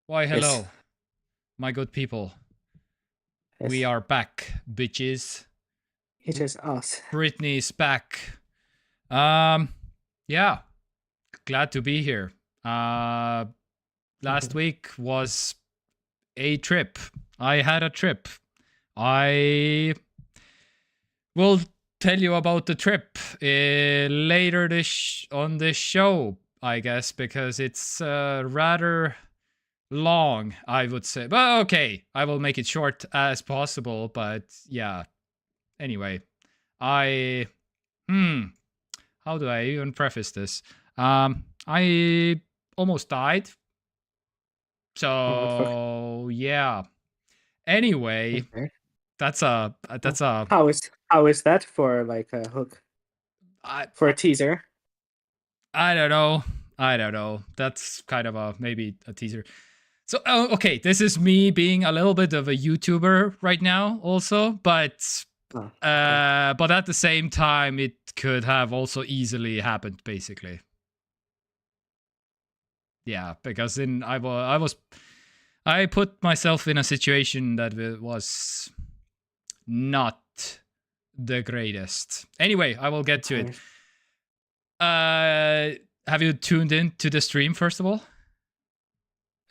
Why, Yes. hello, my good people. Yes. We are back, bitches. It is us. Britney's back. Yeah, glad to be here. Last week was a trip. I had a trip. I will tell you about the trip later on this show, I guess, because it's rather long, I would say. But okay, I will make it short as possible. But yeah, anyway, I how do I even preface this? I almost died. So yeah. Anyway, Okay. that's a How is that for like a hook for a teaser? I don't know. That's kind of maybe a teaser. So okay, this is me being a little bit of a YouTuber right now, also, but at the same time, it could have also easily happened, basically. Yeah, because I put myself in a situation that was not the greatest. Anyway, I will get to it. Have you tuned in to the stream first of all?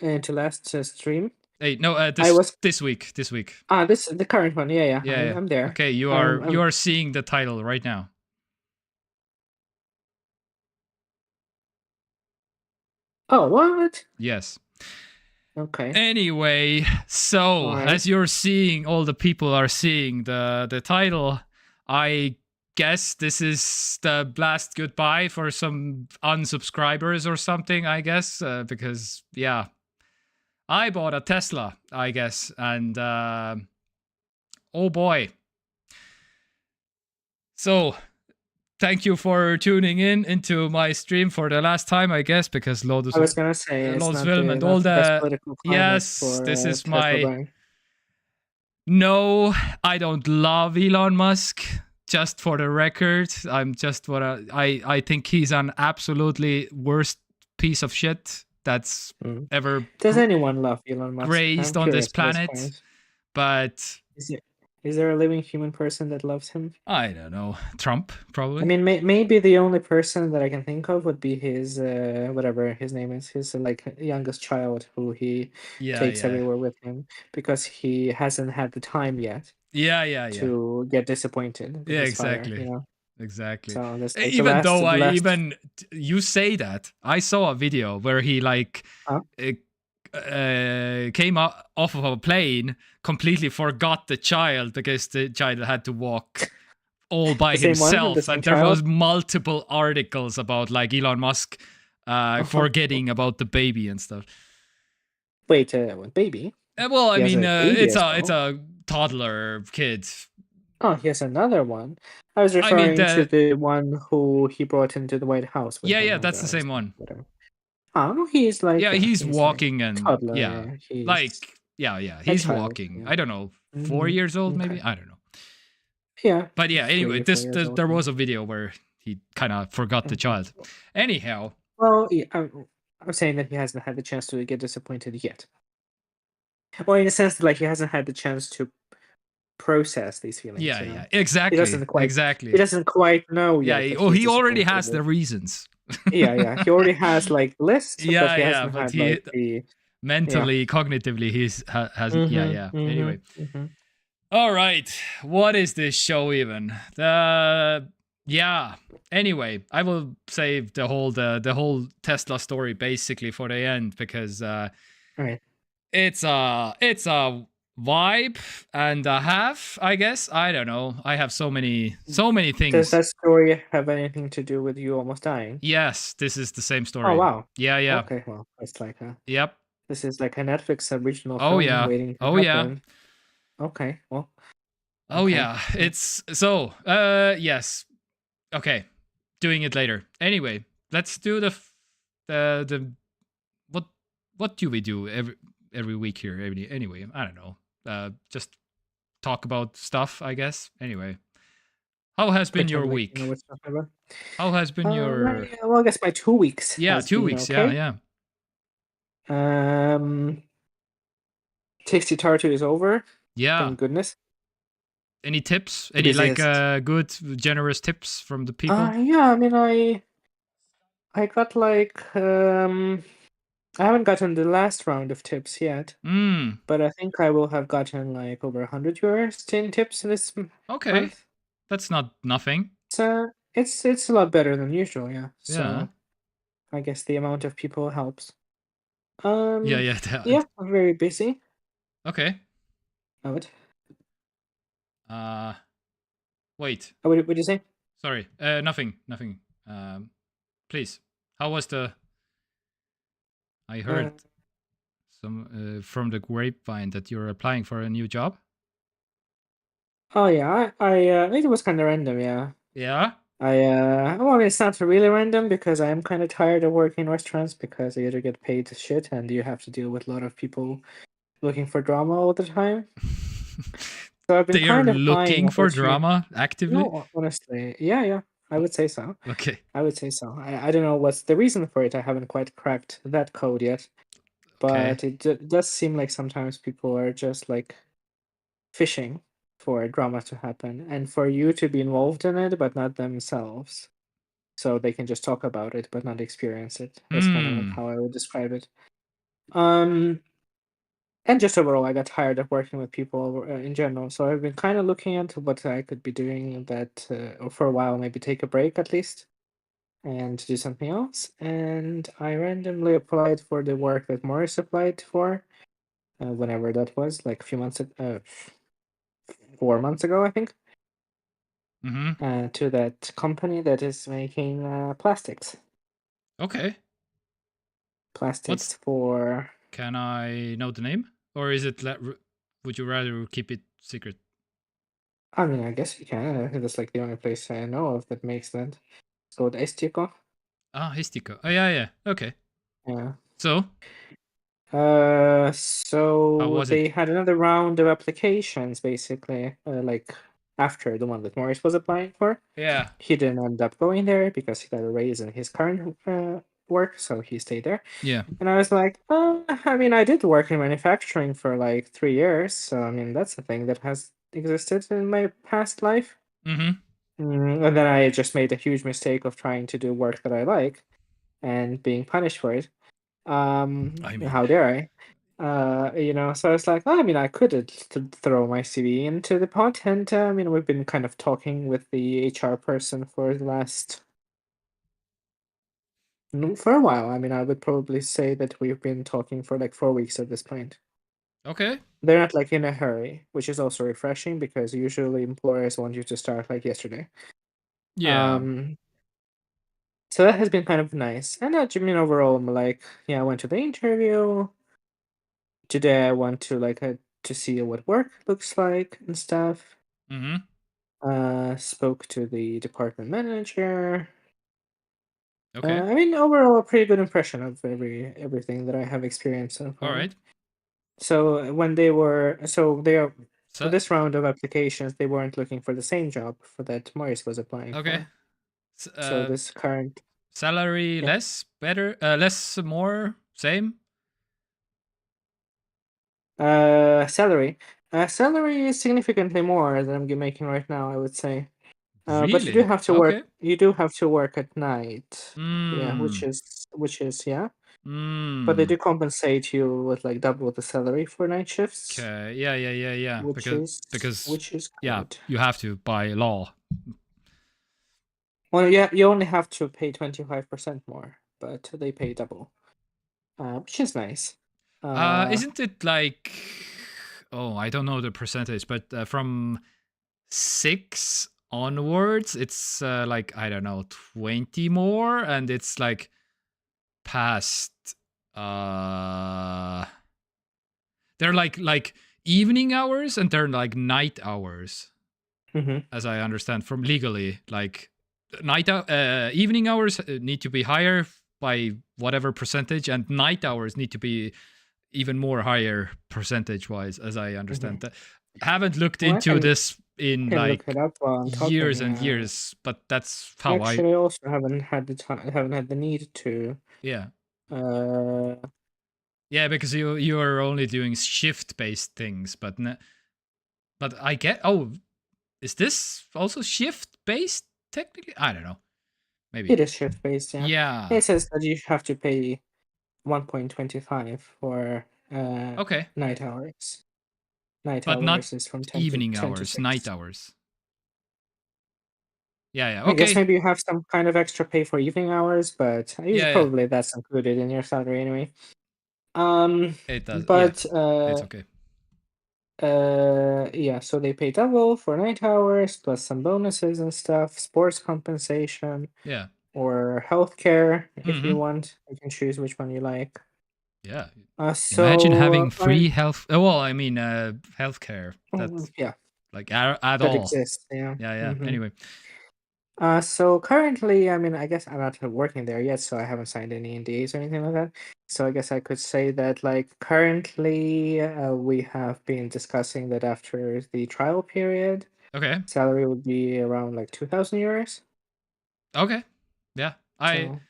To last stream? Hey, no, this week. This the current one. Yeah. I'm there. Okay, you are seeing the title right now. Oh, what? Yes. Okay. Anyway, so as you're seeing, all the people are seeing the title. I guess this is the last goodbye for some unsubscribers or something, I guess, because yeah, I bought a Tesla, I guess, and oh boy. So thank you for tuning into my stream for the last time, I guess, because I was gonna say it's not and the, all not the best the political yes, for, this is Tesla my buying. No, I don't love Elon Musk. Just for the record, I'm just what I think he's an absolutely worst piece of shit that's ever. Does anyone love Elon Musk? Raised on this planet, but is there a living human person that loves him? I don't know. Trump, probably. I mean, maybe the only person that I can think of would be his whatever his name is, his like youngest child, who he takes everywhere with him because he hasn't had the time yet. To get disappointed. With his father, you know? Exactly. So that's like even though you say that, I saw a video where he like came off of a plane, completely forgot the child because the child had to walk all by himself, and there was multiple articles about like Elon Musk forgetting about the baby and stuff. Wait, what baby? Well, I mean, it's a toddler kid. Oh, he has another one. I was referring to the one who he brought into the White House. Yeah, that's the same one. Whatever. Oh, he's like he's walking like, and toddler. He's walking. Yeah. I don't know, 4 years old maybe. I don't know. Yeah, but yeah. Anyway, there was a video where he kind of forgot the child. Anyhow, well, yeah, I'm saying that he hasn't had the chance to get disappointed yet. Well, in a sense, like he hasn't had the chance to process these feelings. Yeah, exactly. He doesn't quite know yet. Yeah, he already has the reasons. yeah. He already has like lists. But he mentally, cognitively, has. Anyway, all right. What is this show even? Anyway, I will save the whole Tesla story basically for the end because it's a vibe and a half, I guess. I don't know. I have so many things. Does that story have anything to do with you almost dying? Yes, this is the same story. Oh wow. Yeah. Okay, well, it's like Yep. This is like a Netflix original film waiting to happen. Okay, well. Oh yeah, it's so yes. Okay. Doing it later. Anyway, let's do the what do we do every week here? Anyway, I don't know. Just talk about stuff, I guess. Anyway, how has been your week? How has been your? Well, I guess my 2 weeks. Yeah, 2 weeks. Okay. Yeah. Tasty Tartu is over. Yeah. Thank goodness. Any tips? The Any like busiest. good, generous tips from the people? Yeah, I mean, I got like I haven't gotten the last round of tips yet, but I think I will have gotten like over 100 euros in tips this Okay. month. That's not nothing. So it's a lot better than usual, yeah. Yeah. So I guess the amount of people helps. Yeah. Yeah, I'm very busy. Okay. What? Wait. What did you say? Sorry. Nothing. Please. How was the? I heard some from the grapevine that you're applying for a new job. Oh yeah, I it was kind of random, yeah. Yeah. Well, it's not really random because I am kind of tired of working in restaurants because you either get paid shit and you have to deal with a lot of people looking for drama all the time. So I've been They are kind of looking eyeing for opportunity. drama actively. No, honestly, yeah, I would say so. Okay. I would say so. I don't know what's the reason for it. I haven't quite cracked that code yet, Okay. but it does seem like sometimes people are just like fishing for drama to happen and for you to be involved in it, but not themselves. So they can just talk about it but not experience it. That's kind of like how I would describe it. Um, and just overall, I got tired of working with people in general. So I've been kind of looking into what I could be doing that or for a while, maybe take a break at least and do something else. And I randomly applied for the work that Morris applied for, whenever that was, like a few months, 4 months ago, I think. To that company that is making plastics. Okay. Plastics for. Can I know the name, or is it? Would you rather keep it secret? I mean, I guess you can. I think that's like the only place I know of that makes that. It's called Estico. Histico. Oh yeah. Okay. Yeah. So how So was they it? had another round of applications, basically, like after the one that Morris was applying for. Yeah. He didn't end up going there because he got a raise in his current work, so he stayed there. Yeah. And I was like, I mean, I did work in manufacturing for like 3 years, so I mean, that's a thing that has existed in my past life. And then I just made a huge mistake of trying to do work that I like and being punished for it. I mean, How dare I? So I was like, I mean, I could throw my CV into the pot, and I mean, we've been kind of talking with the HR person for the last for a while. I mean, I would probably say that we've been talking for like 4 weeks at this point. okay. They're not like in a hurry, which is also refreshing because usually employers want you to start like yesterday. Yeah. So that has been kind of nice. And I mean, overall, I'm like, yeah, I went to the interview. Today I went to like to see what work looks like and stuff. Spoke to the department manager. Okay. I mean, overall, a pretty good impression of everything that I have experienced so All far. right. So when they were, so they are for So this round of applications, they weren't looking for the same job for that Morris was applying okay. for. So this current, Salary yeah, less, better, less, more, same. salary. Salary is significantly more than I'm making right now, I would say. But you do Really? have to work. Okay. You do have to work at night. Yeah, Hmm. which is yeah. But they Hmm. do compensate you with like double the salary for night shifts, Okay. Yeah. which Because is because which is yeah, good. you have to by law. Well, yeah, you only have to pay 25% more, but they pay double, which is nice. Isn't it like? Oh, I don't know the percentage, but from 6 onwards, it's like I don't know 20 more, and it's like past. Uh, they're like evening hours, and they're like night hours, as I understand from legally. Like evening hours need to be higher by whatever percentage, and night hours need to be even more higher percentage wise, as I understand that. Haven't looked Well, I into can this in can look it like up while I'm years talking. and years, but that's I how I. actually also haven't had the time, haven't had the need to. Yeah. Uh, Yeah, because you are only doing shift based things, but I get. Oh, is this also shift based? Technically, I don't know. Maybe. It is shift based, yeah. Yeah. It says that you have to pay 1.25 for Okay. night hours. Night But not hours is from 10 to evening 10 to hours, night 6. hours. Yeah, yeah. I guess Okay. maybe you have some kind of extra pay for evening hours, but Yeah, yeah. probably that's included in your salary anyway. Um, It does. Yeah. but It's okay. yeah, so they pay double for night hours plus some bonuses and stuff, sports compensation Yeah. or healthcare if you Mm-hmm. want. You can choose which one you like. Yeah. Imagine So having free health. Well, I mean, healthcare. That's yeah, like at that all. exists. Yeah. Yeah, yeah. hmm Anyway. So currently, I mean, I guess I'm not working there yet, so I haven't signed any NDAs or anything like that. So I guess I could say that, like, currently, we have been discussing that after the trial period, Okay. salary would be around like 2,000 euros. Okay. Yeah. So,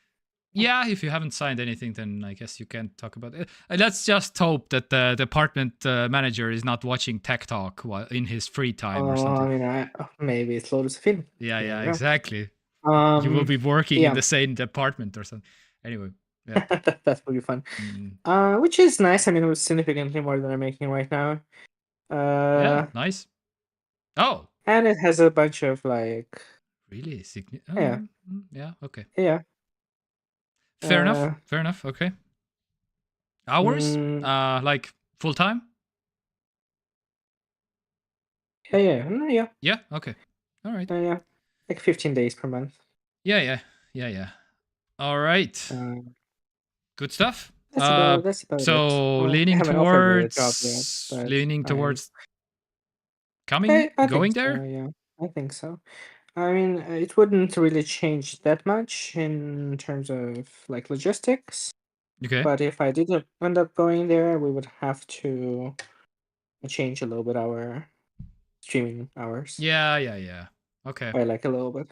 Yeah, if you haven't signed anything, then I guess you can't talk about it. Let's just hope that the department manager is not watching TekTok while in his free time or I something. mean, maybe it's loads of film. Yeah, You yeah, never exactly. know. You will be working in Yeah, the same department or something. Anyway, yeah. that would be fun. Mm. Which is nice. I mean, it was significantly more than I'm making right now. Yeah, Uh, nice. Oh, and it has a bunch of like, really? yeah, Yeah, okay. yeah. Fair enough. Uh, Fair enough. Okay. Hours? mm, Like full time? yeah, yeah, no, yeah, Yeah, okay. All right. yeah. Like 15 days per month. Yeah, yeah. Yeah, yeah. All right. Uh, Good stuff. that's about it. So They haven't offered me the job yet, but leaning I'm. towards coming, I think going so. there. Yeah, I think so. I mean, it wouldn't really change that much in terms of like logistics. Okay. But if I did end up going there, we would have to change a little bit our streaming hours Yeah, yeah, yeah. Okay. by like a little bit.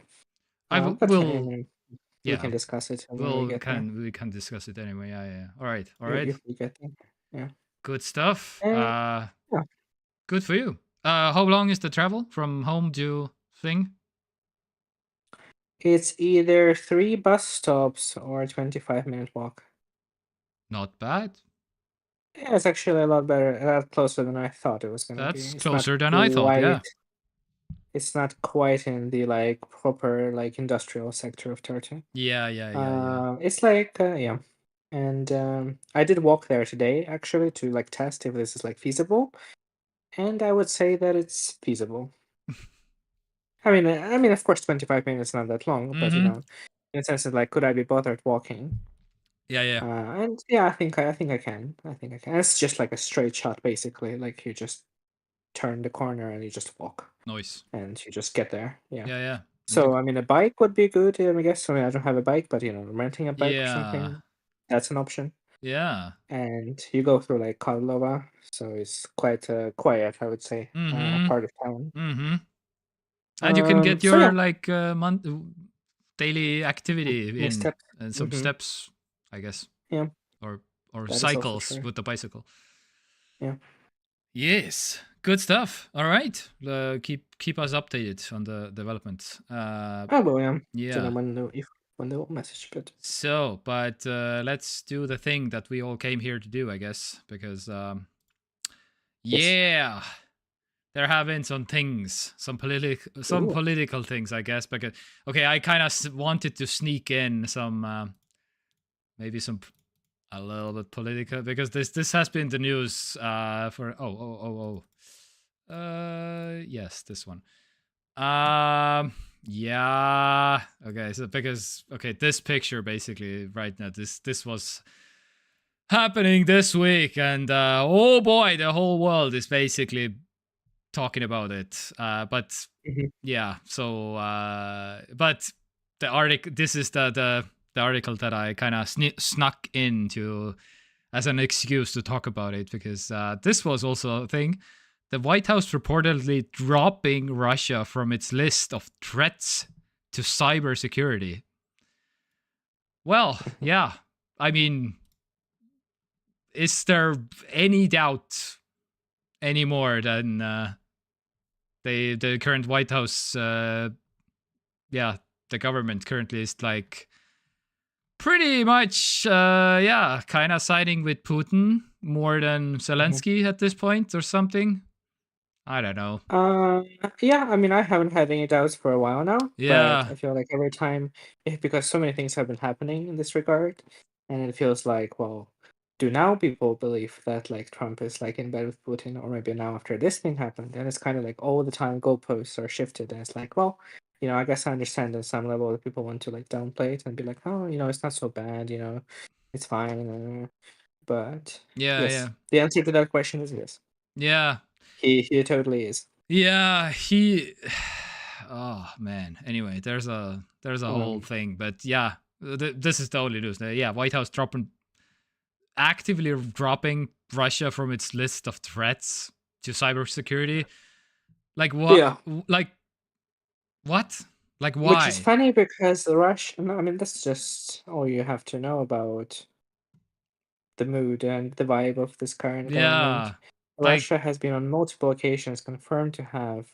I But yeah, I will. mean, we Yeah, can discuss it when we get there. we can discuss it anyway. Yeah, yeah. All right, all If right. if we get there, yeah. Good stuff. And yeah, Good for you. How long is the travel from home to thing? it's either 3 bus stops or a 25-minute walk. Not bad. Yeah, it's actually a lot better, a lot closer than I thought it was gonna be. That's closer than I thought. Quite. Yeah. It's not quite in the like proper like industrial sector of Turkey. Yeah, yeah, yeah, yeah. It's like yeah, and I did walk there today actually to like test if this is like feasible, and I would say that it's feasible. I mean, of course, 25 minutes is not that long, but Mm-hmm. in a sense of like, could I be bothered walking? Yeah, yeah. And yeah, I think I can. I think I can. It's just like a straight shot, basically. Like you just turn the corner and you just walk, Nice. and you just get there. Yeah. Yeah, yeah. So I mean, a bike would be good. I guess. I mean, I don't have a bike, but renting a bike or Yeah. something, that's an option. Yeah. And you go through like Karlova, so it's quite quiet, I would say, Mm-hmm. part of town. Mm-hmm. And you can get So your yeah, like daily activity my in steps. and some hmm steps, I guess, Yeah, or that is also cycles true. with the bicycle. Yeah. Yes, good stuff. All right, keep us updated on the developments. I will. Yeah. Don't know Yeah. when they will message, but So, but let's do the thing that we all came here to do, I guess, because yes. yeah, there have been some things, some Ooh. political things, I guess. Because okay, I kind of wanted to sneak in some maybe some a little bit political because this has been the news for yes, this one. Yeah, okay, so because okay, this picture basically right now, this was happening this week, and oh boy, the whole world is basically talking about it. But Mhm. yeah, so but the article, this is the article that I kind of snuck into as an excuse to talk about it because this was also a thing. The White House reportedly dropping Russia from its list of threats to cybersecurity. Well, yeah, I mean, is there any doubt anymore than the current White House, the government currently is like pretty much, kind of siding with Putin more than Zelensky at this point or something? I don't know. Yeah, I mean, I haven't had any doubts for a while now, but Yeah. I feel like every time, because so many things have been happening in this regard, and it feels like, well, do now people believe that like Trump is like in bed with Putin, or maybe now after this thing happened, and it's kind of like all the time goalposts are shifted, and it's like, well, I guess I understand on some level that people want to like downplay it and be like, oh, it's not so bad, it's fine, but Yeah, yes, yeah. the answer to that question is yes. Yeah. He totally is. Yeah, he oh man. Anyway, there's a whole Um, thing, but yeah, this is the only news. Yeah, White House actively dropping Russia from its list of threats to cybersecurity. Like what? yeah, Like what? Like which is why? funny because the Russian. I mean, that's just all you have to know about the mood and the vibe of this current government. Yeah. Like Russia has been on multiple occasions confirmed to have,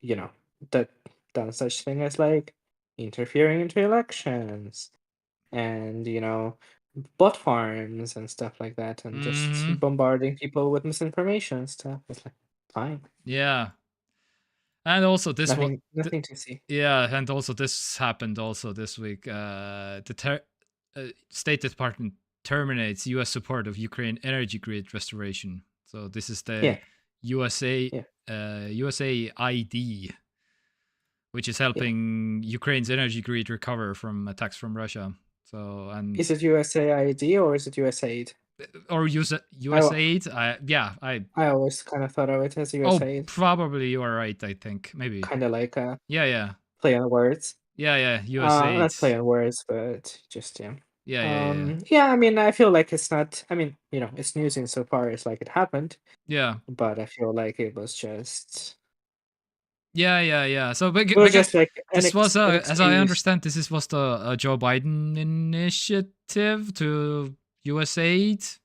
you know, that done such thing as like interfering into elections and bot farms and stuff like that, and just mhm. bombarding people with misinformation and stuff. It's like fine, Yeah. And also this what nothing to see. yeah, and also this happened also this week. State Department terminates U.S. support of Ukraine energy grid restoration. So this is the Yeah, USA yeah, USAID, which is yeah. helping Ukraine's energy grid recover from attacks from Russia. So and Is it USAID or is it USAID? or I al- USAID. I I always kind of thought of it as oh USAID, probably you are right. I think maybe kind of like a yeah yeah play on words. yeah USAID. Not play on words, but just yeah. Yeah. Yeah. I mean, I feel like it's not. I mean, it's news insofar as like it happened, Yeah. but I feel like it was just. Yeah. So, It was because just like this was an as I excuse. understand, was the Joe Biden initiative to USAID.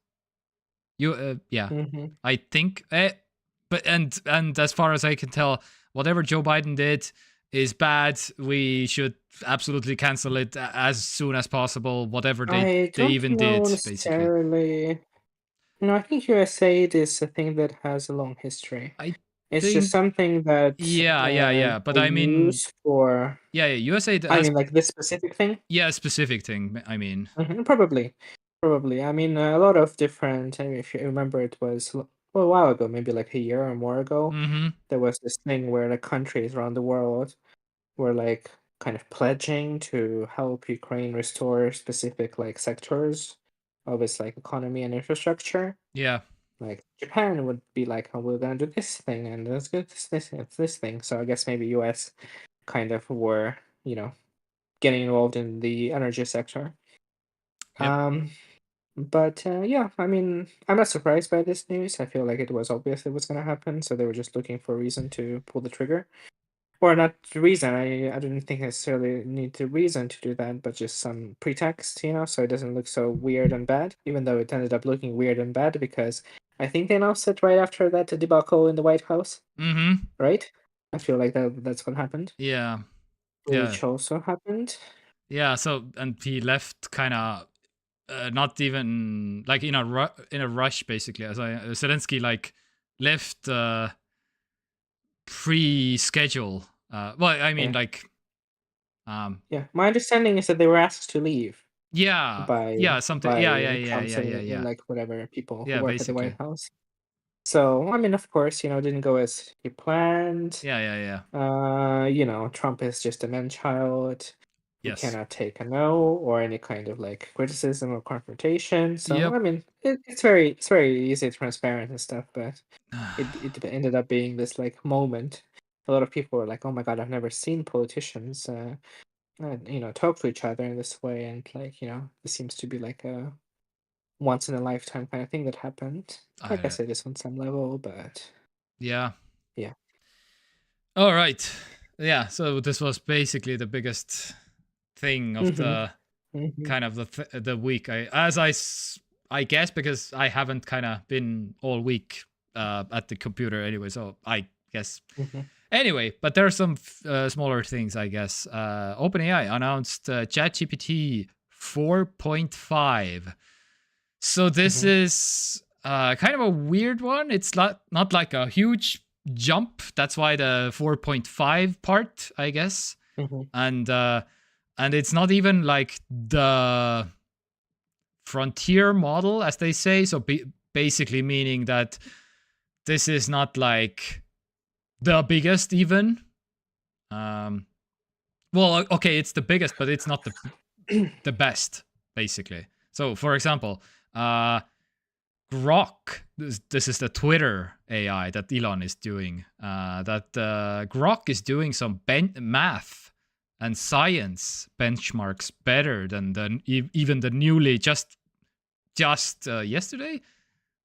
Yeah, Hmm. I think. But and as far as I can tell, whatever Joe Biden did is bad. We should absolutely cancel it as soon as possible. Whatever I they don't even know did, basically. necessarily. No, I think USAID is a thing that has a long history. I It's just think. something that Yeah. But they I mean, use for. yeah. USAID I has mean, like this specific thing. a specific thing. I mean. Probably, probably. I mean, a lot of different. I mean, if you remember, it was a while ago, maybe like a year or more ago. Mm-hmm. There was this thing where the countries around the world were like kind of pledging to help Ukraine restore specific like sectors of its like economy and infrastructure. Yeah. Like Japan would be like, "Oh, we're gonna do this thing, and let's get this thing." So I guess maybe U.S. kind of were getting involved in the energy sector. Yep. Um, but yeah, I mean, I'm not surprised by this news. I feel like it was obvious it was gonna happen, so they were just looking for a reason to pull the trigger. Or not the reason. I didn't think necessarily need the reason to do that, but just some pretext, so it doesn't look so weird and bad, even though it ended up looking weird and bad because I think they announced it right after that debacle in the White House, Mm-hmm. right? I feel like that's what happened. Yeah. Yeah. Which also happened. Yeah. So and he left kind of not even like in a rush basically. As Zelensky like left pre-schedule. Well, I mean Yeah. like um Yeah. My understanding is that they were asked to leave yeah by something by yeah Trump's yeah like whatever people who yeah work at the White basically House. So I mean, of course, it didn't go as he planned. yeah Trump is just a man-child who yes cannot take a no or any kind of like criticism or confrontation. So yep I mean, it's very easy, transparent and stuff, but it ended up being this like moment. A lot of people were like, "Oh my God, I've never seen politicians, talk to each other in this way," and like, this seems to be like a once in a lifetime kind of thing that happened. I I, guess it is on some level, but yeah. yeah. All right. Yeah. So this was basically the biggest thing of Hmm. the Hmm. kind of the week. I guess because I haven't kind of been all week at the computer anyway, so I guess. Anyway, but there are some smaller things, I guess. OpenAI announced ChatGPT 4.5. So this is kind of a weird one. It's not like a huge jump. That's why the 4.5 part, I guess. And it's not even like the frontier model, as they say. So basically meaning that this is not like the biggest even. Well, okay, it's the biggest, but it's not the best, basically. So, for example, Grok, this is the Twitter AI that Elon is doing. Grok is doing some math and science benchmarks better than even the newly just yesterday.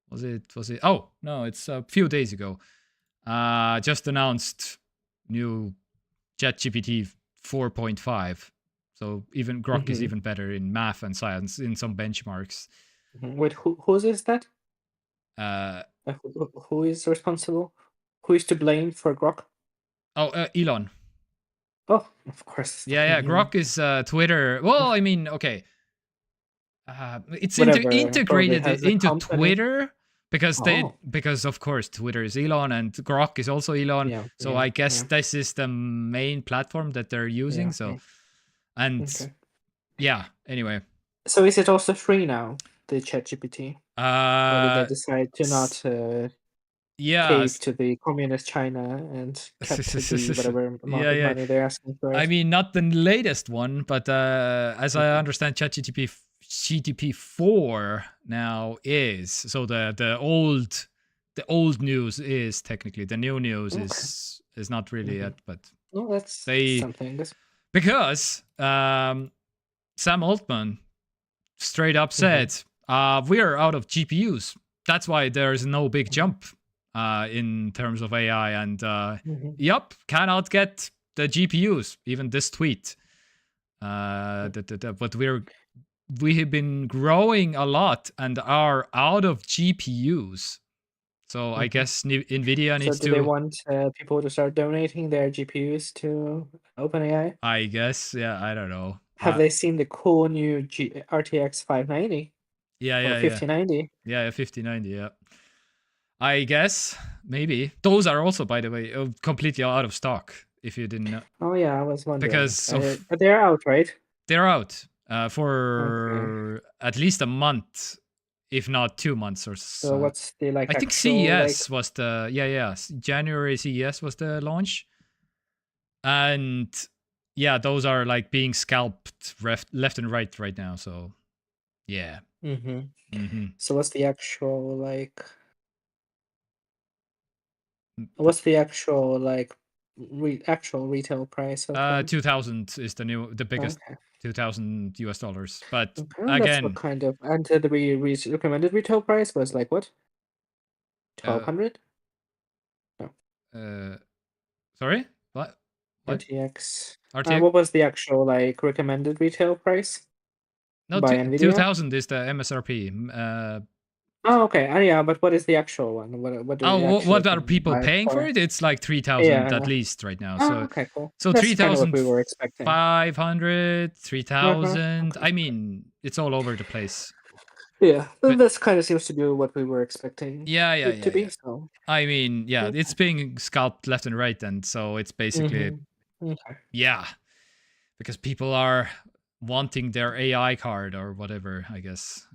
Was it? Oh no, it's a few days ago. Just announced new ChatGPT 4.5. So even Grok is even better in math and science in some benchmarks. Wait, whose is that? Who is responsible? Who is to blame for Grok? Oh, Elon. Oh, of course. Yeah. Grok is Twitter. Well, I mean, okay. It's integrated into Twitter because of course Twitter is Elon and Grok is also Elon. So I guess this is the main platform that they're using. Anyway. So is it also free now, the ChatGPT? Or did they decide to not cave to the communist China and kept to the whatever amount of money they're asking for it? I mean, not the latest one, but as I understand, ChatGPT 4 now is. So the old news is technically, the new news is not really yet, but that's something. Because Sam Altman straight up said, we are out of GPUs. That's why there's no big jump in terms of AI. And cannot get the GPUs, even this tweet. But we have been growing a lot and are out of GPUs. So I guess NVIDIA needs to... So do they want people to start donating their GPUs to OpenAI? I guess, yeah, I don't know. Have they seen the cool new RTX 590? Yeah. 5090? Yeah, 5090, yeah. I guess, maybe. Those are also, by the way, completely out of stock, if you didn't know. Oh yeah, I was wondering. Because but they're out, right? They're out for at least a month, if not 2 months or so. So what's the I think CES was the January CES was the launch, and yeah, those are like being scalped left and right now. So yeah. So what's the actual actual retail price of 2,000 is the biggest. $2,000 US, but again, that's what kind of, and the recommended retail price was like what? 1,200? No. Sorry, what? RTX. What was the actual recommended retail price? No, 2,000 is the MSRP. Oh, okay. Yeah, but what is the actual one? What are people paying for it? It's like 3,000 at least right now. So okay, cool. So 3,000 we were expecting. 500, 3,000. I mean, it's all over the place. Yeah, this kind of seems to be what we were expecting. Yeah. To be. So I mean, yeah, it's being scalped left and right, and so it's basically because people are wanting their AI card or whatever, I guess.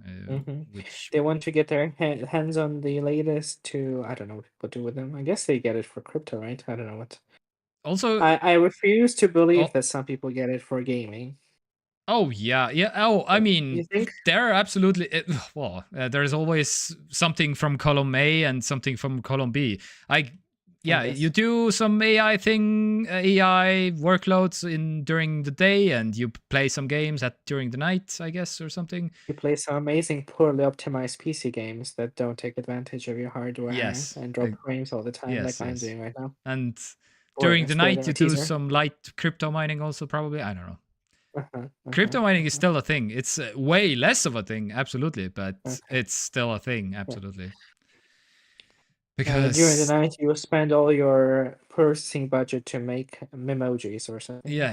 Which they want to get their hands on the latest to, I don't know what to do with them. I guess they get it for crypto, right? I don't know what. Also, I refuse to believe that some people get it for gaming. Oh yeah. Oh, I mean, there are absolutely. There's always something from column A and something from column B. You do some AI workloads during the day, and you play some games during the night, I guess, or something. You play some amazing, poorly optimized PC games that don't take advantage of your hardware and drop frames all the time, like I'm doing right now. And during the night, you do some light crypto mining, also probably. I don't know. Crypto mining is still a thing. It's way less of a thing, absolutely, but it's still a thing, absolutely. Because during the night you spend all your purchasing budget to make memojis or something. Yeah.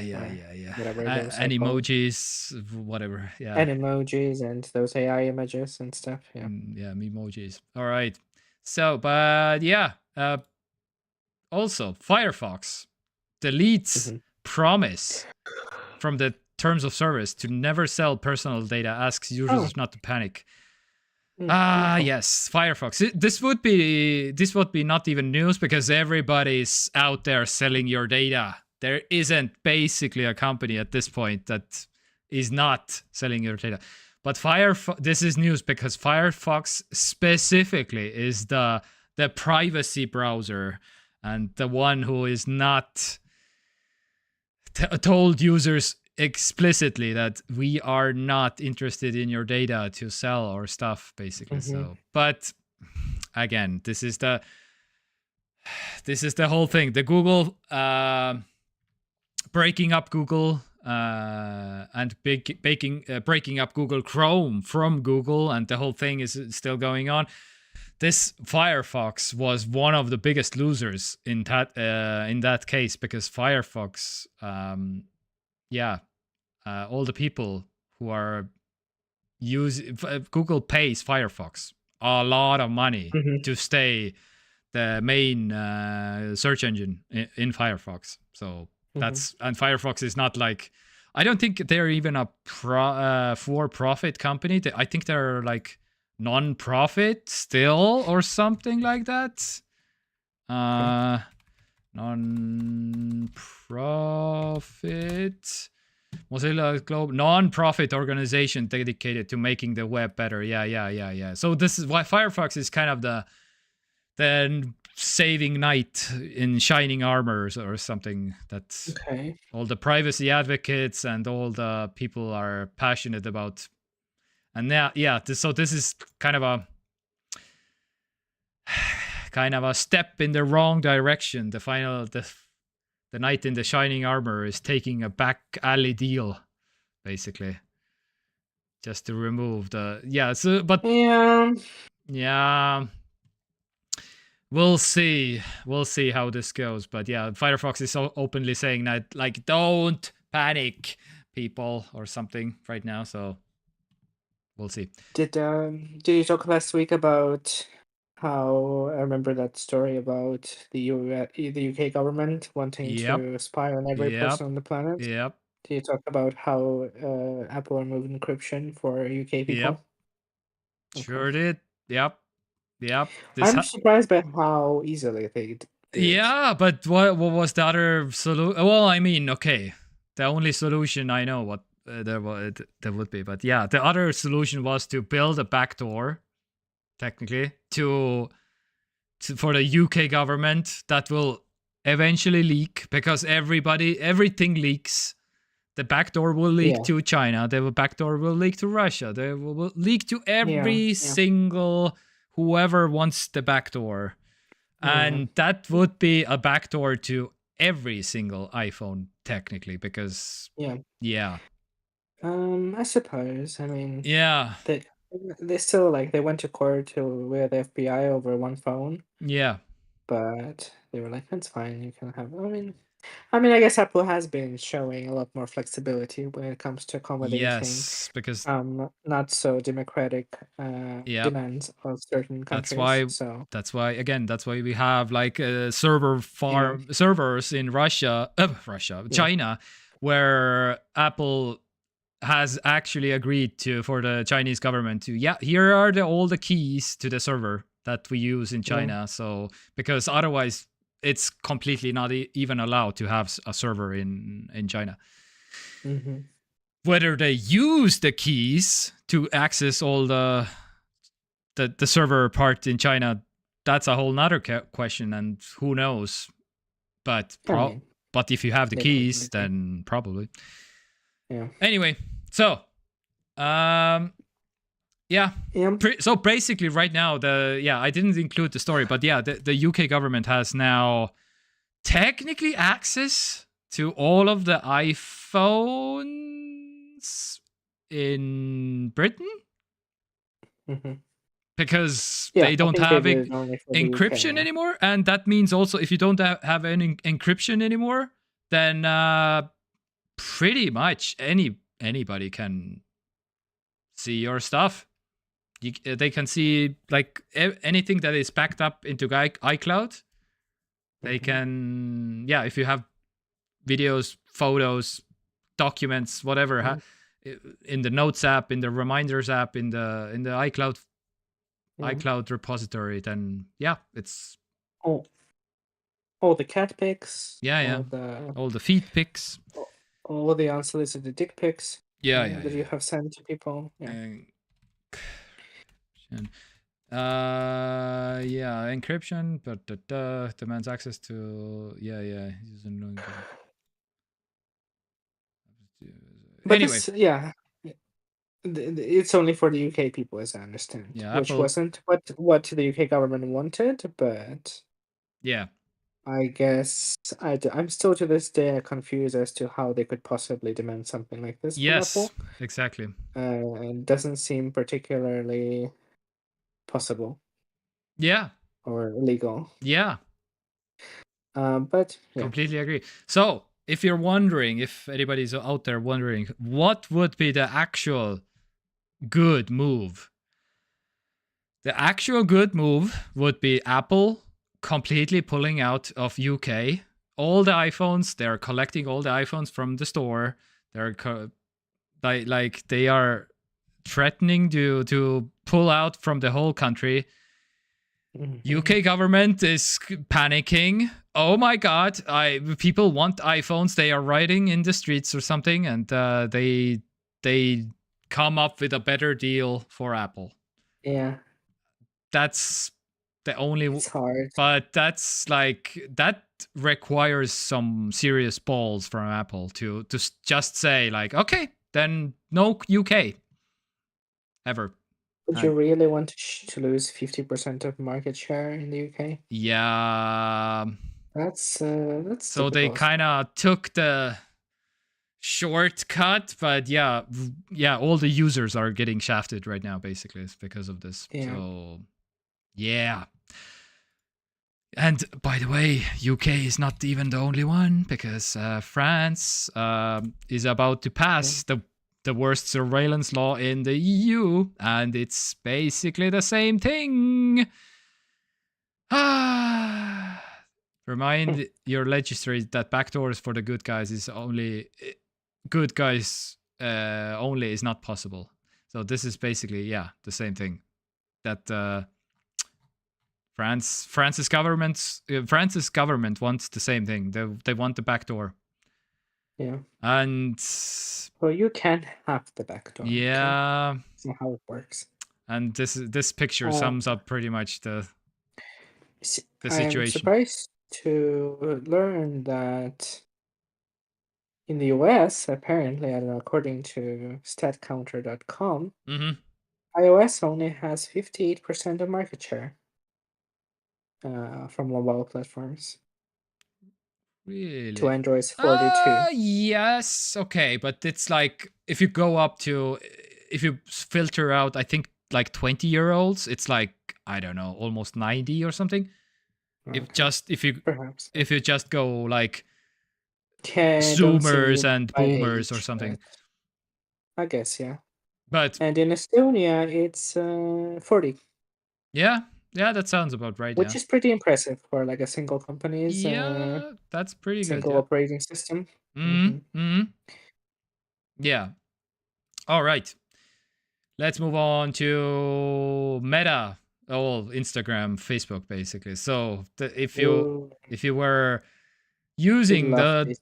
Whatever those are Animojis, whatever. Yeah. Animojis and those AI images and stuff. Yeah. Yeah, memojis. All right. So, but yeah. Also, Firefox deletes promise from the terms of service to never sell personal data, asks users not to panic. Yes, Firefox. This would be not even news because everybody's out there selling your data. There isn't basically a company at this point that is not selling your data. But Firefox, this is news because Firefox specifically is the privacy browser and the one who is not told users explicitly that we are not interested in your data to sell or stuff, basically. So, but again, this is the whole thing. The Google breaking up Google and breaking up Google Chrome from Google, and the whole thing is still going on. This Firefox was one of the biggest losers in that case because Firefox. All the people who are using Google pays Firefox a lot of money to stay the main search engine in Firefox. So that's, and Firefox is not like, I don't think they're even a for-profit company. I think they're like non-profit still or something like that. Non-profit. Mozilla Globe, non-profit organization dedicated to making the web better. Yeah. So this is why Firefox is kind of the saving knight in shining armors or something. That's all the privacy advocates and all the people are passionate about. And so this is kind of a step in the wrong direction. The knight in the shining armor is taking a back alley deal, basically, just to remove the We'll see how this goes, but yeah, Firefox is so openly saying that, like, don't panic, people, or something right now. So we'll see. Did you talk last week about how I remember that story about the UK government wanting to spy on every person on the planet? Yep. Did you talk about how Apple removed encryption for UK people? Sure did. Yep. I'm surprised by how easily they did. Yeah, but what was the other solution? Well, I mean, okay, the only solution I know what there would be, but yeah, the other solution was to build a backdoor, technically, for the UK government that will eventually leak because everything leaks. The backdoor will leak to China. The backdoor will leak to Russia. They will leak to every single whoever wants the backdoor. And that would be a backdoor to every single iPhone, technically, because I suppose. I mean, they still they went to court with the FBI over one phone. Yeah. But they were like, that's fine. You can have. I mean, I guess Apple has been showing a lot more flexibility when it comes to accommodating because not so democratic demands of certain countries. That's why we have like servers in China, where Apple has actually agreed for the Chinese government to here are all the keys to the server that we use in China. So because otherwise it's completely not even allowed to have a server in China. Whether they use the keys to access all the server part in China, that's a whole nother question, and who knows. But but if you have the keys, then probably. Yeah. Anyway, so so basically right now I didn't include the story, but the UK government has now technically access to all of the iPhone terminates in Britain Mm-hmm. because Yeah, they I don't think they have did it only for the UK. encryption Yeah. anymore, and that means also if you don't have any encryption anymore, then pretty much anybody can see your stuff. They can see like anything that is backed up into iCloud. They can, yeah, if you have videos, photos, documents, whatever, in the Notes app, in the Reminders app, in the iCloud repository, then yeah, it's all the cat pics, yeah, all the feet pics, all the unsolicited dick pics, that you have sent to people. Encryption, but demands access to But anyway, it's only for the UK people, as I understand. Yeah, which Apple, wasn't what the UK government wanted, but yeah, I guess I'm still to this day confused as to how they could possibly demand something like this from Apple. Exactly. It doesn't seem particularly possible. Yeah. Or legal. Yeah. But yeah. Completely agree. So, if you're wondering, if anybody's out there wondering, what would be the actual good move? The actual good move would be Apple completely pulling out of UK. All the iPhones, they're collecting all the iPhones from the store. They're they are threatening to pull out from the whole country. UK government is panicking. Oh my god, people want iPhones. They are riding in the streets or something, and they come up with a better deal for Apple. Yeah. That's the only. It's hard. But that's like, that requires some serious balls from Apple to just say like, okay, then no UK ever. Would you really want to lose 50% of market share in the UK? Yeah. That's so they kind of took the shortcut, but yeah, all the users are getting shafted right now, basically. It's because of this. Yeah. So yeah. And by the way, UK is not even the only one, because France is about to pass the worst surveillance law in the EU, and it's basically the same thing. Remind your legislator that backdoors for the good guys is only good guys only is not possible. So this is basically the same thing that France's government wants the same thing. They want the backdoor. Yeah. And well, you can have the backdoor. Yeah. Okay? That's not how it works. And this picture sums up pretty much the situation. I'm surprised to learn that in the US, apparently, I don't know, according to statcounter.com, iOS only has 58% of market share from mobile platforms. Really? To Android's 42. Yes, okay, but it's like, if you go up to, if you filter out, I think like 20-year-olds, it's like, I don't know, almost 90 or something. Okay. If you just go like Zoomers and Boomers or something. I guess, yeah. But and in Estonia, it's 40. Yeah, that sounds about right. Which is pretty impressive for like a single company's that's pretty single good. Operating system. Yeah. All right. Let's move on to Meta. Instagram, Facebook, basically. So if you were using the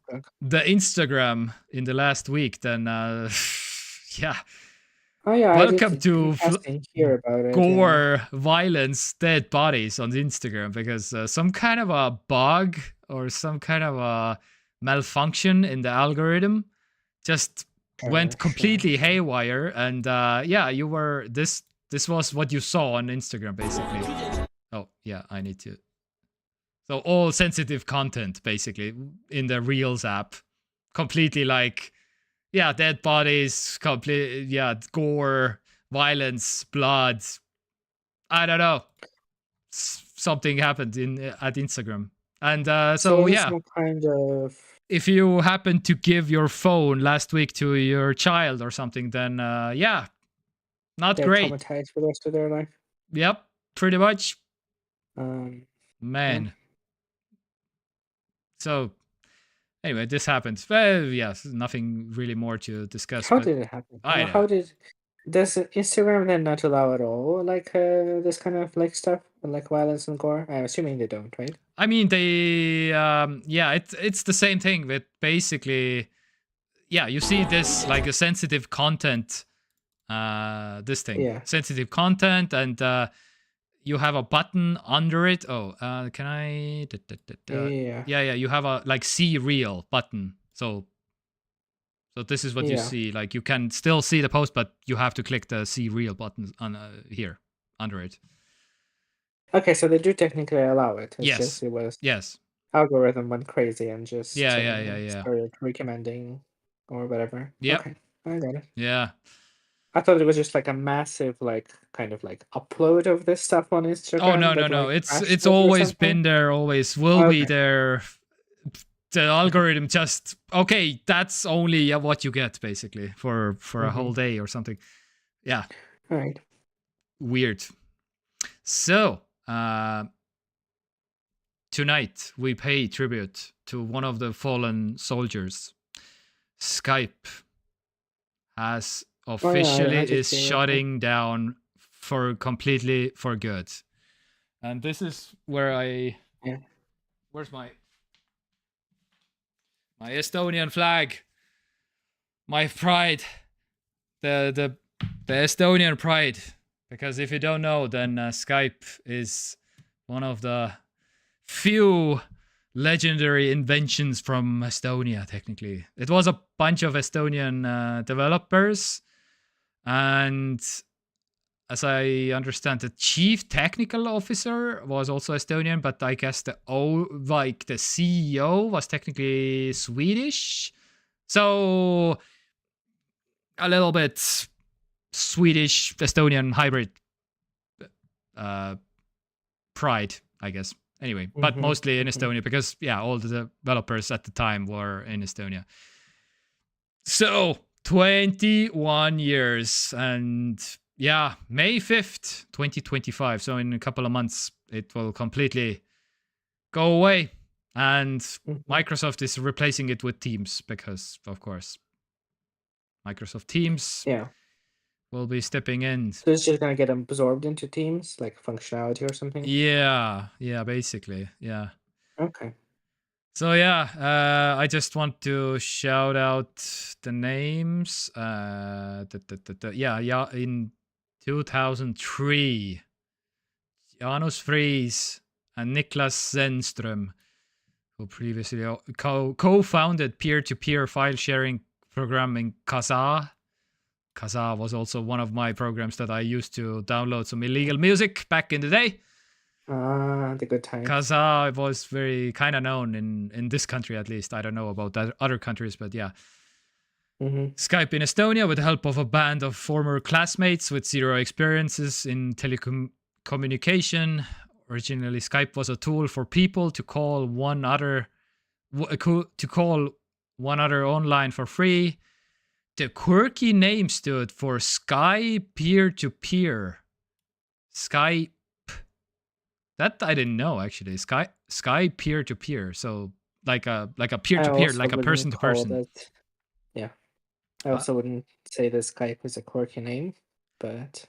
Instagram in the last week, then yeah. Oh yeah, welcome to hear about it, gore, violence, dead bodies on Instagram, because some kind of a bug or some kind of a malfunction in the algorithm just went completely haywire, and you were this was what you saw on Instagram, basically. Oh yeah, I need to. So all sensitive content, basically, in the Reels app, completely like, yeah, dead bodies, complete, yeah, gore, violence, blood. I don't know. Something happened at Instagram, and So so was it yeah. some kind of... If you happen to give your phone last week to your child or something, then yeah, not They're great. traumatized for the rest of their life? Yep, pretty much. Yeah. Man. So anyway, this happened. Well, yes, nothing really more to discuss. How But did it happen? I know. How did... Does Instagram then not allow at all, like, this kind of, like, stuff, like violence and gore? I'm assuming they don't, right? I mean, they, yeah, it's the same thing with basically, yeah, you see this like a sensitive content, this thing, Yeah. sensitive content, and you have a button under it. Oh, can I? Yeah. Yeah, you have a like see real button. So this is what you see. Like you can still see the post, but you have to click the see real button on here under it. Okay, so they do technically allow it. It's Yes. just it was Yes. algorithm went crazy and just Yeah. started recommending or whatever. Yep. Okay, I got it. Yeah. I thought it was just like a massive, like, kind of like upload of this stuff on Instagram. Oh no. Like, It's always been there. Always will be there. The algorithm just okay. That's only what you get basically for a whole day or something. Yeah. Right. Weird. So tonight we pay tribute to one of the fallen soldiers. Skype has officially is shutting down completely for good. And this is where where's my Estonian flag, my pride, the Estonian pride. Because if you don't know, then Skype is one of the few legendary inventions from Estonia, technically. It was a bunch of Estonian developers, and as I understand, the chief technical officer was also Estonian, but I guess the CEO was technically Swedish. So a little bit Swedish Estonian hybrid pride, I guess. Anyway, but mostly in Estonia because yeah, all the developers at the time were in Estonia. So 21 years, and yeah, May 5th, 2025. So in a couple of months, it will completely go away. And Microsoft is replacing it with Teams because, of course, Microsoft Teams will be stepping in. So it's just going to get absorbed into Teams, like functionality or something? Yeah, basically, yeah. Okay. So yeah, I just want to shout out the names. Yeah, in 2003, Janus Fries and Niklas Zenström, who previously co-founded peer-to-peer file sharing program in Kazaa. Kazaa was also one of my programs that I used to download some illegal music back in the day. The good times. Kazaa was very kind of known in this country, at least. I don't know about other countries, but yeah. Skype in Estonia with the help of a band of former classmates with zero experiences in telecommunication. Originally, Skype was a tool for people to call one another online for free. The quirky name stood for Sky Peer-to-Peer. Skype. That I didn't know actually. Sky peer-to-peer. So like a peer-to-peer, like a person-to-person. Yeah. I also wouldn't say that Skype is a quirky name, but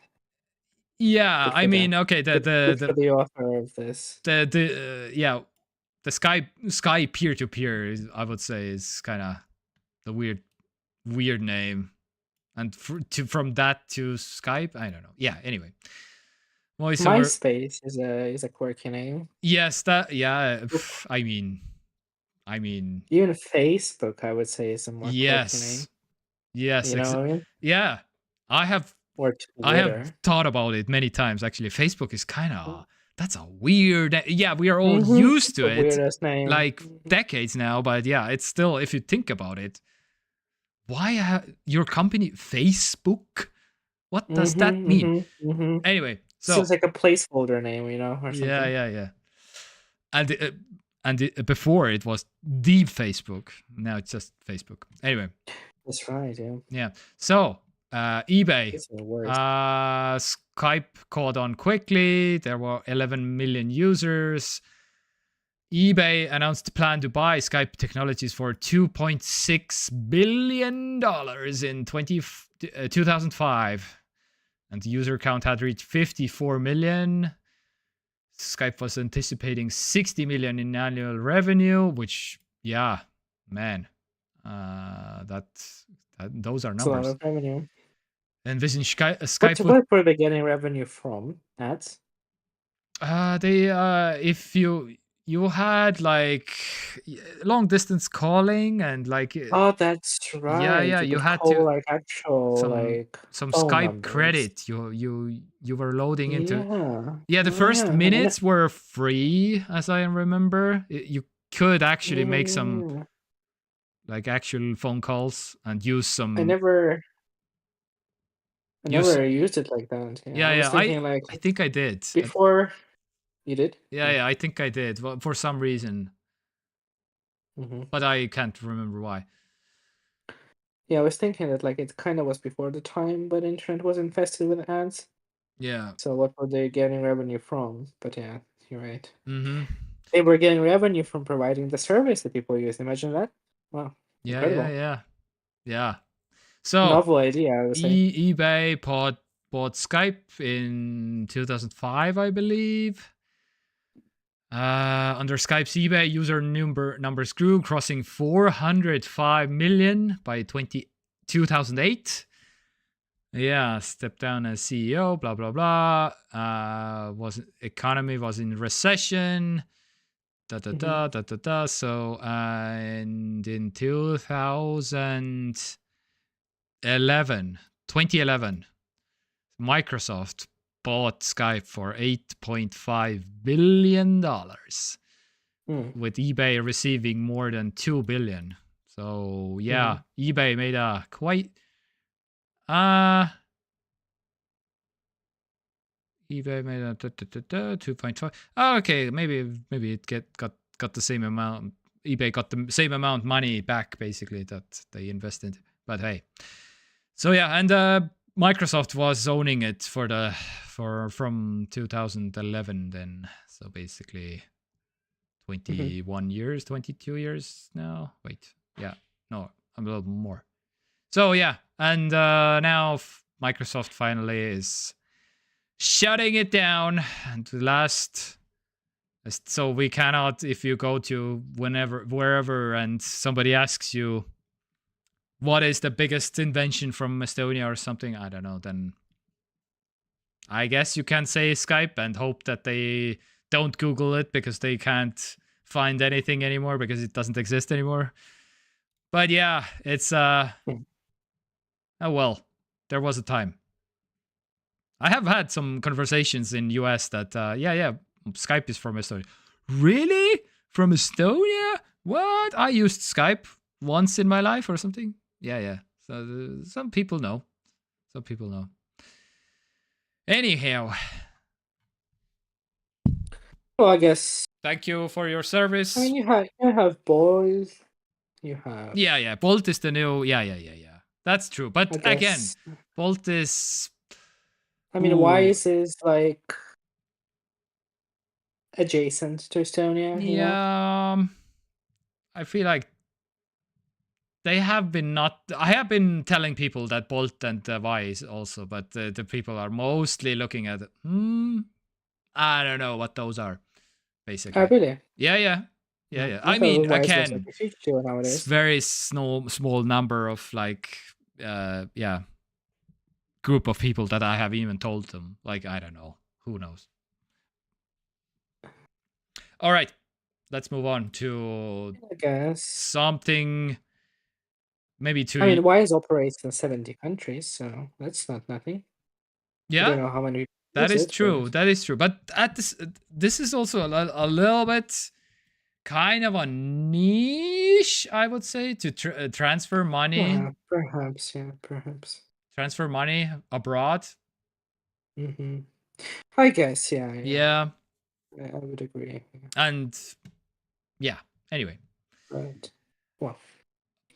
yeah, I mean, okay, for the author of this. The Sky peer-to-peer is, I would say, is kind of the weird name, and from that to Skype, I don't know. Yeah, anyway. MySpace is a quirky name. Yes, that I mean even Facebook, I would say, is a more quirky name. Yes, you know what I mean? Yeah, I have thought about it many times actually. Facebook is kind of that's a weird. Yeah, we are all used to it, weirdest name. like decades now. But yeah, it's still, if you think about it, why your company Facebook? What does that mean? Anyway, so it's like a placeholder name, or something. yeah. And before it was the Facebook. Now it's just Facebook. Anyway. That's right. Yeah. Yeah. So eBay. It's the worst. Skype caught on quickly. There were 11 million users. eBay announced a plan to buy Skype technologies for $2.6 billion in 2005. And the user count had reached 54 million. Skype was anticipating 60 million in annual revenue, which, yeah, man, those are It's a lot numbers. of revenue. And this in Skype. What were they getting revenue from? Ads? If you had like long distance calling and like Oh, that's right. yeah, You you could had call to like actual some like some phone Skype numbers. credit you were loading into. Yeah. The first minutes were free, as I remember. You could actually make some like actual phone calls and use some. I never used it like that. Yeah, I was thinking like I think I did before. You did? Yeah, I think I did. Well, for some reason, but I can't remember why. Yeah, I was thinking that like it kind of was before the time, but internet was infested with ads. Yeah. So what were they getting revenue from? But yeah, you're right. Mm-hmm. They were getting revenue from providing the service that people use. Imagine that. Wow. Yeah, Incredible. Yeah. So novel idea, I would say. eBay bought Skype in 2005, I believe. Under Skype's eBay, user numbers grew, crossing 405 million by 2008. Yeah, stepped down as CEO, blah, blah, blah. Economy was in recession. So, and in 2011, Microsoft bought Skype for $8.5 billion, with eBay receiving more than $2 billion. So, yeah, eBay made a quite... eBay made a 2.5. Oh, okay, maybe it got the same amount. eBay got the same amount money back, basically, that they invested. But hey, so yeah, and Microsoft was owning it from 2011 then. So basically, 21 years, 22 years now. Wait, yeah, no, I'm a little more. So yeah, and now Microsoft finally is shutting it down, and so we cannot, if you go to wherever and somebody asks you what is the biggest invention from Estonia or something, I don't know, then I guess you can say Skype and hope that they don't Google it because they can't find anything anymore because it doesn't exist anymore. But yeah, it's oh well, there was a time. I have had some conversations in US that, Skype is from Estonia. Really? From Estonia? What? I used Skype once in my life or something. Yeah. So some people know. Anyhow. Well, I guess. Thank you for your service. I mean, you have boys. You have. Yeah. Bolt is the new. Yeah. That's true. But again, Bolt is. I mean, Wise is like adjacent to Estonia. Yeah. I feel like they have been I have been telling people that Bolt and Wise also, but the people are mostly looking at I don't know what those are, basically. Oh, really? Yeah. I mean, again, it's very small number of like, group of people that I have even told them. Like, I don't know. Who knows? All right. Let's move on to something maybe to... I mean, Wise operates in 70 countries, so that's not nothing. Yeah. I don't know how many. That is true. That is true. But this is also a little bit kind of a niche, I would say, to transfer money. Perhaps, yeah, perhaps. Transfer money abroad. Mm-hmm. I guess, yeah. Yeah. I would agree. And yeah. Anyway. Right. Well.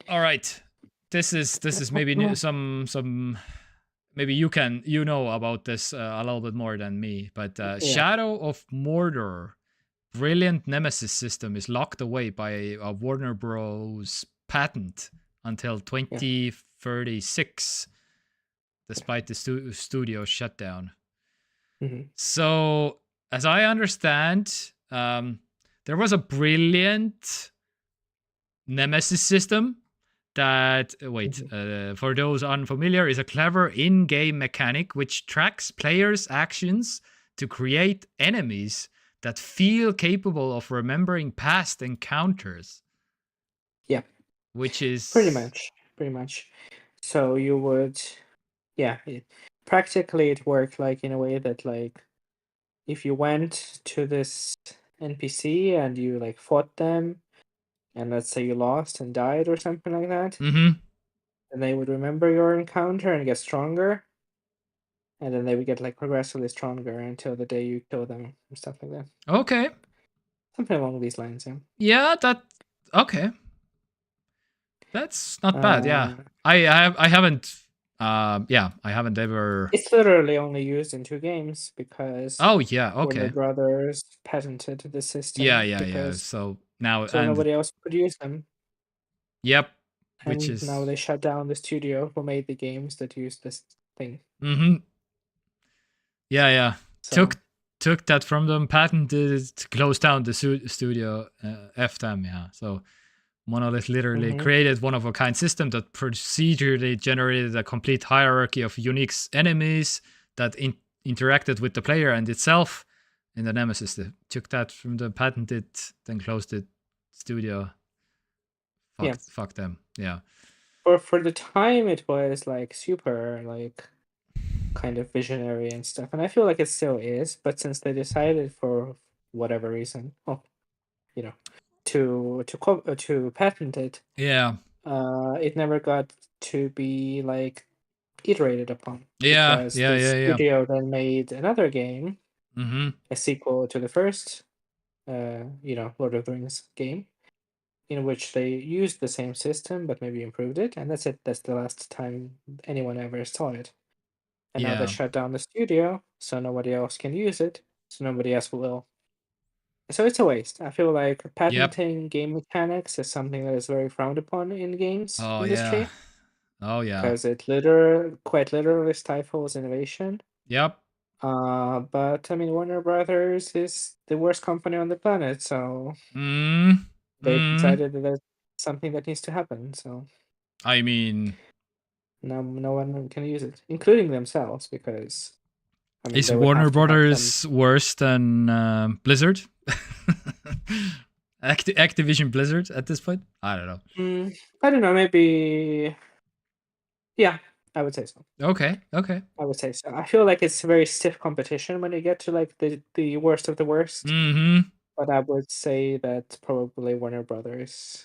All right. This is maybe some maybe you know about this a little bit more than me, but Shadow of Mordor, brilliant Nemesis system is locked away by a Warner Bros. Patent until 2036, despite the studio shutdown. Mm-hmm. So, as I understand, there was a brilliant Nemesis system that, for those unfamiliar, is a clever in-game mechanic which tracks players' actions to create enemies that feel capable of remembering past encounters. Yeah. Which is... Pretty much. So you would... Yeah. Practically, it worked like in a way that, like, if you went to this NPC and you, like, fought them, and let's say you lost and died or something like that, mm-hmm. and they would remember your encounter and get stronger, and then they would get, like, progressively stronger until the day you kill them and stuff like that. Okay. Something along these lines, yeah. Yeah, okay. That's not bad, yeah. I haven't I haven't ever... It's literally only used in 2 games because Warner Brothers patented the system. Yeah. So now... So nobody else could use them. Yep. And now they shut down the studio who made the games that used this thing. Mm-hmm. Yeah. So. Took that from them, patented, closed down the studio, F them, yeah. So Monolith literally created one-of-a-kind system that procedurally generated a complete hierarchy of unique enemies that interacted with the player and itself in the Nemesis. They took that from the patented, then closed it studio. Fuck them, yeah. For the time, it was like super, like, kind of visionary and stuff, and I feel like it still is. But since they decided for whatever reason, to patent it, it never got to be like iterated upon. Because the studio then made another game, a sequel to the first, Lord of the Rings game, in which they used the same system but maybe improved it, and that's it. That's the last time anyone ever saw it. And now they shut down the studio, so nobody else can use it, so nobody else will. So it's a waste. I feel like patenting game mechanics is something that is very frowned upon in the games industry. Oh yeah. Because it quite literally stifles innovation. Yep. But I mean, Warner Brothers is the worst company on the planet, so they decided that that's something that needs to happen. So I mean, now no one can use it, including themselves, because I mean, is Warner Brothers worse than Blizzard? Activision Blizzard at this point? I don't know. I don't know. Maybe. Yeah, I would say so. Okay. I would say so. I feel like it's very stiff competition when you get to like the worst of the worst. But I would say that probably Warner Brothers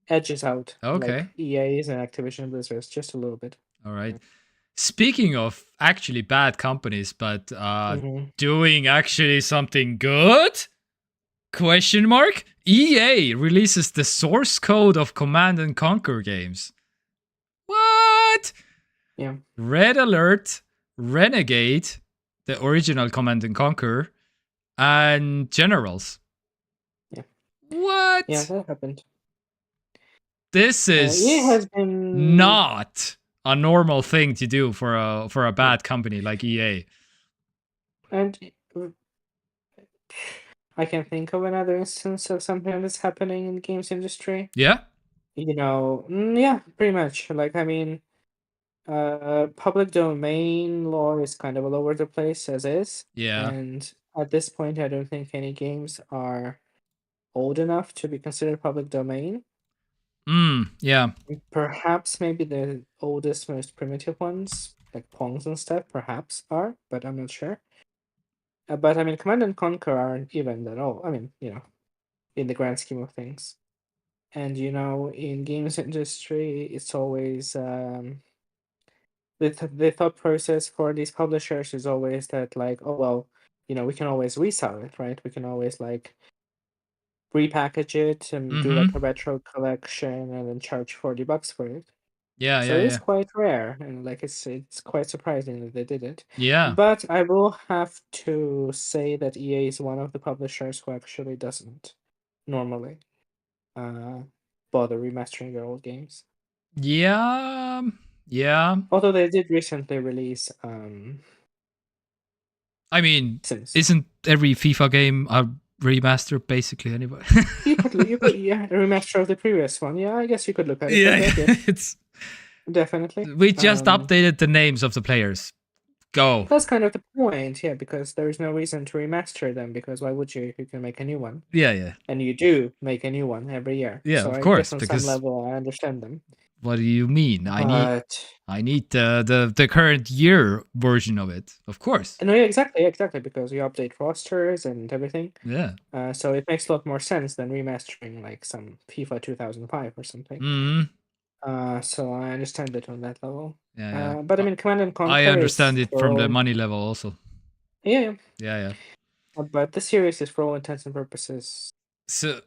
edges out like EA's and Activision Blizzard's just a little bit. All right. Speaking of actually bad companies, but doing actually something good? Question mark? EA releases the source code of Command and Conquer games. What? Yeah. Red Alert, Renegade, the original Command and Conquer, and Generals. Yeah. What? Yeah, that happened. This is EA has been not a normal thing to do for a bad company like EA. And I can think of another instance of something that's happening in the games industry. Yeah? Yeah, pretty much. Like, I mean, public domain law is kind of all over the place as is. Yeah. And at this point, I don't think any games are old enough to be considered public domain. Yeah. Perhaps maybe the oldest, most primitive ones, like Pongs and stuff, perhaps are, but I'm not sure. But I mean, Command and Conquer aren't even at all. I mean, in the grand scheme of things. And in games industry, it's always the thought process for these publishers is always that, like, oh well, we can always resell it, right? We can always like repackage it and do like a retro collection and then charge $40 for it. Yeah, So yeah, it's yeah. quite rare, and like it's quite surprising that they did it. Yeah. But I will have to say that EA is one of the publishers who actually doesn't normally bother remastering their old games. Yeah. Yeah. Although they did recently release I mean, Sims. isn't every FIFA game a remaster basically anyway? You could yeah, a remaster of the previous one. Yeah, I guess you could look at it Yeah, like that. Yeah, it's definitely. we just updated the names of the players. Go. That's kind of the point, yeah, because there is no reason to remaster them, because why would you if you can make a new one? Yeah, yeah. And you do make a new one every year. Yeah, So of I course, guess on some because level I understand them. what do you mean? I But need the current year version of it. Of course. no, yeah, exactly, because you update rosters and everything. Yeah. So it makes a lot more sense than remastering like some FIFA 2005 or something. Mm. So I understand it on that level. Yeah, yeah. But I mean, Command and Conquer I understand is it from the money level also. Yeah. Yeah, yeah. But the series is, for all intents and purposes, So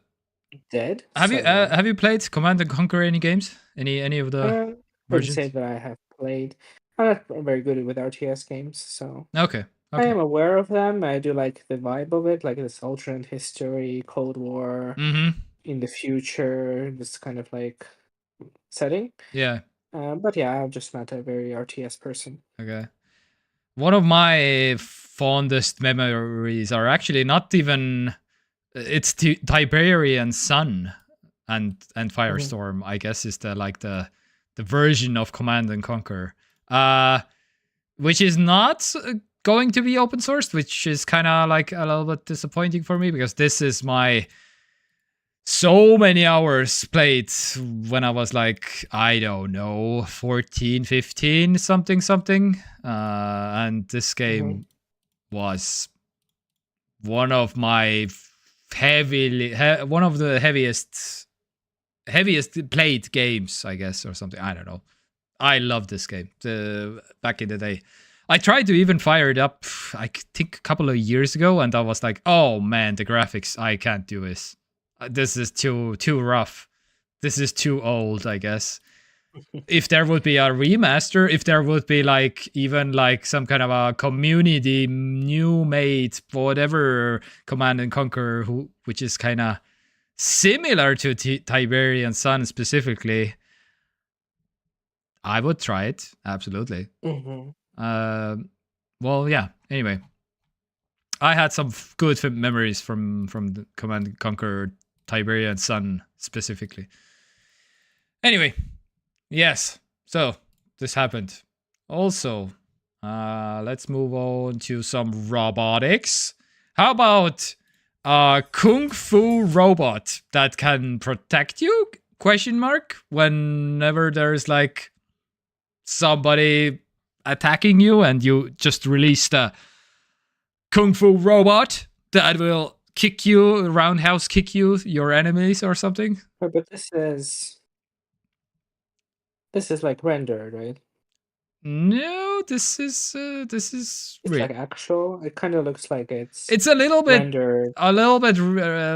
dead. have you played Command and Conquer any games? Any of the Wouldn't say versions? that I have played. I'm not very good with RTS games, so Okay. I am aware of them. I do like the vibe of it, like this alternate history, Cold War, in the future, this kind of like setting. Yeah. But yeah, I'm just not a very RTS person. Okay. One of my fondest memories are actually not even. It's Tiberian Sun and Firestorm. I guess is the version of Command and Conquer, which is not going to be open sourced, which is kind of like a little bit disappointing for me, because this is my so many hours played when I was like, I don't know, 14, 15, something. And this game was one of my one of the heaviest played games, I guess, or something. I don't know. I love this game back in the day. I tried to even fire it up, I think a couple of years ago, and I was like, oh man, the graphics, I can't do this. This is too rough. This is too old, I guess. If there would be a remaster, if there would be like even like some kind of a community new made whatever Command and Conquer, which is kind of similar to Tiberian Sun specifically, I would try it, absolutely. Well, yeah. Anyway, I had some good memories from the Command and Conquer Tiberian Sun specifically. Anyway, yes. So this happened. Also, let's move on to some robotics. How about a kung fu robot that can protect you? Question mark. Whenever there's like somebody attacking you, and you just release the kung fu robot that will kick you, roundhouse kick you, your enemies or something. But this is like rendered, right? No, this is it's like actual. It kind of looks like it's a little bit rendered.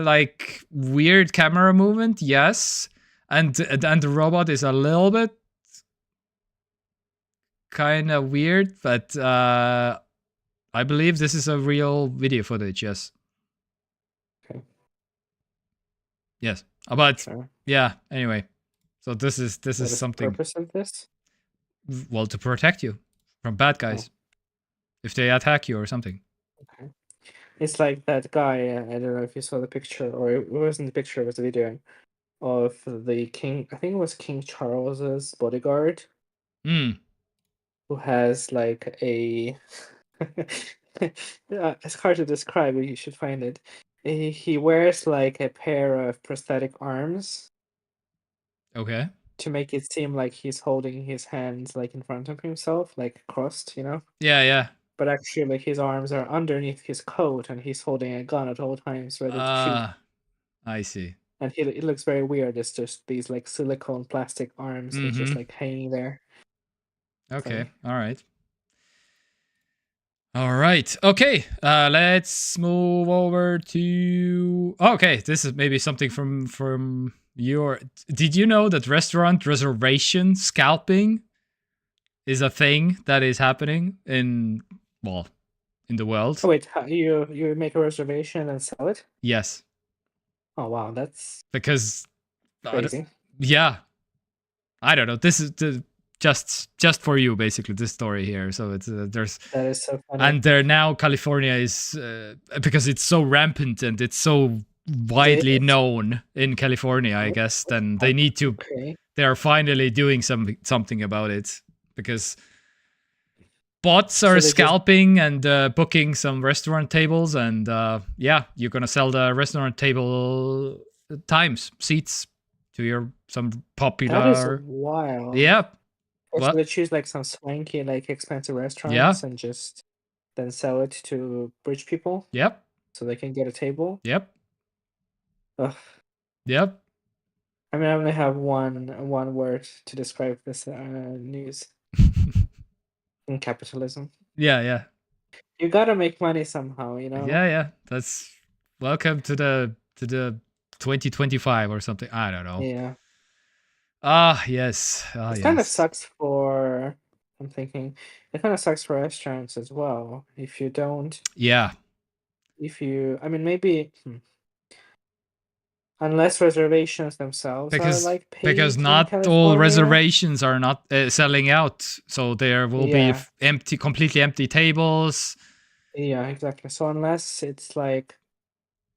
Like weird camera movement, yes, and the robot is a little bit kind of weird, but I believe this is a real video footage. Yes. Okay. Yes, but yeah. Anyway, so this is something. The purpose of this? Well, to protect you from bad guys if they attack you or something. Okay. It's like that guy. I don't know if you saw the picture, or it wasn't the picture. It was a video of the king. I think it was King Charles's bodyguard. Who has like a it's hard to describe, but you should find it. He wears like a pair of prosthetic arms. Okay. To make it seem like he's holding his hands like in front of himself, like crossed, Yeah, yeah. But actually his arms are underneath his coat, and he's holding a gun at all times ready to shoot. I see. And it looks very weird. It's just these like silicone plastic arms that's just like hanging there. Okay. Funny. All right. All right. Okay. Let's move over to. Okay, this is maybe something from your. Did you know that restaurant reservation scalping is a thing that is happening in the world? Oh wait, you make a reservation and sell it? Yes. Oh wow, that's Because crazy. yeah, I don't know. This is just for you, basically. This story here. So it's there's That is so funny. and there now California is because it's so rampant and it's so widely known in California, I guess. Then they need to. Okay. They are finally doing something about it because bots are scalping and booking some restaurant tables, and yeah, you're gonna sell the restaurant table seats to some popular. That is wild. Yeah. So they choose like some swanky, like expensive restaurants and just then sell it to rich people. Yep. So they can get a table. Yep. Ugh. Yep. I mean, I only have one word to describe this news. In capitalism. Yeah. You gotta make money somehow, you know. Yeah. That's welcome to the 2025 or something. I don't know. Yeah. Yes. It kind of sucks for. I'm thinking it kind of sucks for restaurants as well if you don't. Yeah. I mean, maybe. Unless reservations themselves are like paid because in not all California. reservations are not selling out, so there will be completely empty tables. Yeah, exactly. So unless it's like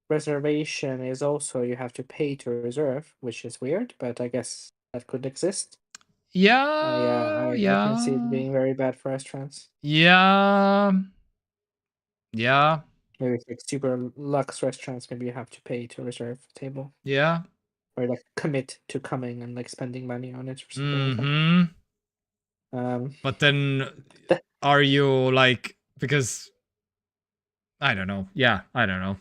reservation is also you have to pay to reserve, which is weird, but I guess that could exist. Yeah. I can see it being very bad for restaurants. Yeah. Maybe like super luxe restaurants, maybe you have to pay to reserve a table. Yeah. Or like commit to coming and like spending money on it or something like that. But then are you like, because I don't know. Yeah, I don't know.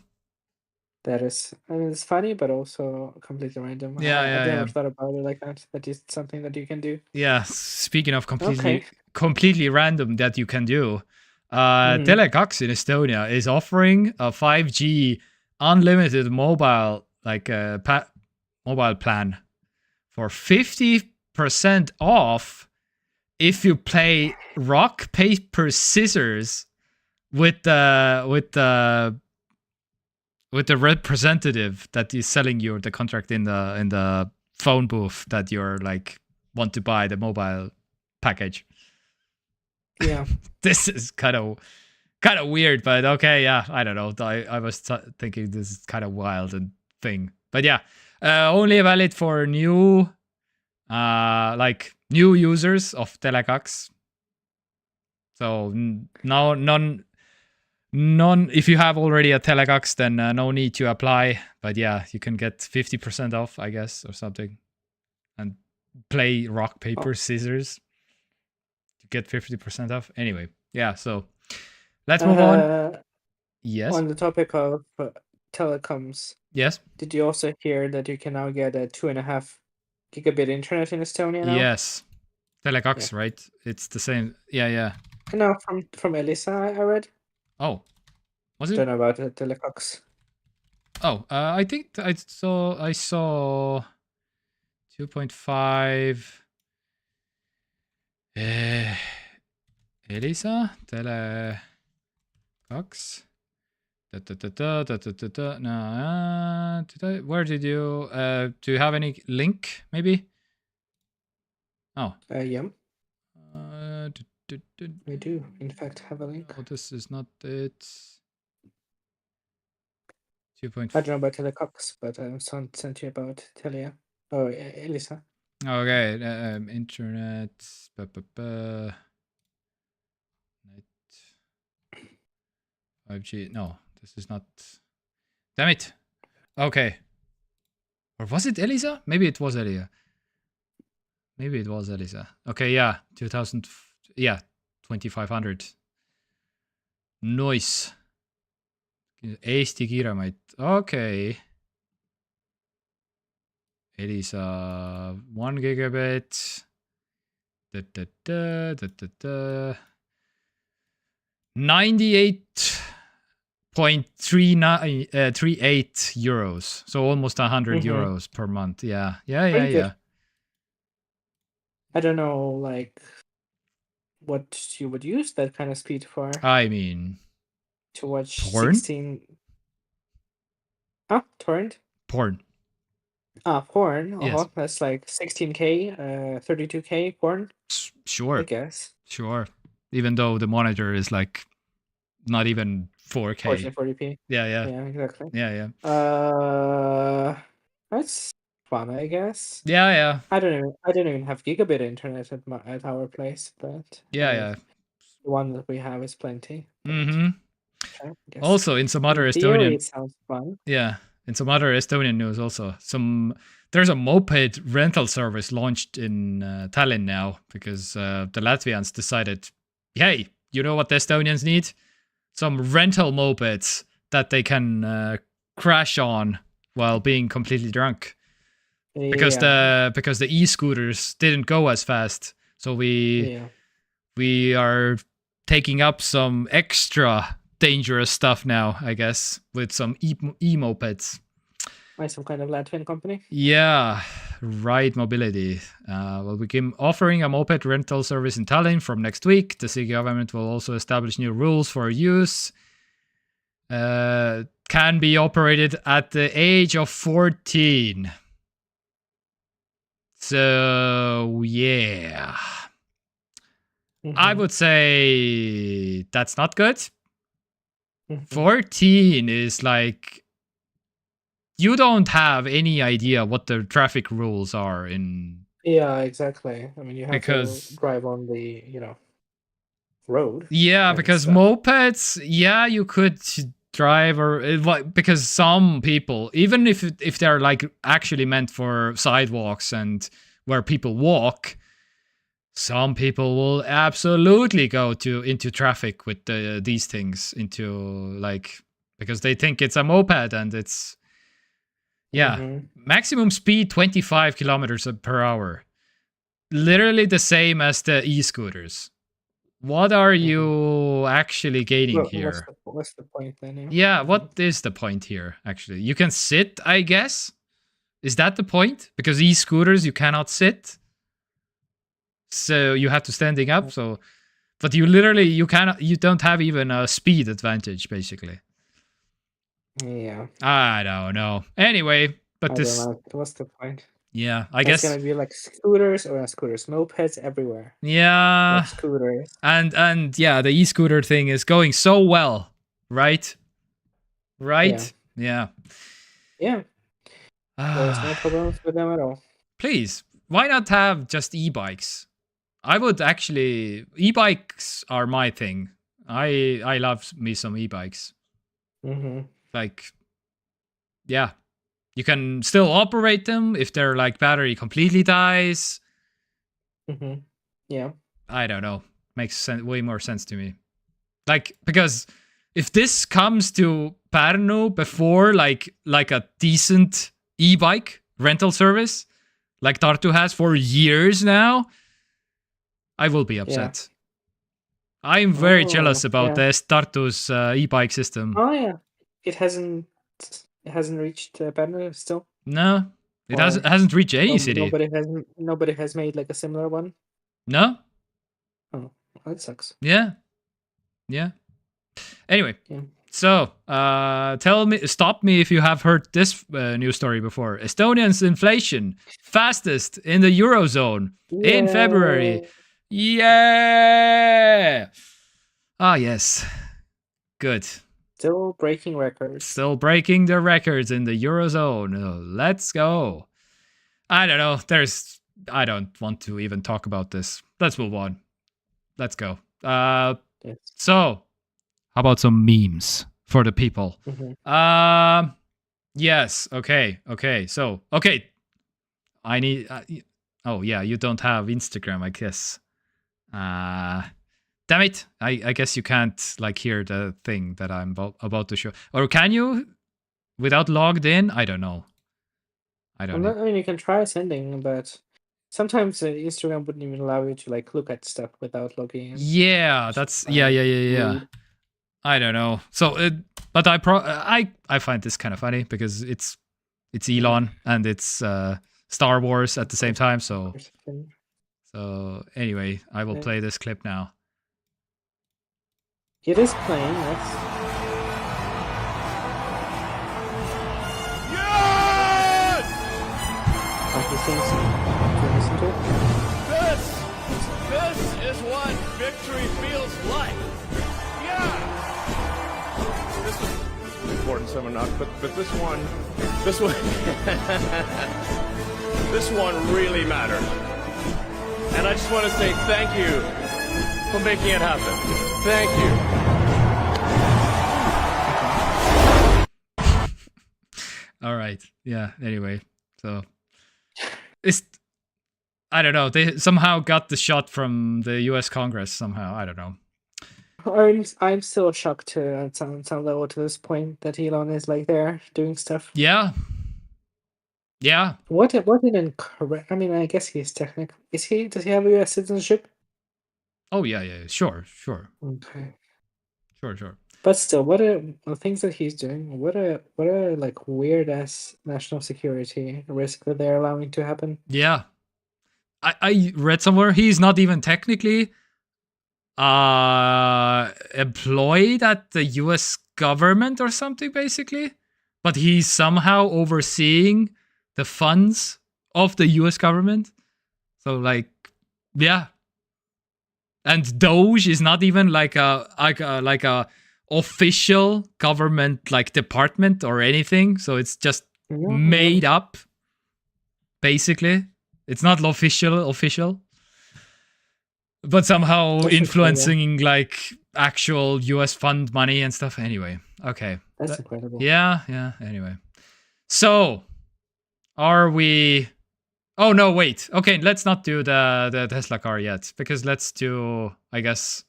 That is, I mean, it's funny, but also completely random. Yeah, I've never thought about it like that. That is something that you can do. Yeah, speaking of completely random that you can do, TekTok in Estonia is offering a 5G unlimited mobile mobile plan for 50% off if you play rock paper scissors with the representative that is selling you the contract in the phone booth that you're like want to buy the mobile package. Yeah. This is kind of weird, but okay, yeah, I don't know. I was thinking this is kind of wild and thing. But yeah, only valid for new users of TekTok. So none if you have already a TekTok, then no need to apply. But yeah, you can get 50% off, I guess, or something, and play rock paper scissors to get 50% off. Anyway, yeah. So let's move on. Yes. On the topic of telecoms. Yes. Did you also hear that you can now get a 2.5 gigabit internet in Estonia now? Yes. TekTok, right? It's the same. Yeah. No, from Elisa, I read. Oh, was it? Don't know about TekTok. Oh, I think I saw 2.5. Elisa TekTok. Where did you? Do you have any link? Maybe. Oh. Yeah. I do, in fact, have a link. Oh, this is not it. 2.5. I don't know about TekTok, but I sent you about Telia. Oh, Elisa. Okay, internet. 5G. No, this is not. Damn it. Okay. Or was it Elisa? Maybe it was Elisa. Okay, yeah. 2000. Yeah, 2500. Nice. Eesti kiiremaid. Okay. It is 1 gigabit. 98.38 euros. So almost 100 euros per month. Yeah. Pretty good. I don't know, like, what you would use that kind of speed for. I mean, to watch porn? 16. Huh? Torrent? Porn. Porn. Yes. That's like 16K, 32K porn. Sure. I guess. Sure. Even though the monitor is like not even 4K. 1440p. Yeah, exactly. Yeah. That's fun, I guess. Yeah. I don't even have gigabit internet at our place, but Yeah. The one that we have is plenty. Mm-hmm. Okay, also, in some other theory, Estonian, it sounds fun. Yeah, in some other Estonian news, also there's a moped rental service launched in Tallinn now because the Latvians decided, hey, you know what the Estonians need? Some rental mopeds that they can crash on while being completely drunk. Because the e-scooters didn't go as fast, so we are taking up some extra dangerous stuff now, I guess, with some e-mopeds. By some kind of Latvian company? Yeah, Ride Mobility. We'll begin offering a moped rental service in Tallinn from next week. The city government will also establish new rules for use. Can be operated at the age of 14. So, yeah. I would say that's not good. 14 is like, you don't have any idea what the traffic rules are in. Yeah, exactly. I mean, you have to drive on the, road. Yeah, because mopeds, you could drive because some people, even if they're like actually meant for sidewalks and where people walk, some people will absolutely go into traffic with these things because they think it's a moped and it's maximum speed 25 kilometers per hour, literally the same as the e-scooters. What are you actually gaining here? What's the point then? Yeah, what is the point here actually? You can sit, I guess. Is that the point? Because e-scooters you cannot sit. So you have to standing up. So, but you don't have even a speed advantage, basically. Yeah. I don't know. Anyway, but what's the point? Yeah, I guess it's gonna be like scooters, mopeds everywhere. Yeah, like scooters. And yeah, the e-scooter thing is going so well, right? Right? Yeah. There's no problems with them at all. Please, why not have just e-bikes? I would actually. E-bikes are my thing. I love me some e-bikes. Like, yeah, you can still operate them if their like battery completely dies. Yeah. I don't know. Makes way more sense to me. Like, because if this comes to Pärnu before like a decent e-bike rental service, like Tartu has for years now, I will be upset. I'm very jealous about this Tartu's e-bike system. Oh yeah, it hasn't reached Pärnu still. No, it hasn't reached any city. Nobody has made like a similar one. No. Oh, that sucks. Yeah. Anyway, so stop me if you have heard this news story before. Estonia's inflation fastest in the eurozone in February. Yeah. Ah, yes. Good. Still breaking records. Still breaking the records in the eurozone. Oh, let's go. I don't know. I don't want to even talk about this. Let's move on. Let's go. So, how about some memes for the people? Yes. Okay. So, I need. Oh yeah, you don't have Instagram, I guess. Damn it! I guess you can't like hear the thing that I'm about to show. Or can you? Without logged in? I don't know. I don't know. I mean, you can try sending, but sometimes Instagram wouldn't even allow you to like look at stuff without logging in. Yeah, that's yeah. Rude. I don't know. So, but I find this kind of funny because it's Elon and it's Star Wars at the same time. So anyway, I will play this clip now. It is playing. Yes. He seems to listen to it. This is what victory feels like. Yeah. This is important, some are not, but this one, this one really mattered. And I just want to say thank you for making it happen. Thank you. All right. Yeah. Anyway, so. I don't know. They somehow got the shot from the U.S. Congress somehow. I don't know. I'm still shocked at some level to this point that Elon is like there doing stuff. Yeah. Yeah. What an incorrect. I mean, I guess he's technical. Does he have a U.S. citizenship? Oh yeah. Sure. Okay. Sure. But still, what are the things that he's doing? What are like weird ass national security risk that they're allowing to happen? Yeah, I read somewhere he's not even technically employed at the U.S. government or something, basically, but he's somehow overseeing the funds of the U.S. government. So like, yeah, and Doge is not even like a official government like department or anything, so it's just made up, basically. It's not official, but somehow that's influencing like actual US fund money and stuff. Anyway, okay, that's incredible. Yeah. Anyway, so are we? Oh no, wait. Okay, let's not do the Tesla car yet, because let's do, I guess.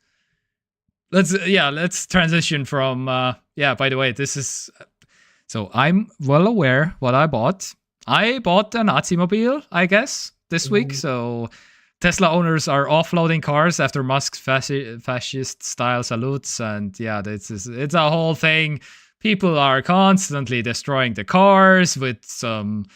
Let's transition from by the way, this is, so I'm well aware what I bought. I bought a Nazi mobile, I guess, this week. So Tesla owners are offloading cars after Musk's fascist-style salutes, and yeah, it's a whole thing. People are constantly destroying the cars with some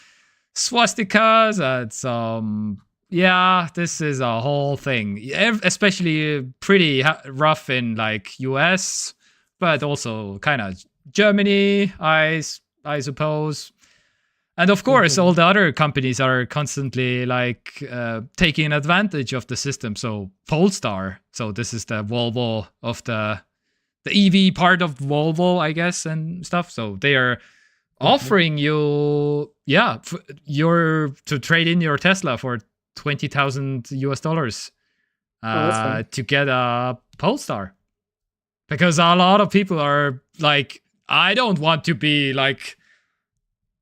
swastikas and some. Yeah, this is a whole thing, especially pretty rough in like US, but also kind of Germany, I suppose. And of course, all the other companies are constantly like taking advantage of the system. So Polestar, so this is the Volvo of the EV part of Volvo, I guess, and stuff. So they are offering you, to trade in your Tesla for $20,000 to get a Polestar, because a lot of people are like, I don't want to be like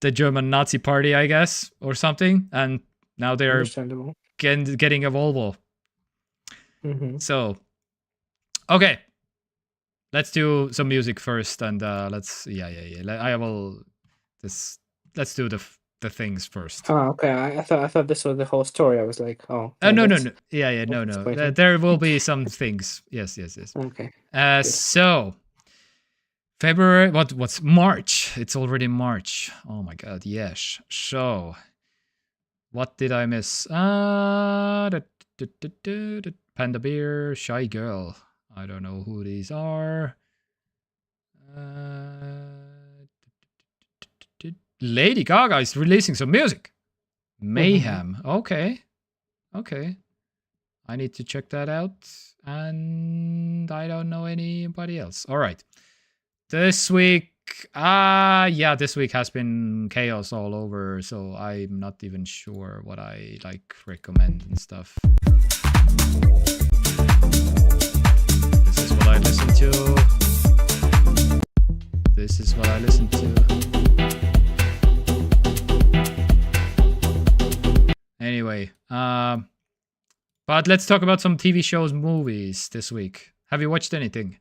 the German Nazi party, I guess, or something, and now they're getting a Volvo. So, okay, let's do some music first, and let's let's do the things first. Oh, okay. I thought this was the whole story. I was like, oh. No. Yeah, no. There will be some things. Yes. Okay. So February. What's March? It's already March. Oh my God. Yes. So what did I miss? Panda Bear, Shy Girl. I don't know who these are. Lady Gaga is releasing some music. Mayhem. Okay. I need to check that out. And I don't know anybody else. All right. This week, this week has been chaos all over, so I'm not even sure what I like recommend and stuff. This is what I listen to. Anyway, but let's talk about some TV shows, movies this week. Have you watched anything?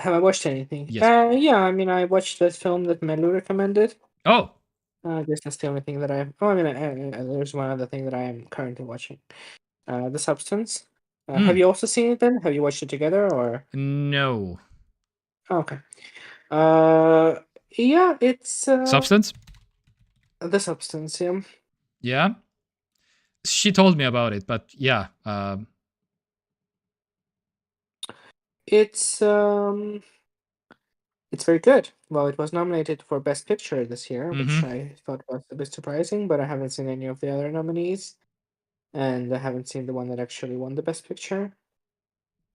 Have I watched anything? Yes. Yeah, I mean, I watched that film that Melu recommended. Oh. I guess that's the only thing that I. Oh, I mean, there's one other thing that I am currently watching. The Substance. Have you also seen it then? Have you watched it together or? No. Okay. Yeah, it's Substance? The Substance, yeah. Yeah. She told me about it, but yeah. It's very good. Well, it was nominated for Best Picture this year, which I thought was a bit surprising, but I haven't seen any of the other nominees. And I haven't seen the one that actually won the Best Picture.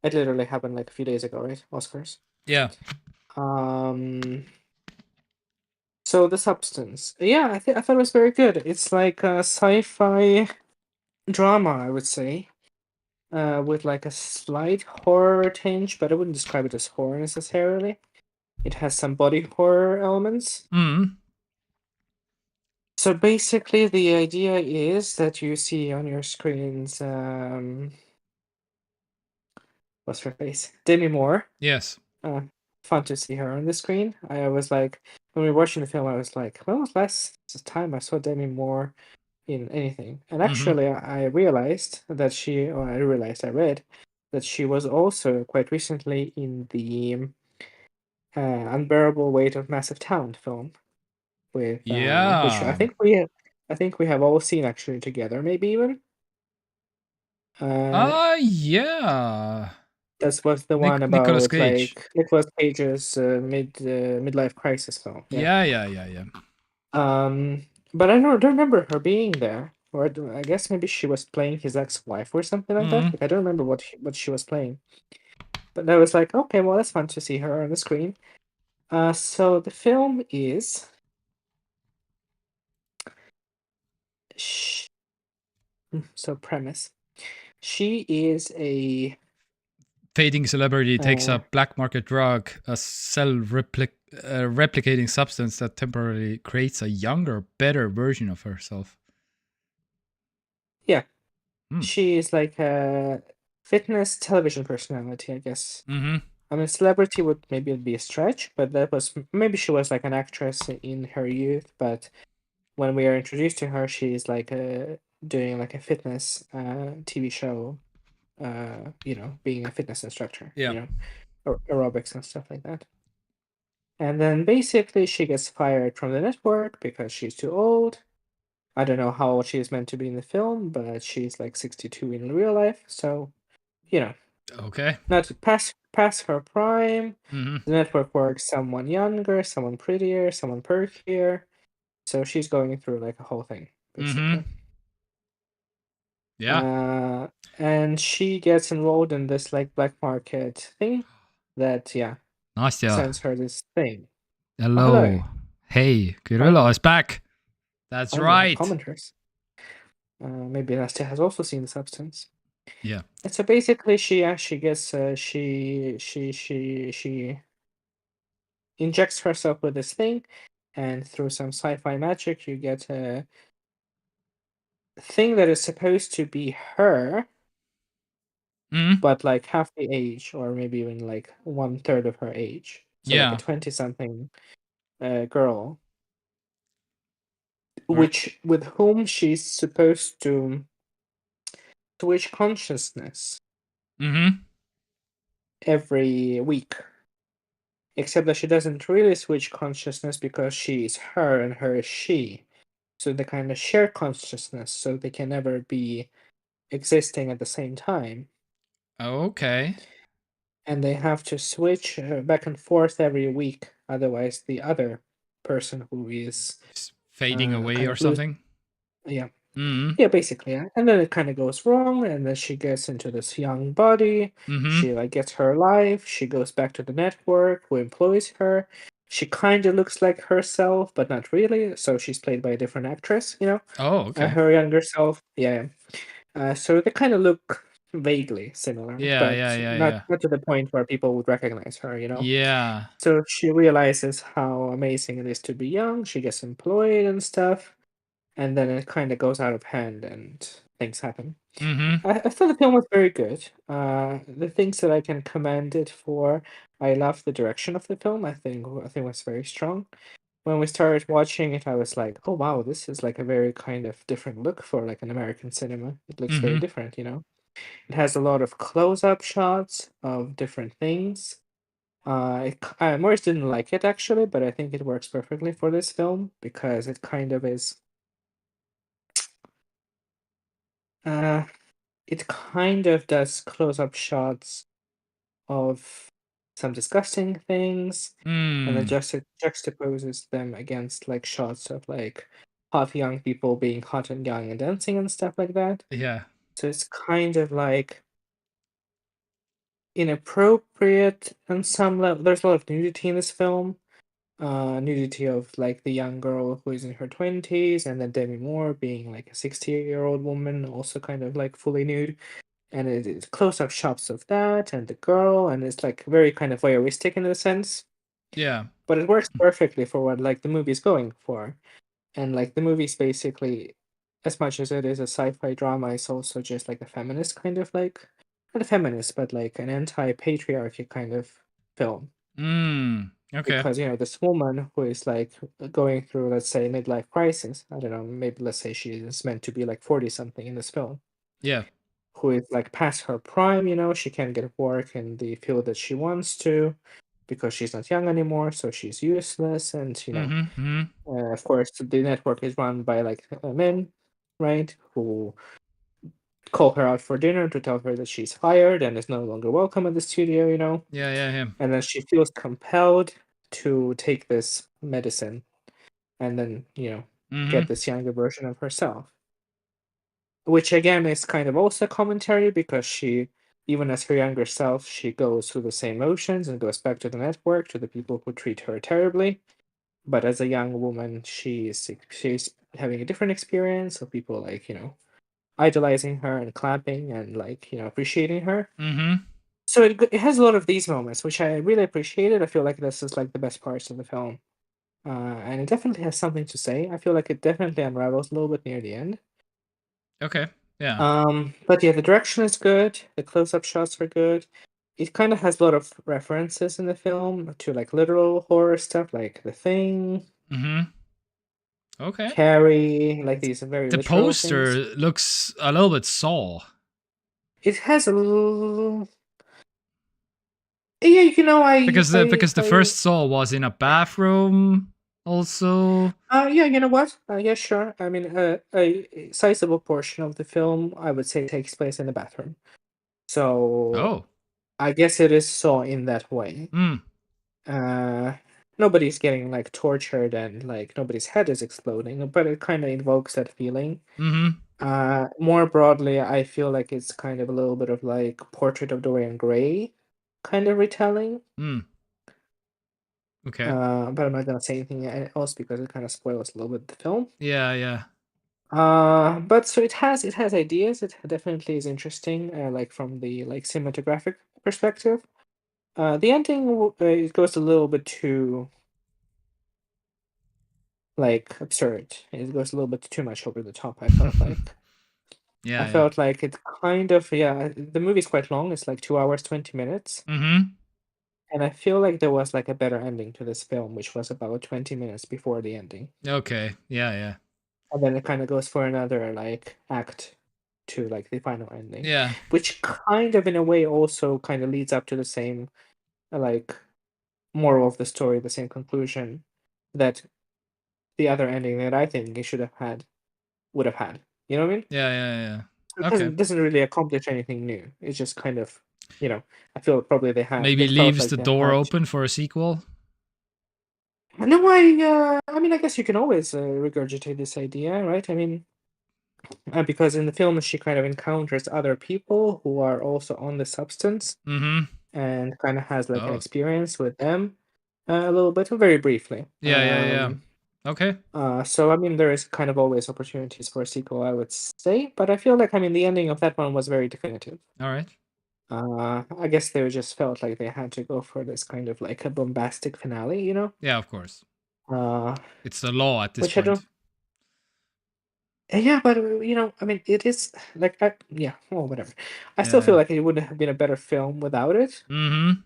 It literally happened like a few days ago, right? Oscars. Yeah. So The Substance. Yeah, I thought it was very good. It's like a sci-fi drama, I would say. With like a slight horror tinge, but I wouldn't describe it as horror necessarily. It has some body horror elements. So basically, the idea is that you see on your screens, what's her face? Demi Moore. Yes. Fun to see her on the screen. I was like, when we were watching the film, I was like, when was last time I saw Demi Moore in anything? And actually, I realized that I read that she was also quite recently in the Unbearable Weight of Massive Talent film, with which I think we have all seen actually together, maybe even. Yeah. This was the one about Nicolas Cage. like Nicolas Cage's midlife crisis film. Yeah. But I don't remember her being there. Or I guess maybe she was playing his ex-wife or something like that. Like, I don't remember what she was playing. But I was like, okay, well, that's fun to see her on the screen. So the film is so premise. She is a fading celebrity takes a black market drug, a replicating substance that temporarily creates a younger, better version of herself. Yeah. She is like a fitness television personality, I guess. I mean, celebrity would maybe be a stretch, but maybe she was like an actress in her youth, but when we are introduced to her, she's like doing like a fitness TV show, being a fitness instructor, aerobics and stuff like that. And then basically she gets fired from the network because she's too old. I don't know how old she is meant to be in the film, but she's like 62 in real life, so, Okay. Not past her prime. The network works someone younger, someone prettier, someone perkier. So she's going through like a whole thing, basically. Yeah. And she gets enrolled in this like black market thing that Nastya sends her this thing. Hello. Oh, hello. Hey, Kirilla is back. That's right. Commenters. Maybe Nastya has also seen The Substance. Yeah. And so basically, she gets she injects herself with this thing, and through some sci-fi magic, you get a thing that is supposed to be her, but like half the age, or maybe even like 1/3 of her age. So like a 20-something girl, with whom she's supposed to switch consciousness every week. Except that she doesn't really switch consciousness because she is her and her is she. So they kind of share consciousness, so they can never be existing at the same time. Okay. And they have to switch back and forth every week. Otherwise, the other person who is fading away or something. Yeah. Yeah, basically. Yeah. And then it kind of goes wrong, and then she gets into this young body. She like gets her life. She goes back to the network who employs her. She kind of looks like herself, but not really. So she's played by a different actress, Oh, okay. Her younger self. Yeah. So they kind of look vaguely similar. Yeah. Not to the point where people would recognize her, Yeah. So she realizes how amazing it is to be young. She gets employed and stuff. And then it kind of goes out of hand, and things happen. Mm-hmm. I thought the film was very good. The things that I can commend it for, I love the direction of the film. I think it was very strong. When we started watching it, I was like, oh wow, this is like a very kind of different look for like an American cinema. It looks very different, you know. It has a lot of close-up shots of different things. Morris didn't like it actually, but I think it works perfectly for this film because it kind of is. It kind of does close-up shots of some disgusting things, and then just juxtaposes them against like shots of like hot young people being hot and young and dancing and stuff like that. Yeah. So it's kind of like inappropriate on some level. There's a lot of nudity in this film. Nudity of like the young girl who is in her 20s, and then Demi Moore being like a 60-year-old woman, also kind of like fully nude. And it's close-up shots of that and the girl, and it's like very kind of voyeuristic in a sense. Yeah. But it works perfectly for what like the movie's going for. And like the movie's basically, as much as it is a sci-fi drama, it's also just like a feminist kind of like, not a feminist, but like an anti-patriarchy kind of film. Okay. Because, you know, this woman who is like going through, let's say, midlife crisis, I don't know, maybe let's say she is meant to be like 40 something in this film. Yeah. Who is like past her prime, you know, she can't get work in the field that she wants to because she's not young anymore, so she's useless. And, you know, of course, the network is run by like men, right, who call her out for dinner to tell her that she's fired and is no longer welcome at the studio, you know. Yeah. And then she feels compelled to take this medicine and then, you know, get this younger version of herself. Which again is kind of also a commentary because she, even as her younger self, she goes through the same motions and goes back to the network, to the people who treat her terribly. But as a young woman, she's having a different experience of people like, you know, idolizing her and clapping and like, you know, appreciating her. So it has a lot of these moments, which I really appreciated. I feel like this is like the best parts of the film. And it definitely has something to say. I feel like it definitely unravels a little bit near the end. Okay. Yeah. But yeah, the direction is good. The close-up shots are good. It kind of has a lot of references in the film to like literal horror stuff, like The Thing, Okay. Carrie, like these very the literal poster things. looks a little bit Saw. It has a little. Yeah, you know, because the first Saw was in a bathroom. Also. Yeah, you know what? Yeah, sure. I mean, a sizable portion of the film, I would say, takes place in the bathroom. So, I guess it is Saw in that way. Nobody's getting like tortured and like nobody's head is exploding, but it kind of invokes that feeling. More broadly, I feel like it's kind of a little bit of like Portrait of Dorian Gray kind of retelling. Okay. But I'm not gonna say anything else because it kind of spoils a little bit the film. Yeah. But so it has ideas. It definitely is interesting, like from the like cinematographic perspective. The ending it goes a little bit too like absurd. It goes a little bit too much over the top. I felt like. Yeah. I felt like it kind of The movie's quite long. It's like 2 hours 20 minutes. And I feel like there was like a better ending to this film, which was about 20 minutes before the ending. Okay. Yeah. And then it kind of goes for another like act to like the final ending. Yeah. Which kind of in a way also kind of leads up to the same like moral of the story, the same conclusion that the other ending that I think it would have had. You know what I mean? Yeah. It doesn't really accomplish anything new. It's just kind of, you know, I feel probably they maybe leaves the door open for a sequel. No, I mean, I guess you can always regurgitate this idea, right? I mean, because in the film she kind of encounters other people who are also on the substance, and kind of has like an experience with them a little bit, very briefly. Yeah. Okay. So I mean, there is kind of always opportunities for a sequel, I would say, but I feel like the ending of that one was very definitive. All right. I guess they just felt like they had to go for this kind of like a bombastic finale, you know? Yeah, of course. It's the law at this point. Yeah, but I mean, it is like, well, whatever. I still feel like it would have been a better film without it. Mm-hmm.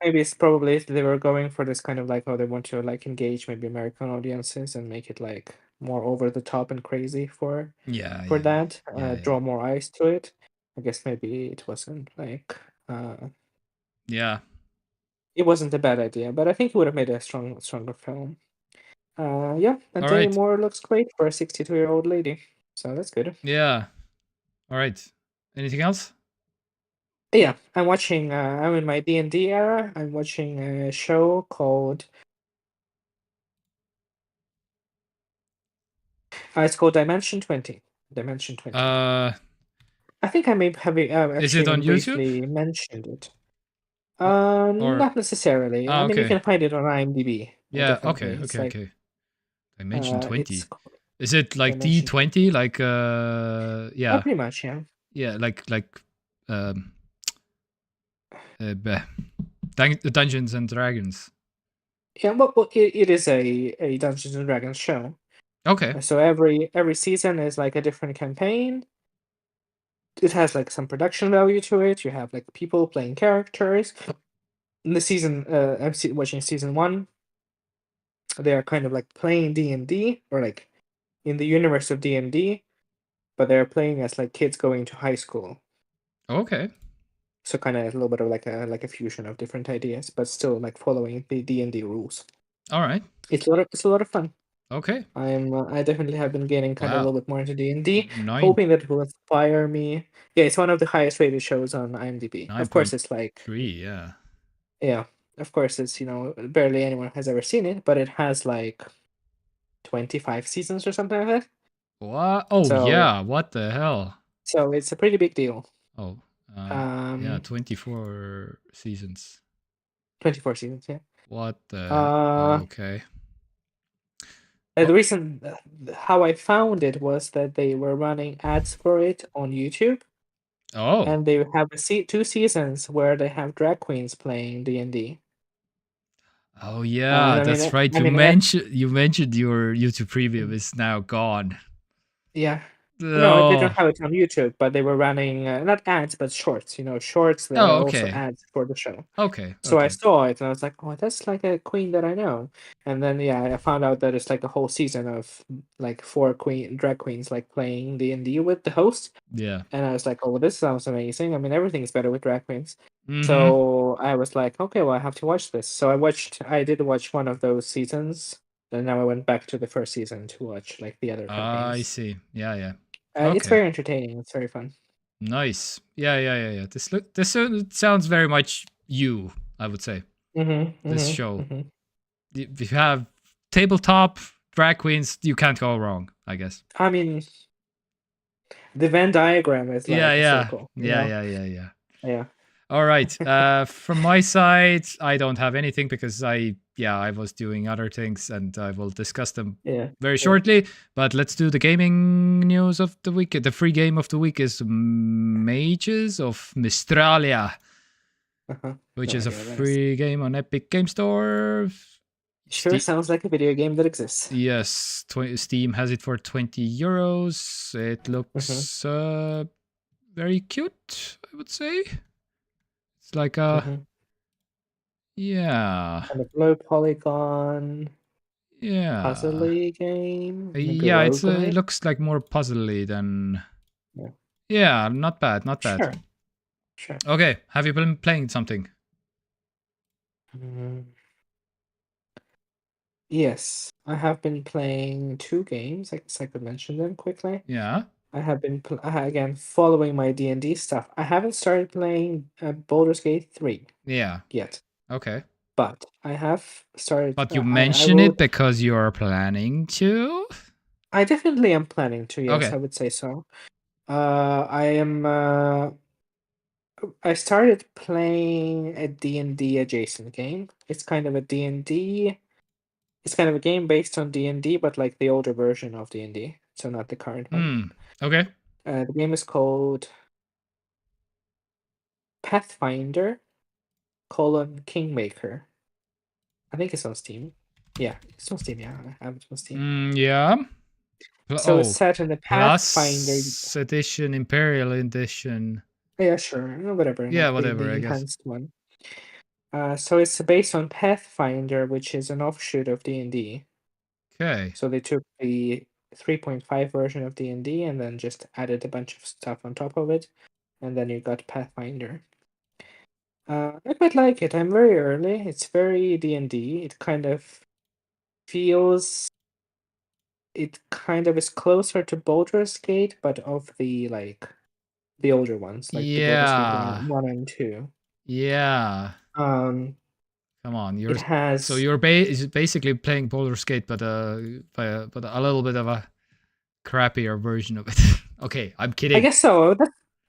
Maybe it's probably they were going for this kind of like, oh, they want to like engage maybe American audiences and make it like more over the top and crazy for that, draw more eyes to it. I guess maybe it wasn't like it wasn't a bad idea, but I think it would have made a stronger film. Yeah, and All Demi right. Moore looks great for a 62-year-old lady, so that's good. Yeah. All right. Anything else? Yeah, I'm watching. I'm in my D&D era. I'm watching a show called. It's called Dimension 20. Dimension 20. I think I may have is actually it on even YouTube? briefly mentioned it. Or Not necessarily. I mean, you okay. can find it on IMDb. Yeah. Definitely. Okay. It's Okay. like, Okay. Dimension 20. It's Is it like Dimension D20? Like yeah. pretty much, yeah. Yeah. Like Dungeons and Dragons. Yeah, well it is a Dungeons and Dragons show. Okay. So every season is like a different campaign. It has like some production value to it. You have like people playing characters. In the season, I'm watching season 1. They are kind of like playing D&D, or like in the universe of D&D, but they're playing as like kids going to high school. Okay. So kind of a little bit of like a fusion of different ideas, but still like following the D&D rules. All right. It's a lot of fun. Okay. I definitely have been getting kind of a little bit more into D&D, 9. hoping that it will inspire me. Yeah, it's one of the highest rated shows on IMDb. Of course, it's like 3. Yeah. Yeah, of course, it's barely anyone has ever seen it, but it has like 25 seasons or something like that. What? Oh yeah. What the hell? So it's a pretty big deal. Oh. Yeah. 24 seasons. 24 seasons, yeah. What the? Okay. The reason how I found it was that they were running ads for it on YouTube. Oh. And they have 2 seasons where they have drag queens playing D&D. Oh yeah, that's right. You mentioned your YouTube preview is now gone. Yeah. No, they don't have it on YouTube, but they were running not ads, but shorts. Shorts that are also ads for the show. Okay. So I saw it and I was like, oh, that's like a queen that I know. And then I found out that it's like a whole season of like 4 drag queens like playing D&D with the host. Yeah. And I was like, oh, this sounds amazing. I mean, everything's better with drag queens. Mm-hmm. So I was like, okay, well, I have to watch this. So I did watch one of those seasons. And now I went back to the first season to watch like the other campaigns. I see. Yeah. It's very entertaining. It's very fun. Nice. Yeah. This sounds very much you, I would say. This show. If you have tabletop drag queens, you can't go wrong, I guess. I mean, the Venn diagram is like a circle. Yeah. All right. From my side, I don't have anything because I was doing other things and I will discuss them very shortly. But let's do the gaming news of the week. The free game of the week is Mages of Mistralia, which is a free game on Epic Game Store. Sure sounds like a video game that exists. Yes, Steam has it for €20. It looks very cute, I would say. It's like a kind of low polygon puzzly game. Yeah, it looks like more puzzly than not bad. Sure. Okay, have you been playing something? Yes, I have been playing 2 games. I guess I could mention them quickly. Yeah. I have been again following my D&D stuff. I haven't started playing Baldur's Gate 3 yet. Okay. But I have started. But you mention it because you are planning to? I definitely am planning to, yes, I would say so. I started playing a D&D adjacent game. It's kind of a D&D. It's kind of a game based on D&D, but like the older version of D&D. So not the current one. Okay. The game is called Pathfinder: Kingmaker. I think it's on Steam. Yeah, it's on Steam. Yeah, I have it on Steam. Yeah. So it's set in the Pathfinder Plus edition, Imperial edition. Yeah, sure, whatever. Yeah, like whatever. the I guess. enhanced one. So it's based on Pathfinder, which is an offshoot of D&D. Okay. So they took the 3.5 version of D&D and then just added a bunch of stuff on top of it, and then you got Pathfinder. I quite like it. I'm very early. It's very D&D. It kind of feels. It kind of is closer to Baldur's Gate, but of the the older ones, like the Baldur's Gate 1 and 2. Yeah. Come on, it has. So you're basically playing Baldur's Gate, but a little bit of a crappier version of it. Okay, I'm kidding. I guess so.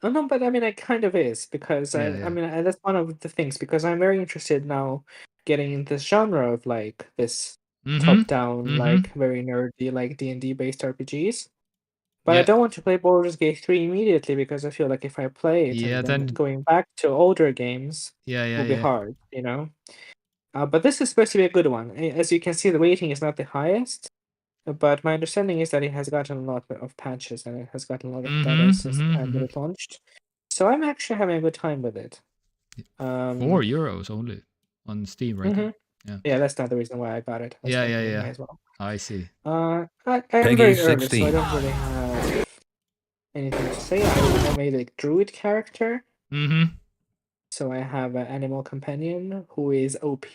No, but I mean, it kind of is because I mean that's one of the things, because I'm very interested now getting in this genre of like this top-down, like very nerdy, like D&D based RPGs. But I don't want to play Baldur's Gate 3 immediately, because I feel like if I play it and then going back to older games will be hard, you know? But this is supposed to be a good one. As you can see, the rating is not the highest, but my understanding is that it has gotten a lot of patches and it has gotten a lot of better since the time that it launched. So I'm actually having a good time with it. €4 only on Steam right now. Yeah, that's not the reason why I got it. Yeah. As well. I see. I'm very early, so I don't really have anything to say. I made a druid character. So I have an animal companion who is OP.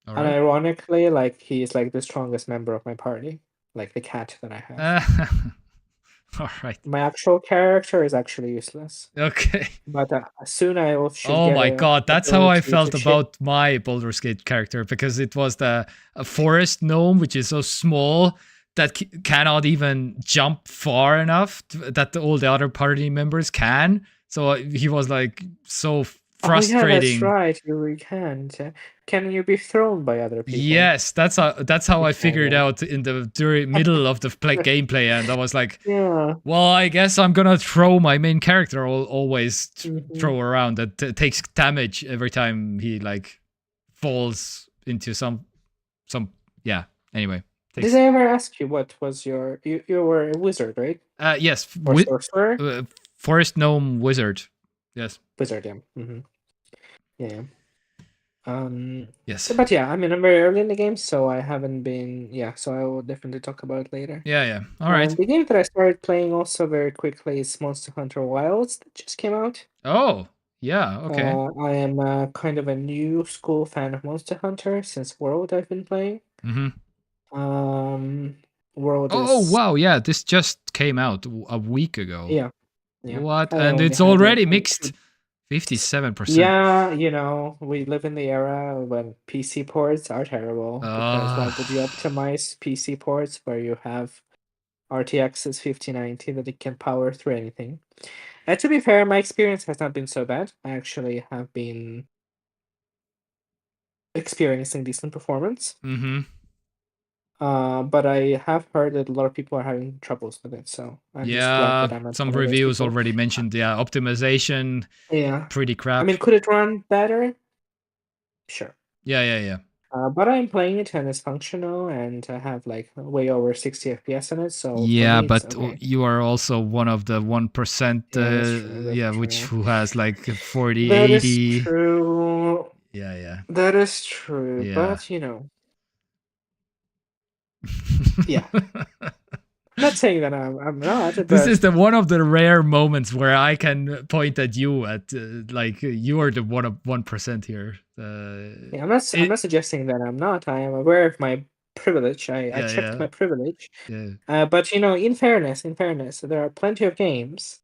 And ironically, like, he's like the strongest member of my party, like the cat that I have. All right. My actual character is actually useless. Okay. But soon I will. Oh my god, that's how I felt about my Baldur's Gate character, because it was a forest gnome, which is so small that cannot even jump far enough that all the other party members can. So he was like so frustrating. Oh, yeah, that's right. You can't. Can you be thrown by other people? Yes, that's how I figured out in the middle of the gameplay, and I was like, yeah. Well, I guess I'm gonna throw my main character always throw around that takes damage every time he like falls into some yeah. Anyway. Did I ever ask you what was your you were a wizard, right? Yes. Or sorcerer? Forest gnome wizard. Yes. Wizard, yeah. Yeah. Yes. But yeah, I mean, I'm very early in the game, so I haven't been. Yeah, so I will definitely talk about it later. Yeah. All right. The game that I started playing also very quickly is Monster Hunter Wilds, that just came out. Oh, yeah. Okay. I am kind of a new school fan of Monster Hunter since World I've been playing. World. Oh wow, yeah, this just came out a week ago. Yeah. What? And it's already mixed 57%. Yeah, you know, we live in the era when PC ports are terrible. Because why would you optimize PC ports where you have RTX's 5090 that it can power through anything? To be fair, my experience has not been so bad. I actually have been experiencing decent performance. But I have heard that a lot of people are having troubles with it, so I'm just glad that I'm not some reviews already mentioned optimization. Yeah, pretty crap. I mean, could it run better? Sure. Yeah. But I'm playing it and it's functional, and I have like way over 60 FPS in it. So yeah, but you are also one of the 1%. Which who has like 40, that 80. Is true. Yeah. That is true. Yeah. But you know. Yeah. I'm not saying that I'm not. This is one of the rare moments where I can point at you like you are the 1% here. Yeah, I'm not suggesting that I'm not. I am aware of my privilege. I checked my privilege. Yeah. But you know, in fairness, there are plenty of games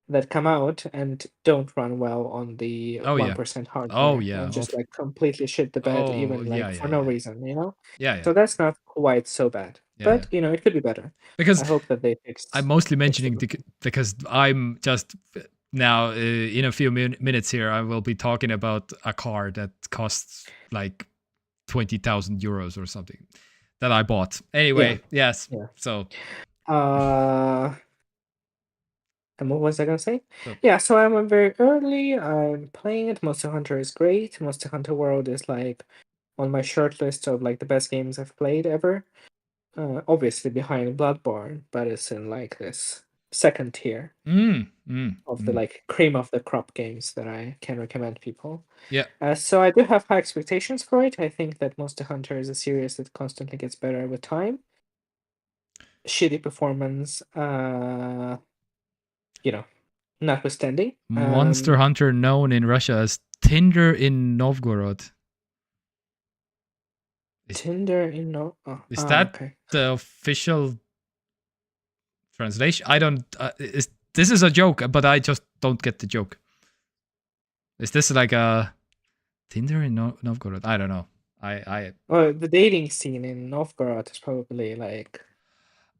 that come out and don't run well on the 1% hardware. Oh yeah. And just like completely shit the bed, even like for no reason, you know? Yeah. So that's not quite so bad. But you know, it could be better. Because I hope that they fix. I'm mostly mentioning because I'm just now in a few minutes here I will be talking about a car that costs like 20,000 euros or something that I bought. Anyway, yes. Yeah. So and what was I gonna say? Yeah, so I'm very early. I'm playing it. Monster Hunter is great. Monster Hunter World is like on my short list of like the best games I've played ever. obviously behind Bloodborne, but it's in like this second tier of the like cream of the crop games that I can recommend people. Yeah. So I do have high expectations for it. I think that Monster Hunter is a series that constantly gets better with time. Shitty performance, notwithstanding. Monster Hunter known in Russia as Tinder in Novgorod. Tinder in Is that okay. the official translation? I don't. This is a joke, but I just don't get the joke. Is this like a Tinder in Novgorod? I don't know. The dating scene in Novgorod is probably like.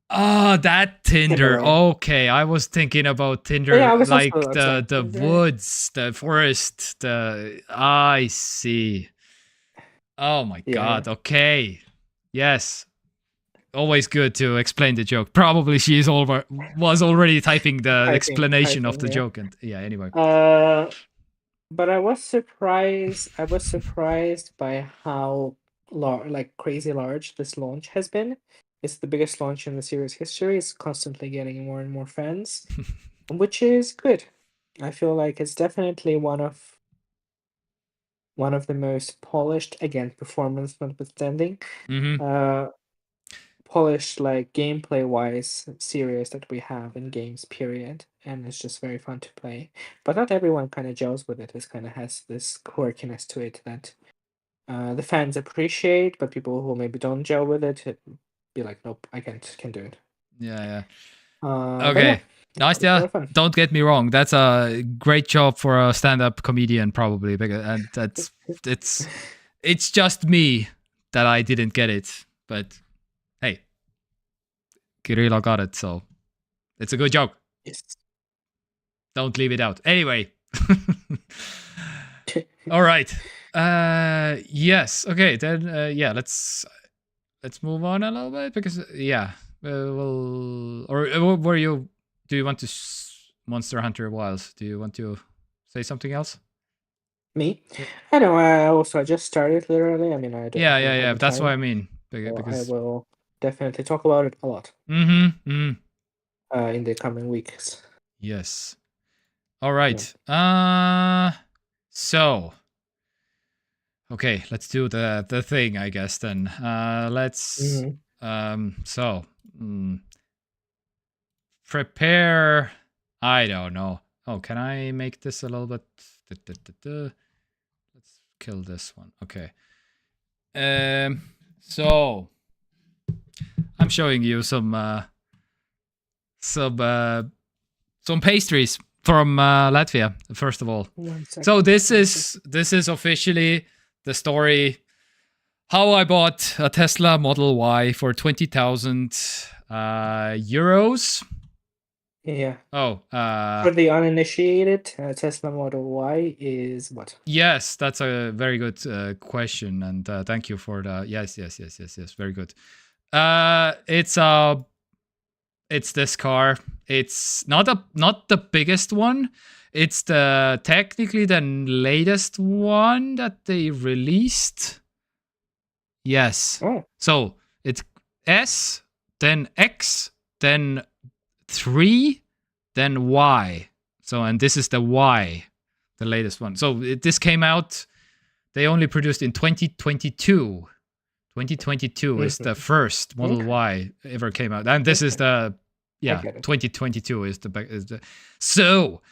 That Tinder. Tinder. Okay, I was thinking about Tinder, Yeah, I was like also upset. the Tinder. woods, the forest. I see. Oh my god. Okay. Yes. Always good to explain the joke. Probably she was already typing the explanation of the joke, and anyway. But I was surprised. I was surprised by how crazy large this launch has been. It's the biggest launch in the series history. It's constantly getting more and more fans, which is good. I feel like it's definitely one of the most polished, again, performance notwithstanding, polished like gameplay wise series that we have in games, period. And it's just very fun to play. But not everyone kind of gels with it. It kind of has this quirkiness to it that the fans appreciate, but people who maybe don't gel with it be like, nope, I can't do it. Yeah. Okay. Nastya, don't get me wrong. That's a great job for a stand-up comedian, probably, and it's just me that I didn't get it. But hey, Kirilo got it, so it's a good joke. Yes. Don't leave it out. Anyway. All right. Yes. Okay. Then. Let's move on a little bit because do you want to Monster Hunter Wilds? Do you want to say something else? Me? I know. I just started literally. I mean, I don't. Yeah. That's what I mean. Because I will definitely talk about it a lot. In the coming weeks. Yes. All right. Yeah. So. Okay, let's do the thing, I guess. Then let's. Prepare. I don't know. Oh, can I make this a little bit? Let's kill this one. Okay. So I'm showing you some pastries from Latvia. First of all, so this is officially the story. How I bought a Tesla Model Y for 20,000 euros. Yeah. Oh. For the uninitiated, Tesla Model Y is what? Yes, that's a very good question, and thank you for the yes. Very good. It's this car. It's not the biggest one. It's technically the latest one that they released. Yes. Oh. So it's S, then X, then 3, then Y. So, and this is the Y, the latest one. So this came out, they only produced in 2022. 2022 is the first Model Y ever came out. And this is the, 2022 is the so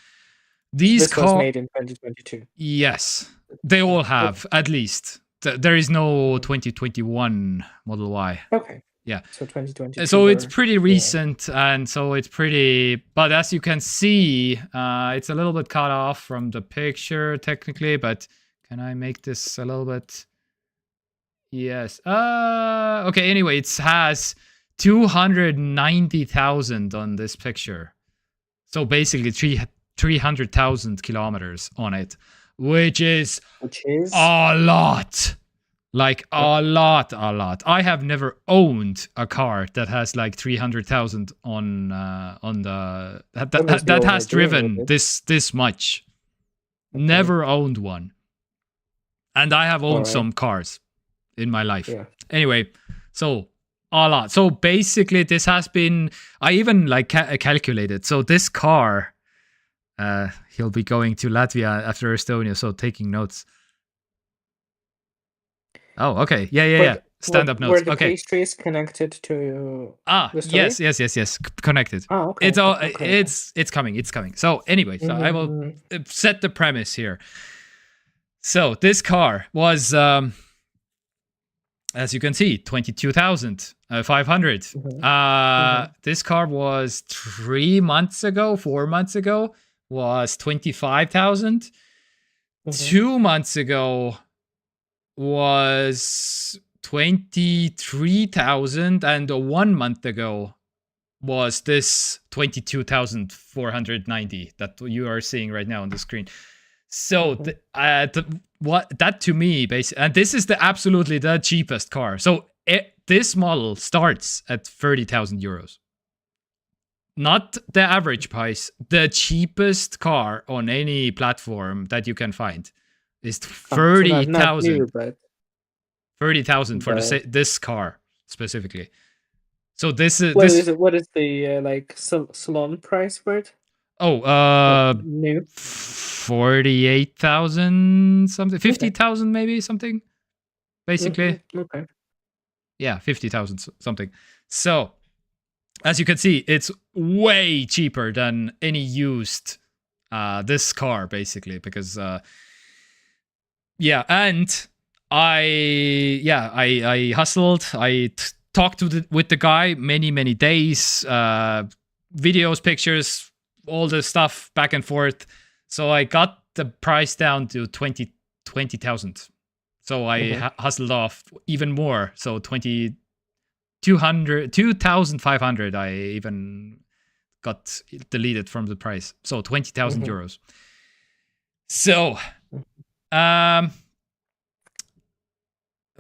these cars was made in 2022. Yes, they all have at least. There is no 2021 Model Y. Okay. Yeah. So 2022. So it's pretty recent, and so it's pretty. But as you can see, it's a little bit cut off from the picture technically. But can I make this a little bit? Yes. Okay. Anyway, it has 290,000 on this picture. So basically 300,000 kilometers on it, which is a lot. Like a lot. I have never owned a car that has like 300,000 on the that has driven this much. Okay. Never owned one. And I have owned some cars in my life. Yeah. Anyway, so a lot. So basically, this has been. I even like calculated. So this car, he'll be going to Latvia after Estonia. So taking notes. Oh, okay. Yeah. Stand-up notes. Were the okay. pastries connected to the story? Yes. Connected. Oh, okay. It's coming. So anyway, so I will set the premise here. So this car was, as you can see, 22,500. This car was 4 months ago, was 25,000. 2 months ago was 23,000, and 1 month ago was this 22,490 that you are seeing right now on the screen. So that to me, basically, and this is absolutely the cheapest car. So this model starts at 30,000 euros. Not the average price. The cheapest car on any platform that you can find is 30,000. 30,000 for this car specifically. So this is what is the like salon price for it? New 48,000 something, 50,000 maybe something. Basically, okay. Yeah, 50,000 something. So as you can see, it's way cheaper than any used this car basically, because and I hustled. I talked with the guy many days, videos, pictures, all the stuff back and forth. So I got the price down to 20,000. So I hustled off even more. So 2,500. I even got deleted from the price. So 20,000 euros. So,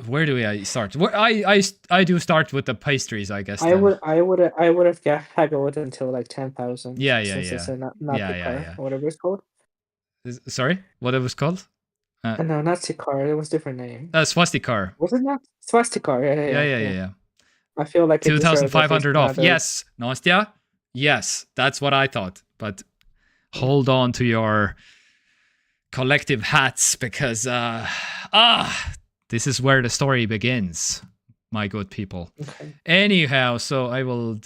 where do I start? I do start with the pastries, I guess. I would have haggled until like 10,000. Yeah. It's a Nazi car, or whatever it's called. Sorry, what it was called? No, Nazi car. It was a different name. Swastika car. Was it not Swastika car? Yeah. I feel like 2,500 off. Yes, Nostia. Yes, that's what I thought. But hold on to your collective hats, because this is where the story begins, my good people. Okay. Anyhow, so I will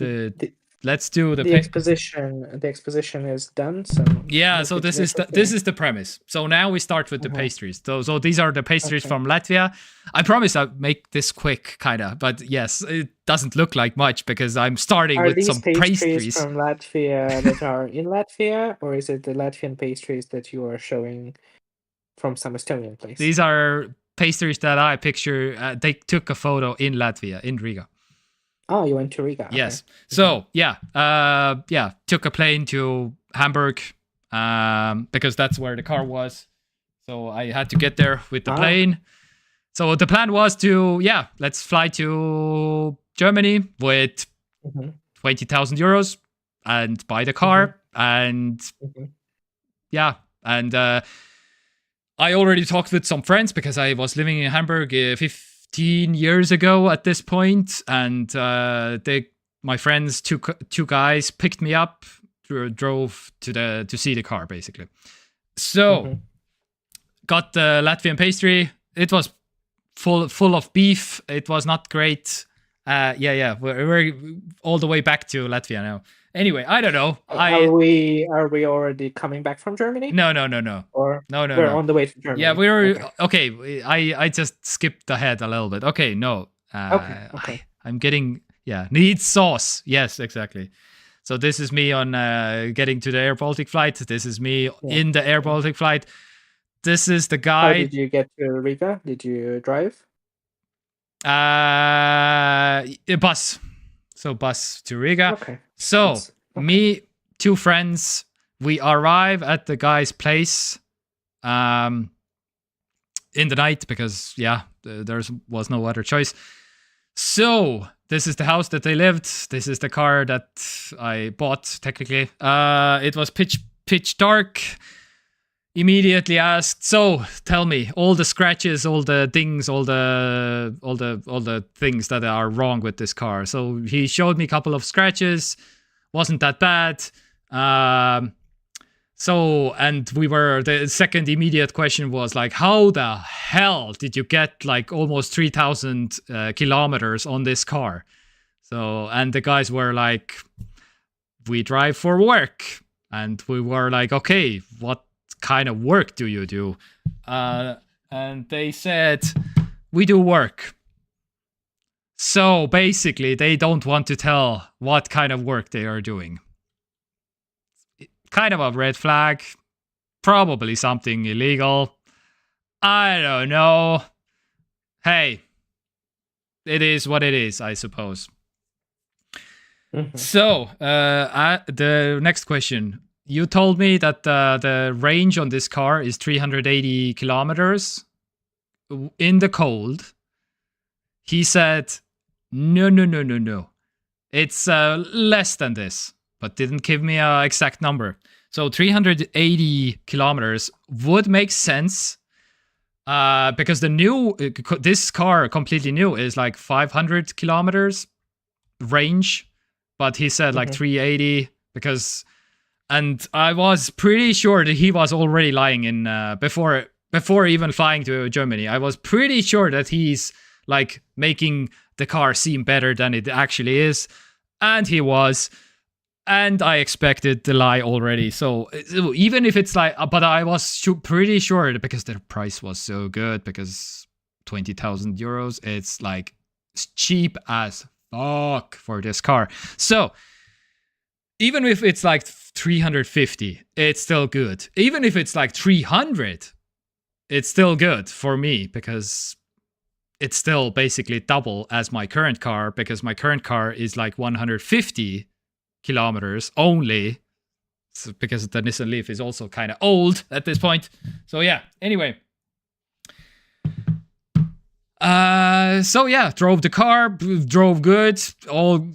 let's do the exposition. The exposition is done. So so this is the premise. So now we start with the pastries. So these are the pastries from Latvia. I promise I'll make this quick, kind of. But yes, it doesn't look like much because I'm starting with some pastries from Latvia that are in Latvia, or is it the Latvian pastries that you are showing from some Estonian place? These are pastries that I picture. They took a photo in Latvia, in Riga. Oh, you went to Riga. Yes. Okay. So took a plane to Hamburg because that's where the car was. So I had to get there with the plane. So the plan was to let's fly to Germany with 20,000 euros and buy the car and I already talked with some friends because I was living in Hamburg 15 years ago at this point, and my friends, two guys, picked me up, drove to see the car basically. So got the Latvian pastry. It was full of beef. It was not great. We're all the way back to Latvia now. Anyway, I don't know. Are we already coming back from Germany? No. Or we're on the way to Germany. Yeah, we're okay. I just skipped ahead a little bit. Okay, no. Okay. I'm getting needs sauce. Yes, exactly. So this is me on getting to the Air Baltic flight. This is me in the Air Baltic flight. This is the guy. How did you get to Riga? Did you drive? A bus. So bus to Riga. Okay. So me, two friends, we arrive at the guy's place in the night because there was no other choice. So this is the house that they lived. This is the car that I bought technically. It was pitch dark. immediately asked, so tell me all the scratches, all the dings, all the things that are wrong with this car. So he showed me a couple of scratches, wasn't that bad. And the second immediate question was like, how the hell did you get like almost 3,000 kilometers on this car? So, and the guys were like, we drive for work. And we were like, okay, what kind of work do you do? And they said, we do work. So basically, they don't want to tell what kind of work they are doing. Kind of a red flag. Probably something illegal. I don't know. Hey, it is what it is, I suppose. Mm-hmm. So, the next question. You told me that the range on this car is 380 kilometers in the cold. He said, no. It's less than this, but didn't give me an exact number. So 380 kilometers would make sense because this car, completely new, is like 500 kilometers range. But he said like 380 because... And I was pretty sure that he was already lying in before even flying to Germany. I was pretty sure that he's like making the car seem better than it actually is. And he was. And I expected the lie already. So even if it's like, but I was pretty sure that because the price was so good, because 20,000 euros, it's like cheap as fuck for this car. So even if it's like 350, it's still good. Even if it's like 300, it's still good for me because it's still basically double as my current car, because my current car is like 150 kilometers only, so because the Nissan Leaf is also kind of old at this point. So yeah, anyway. Drove the car, drove good, all...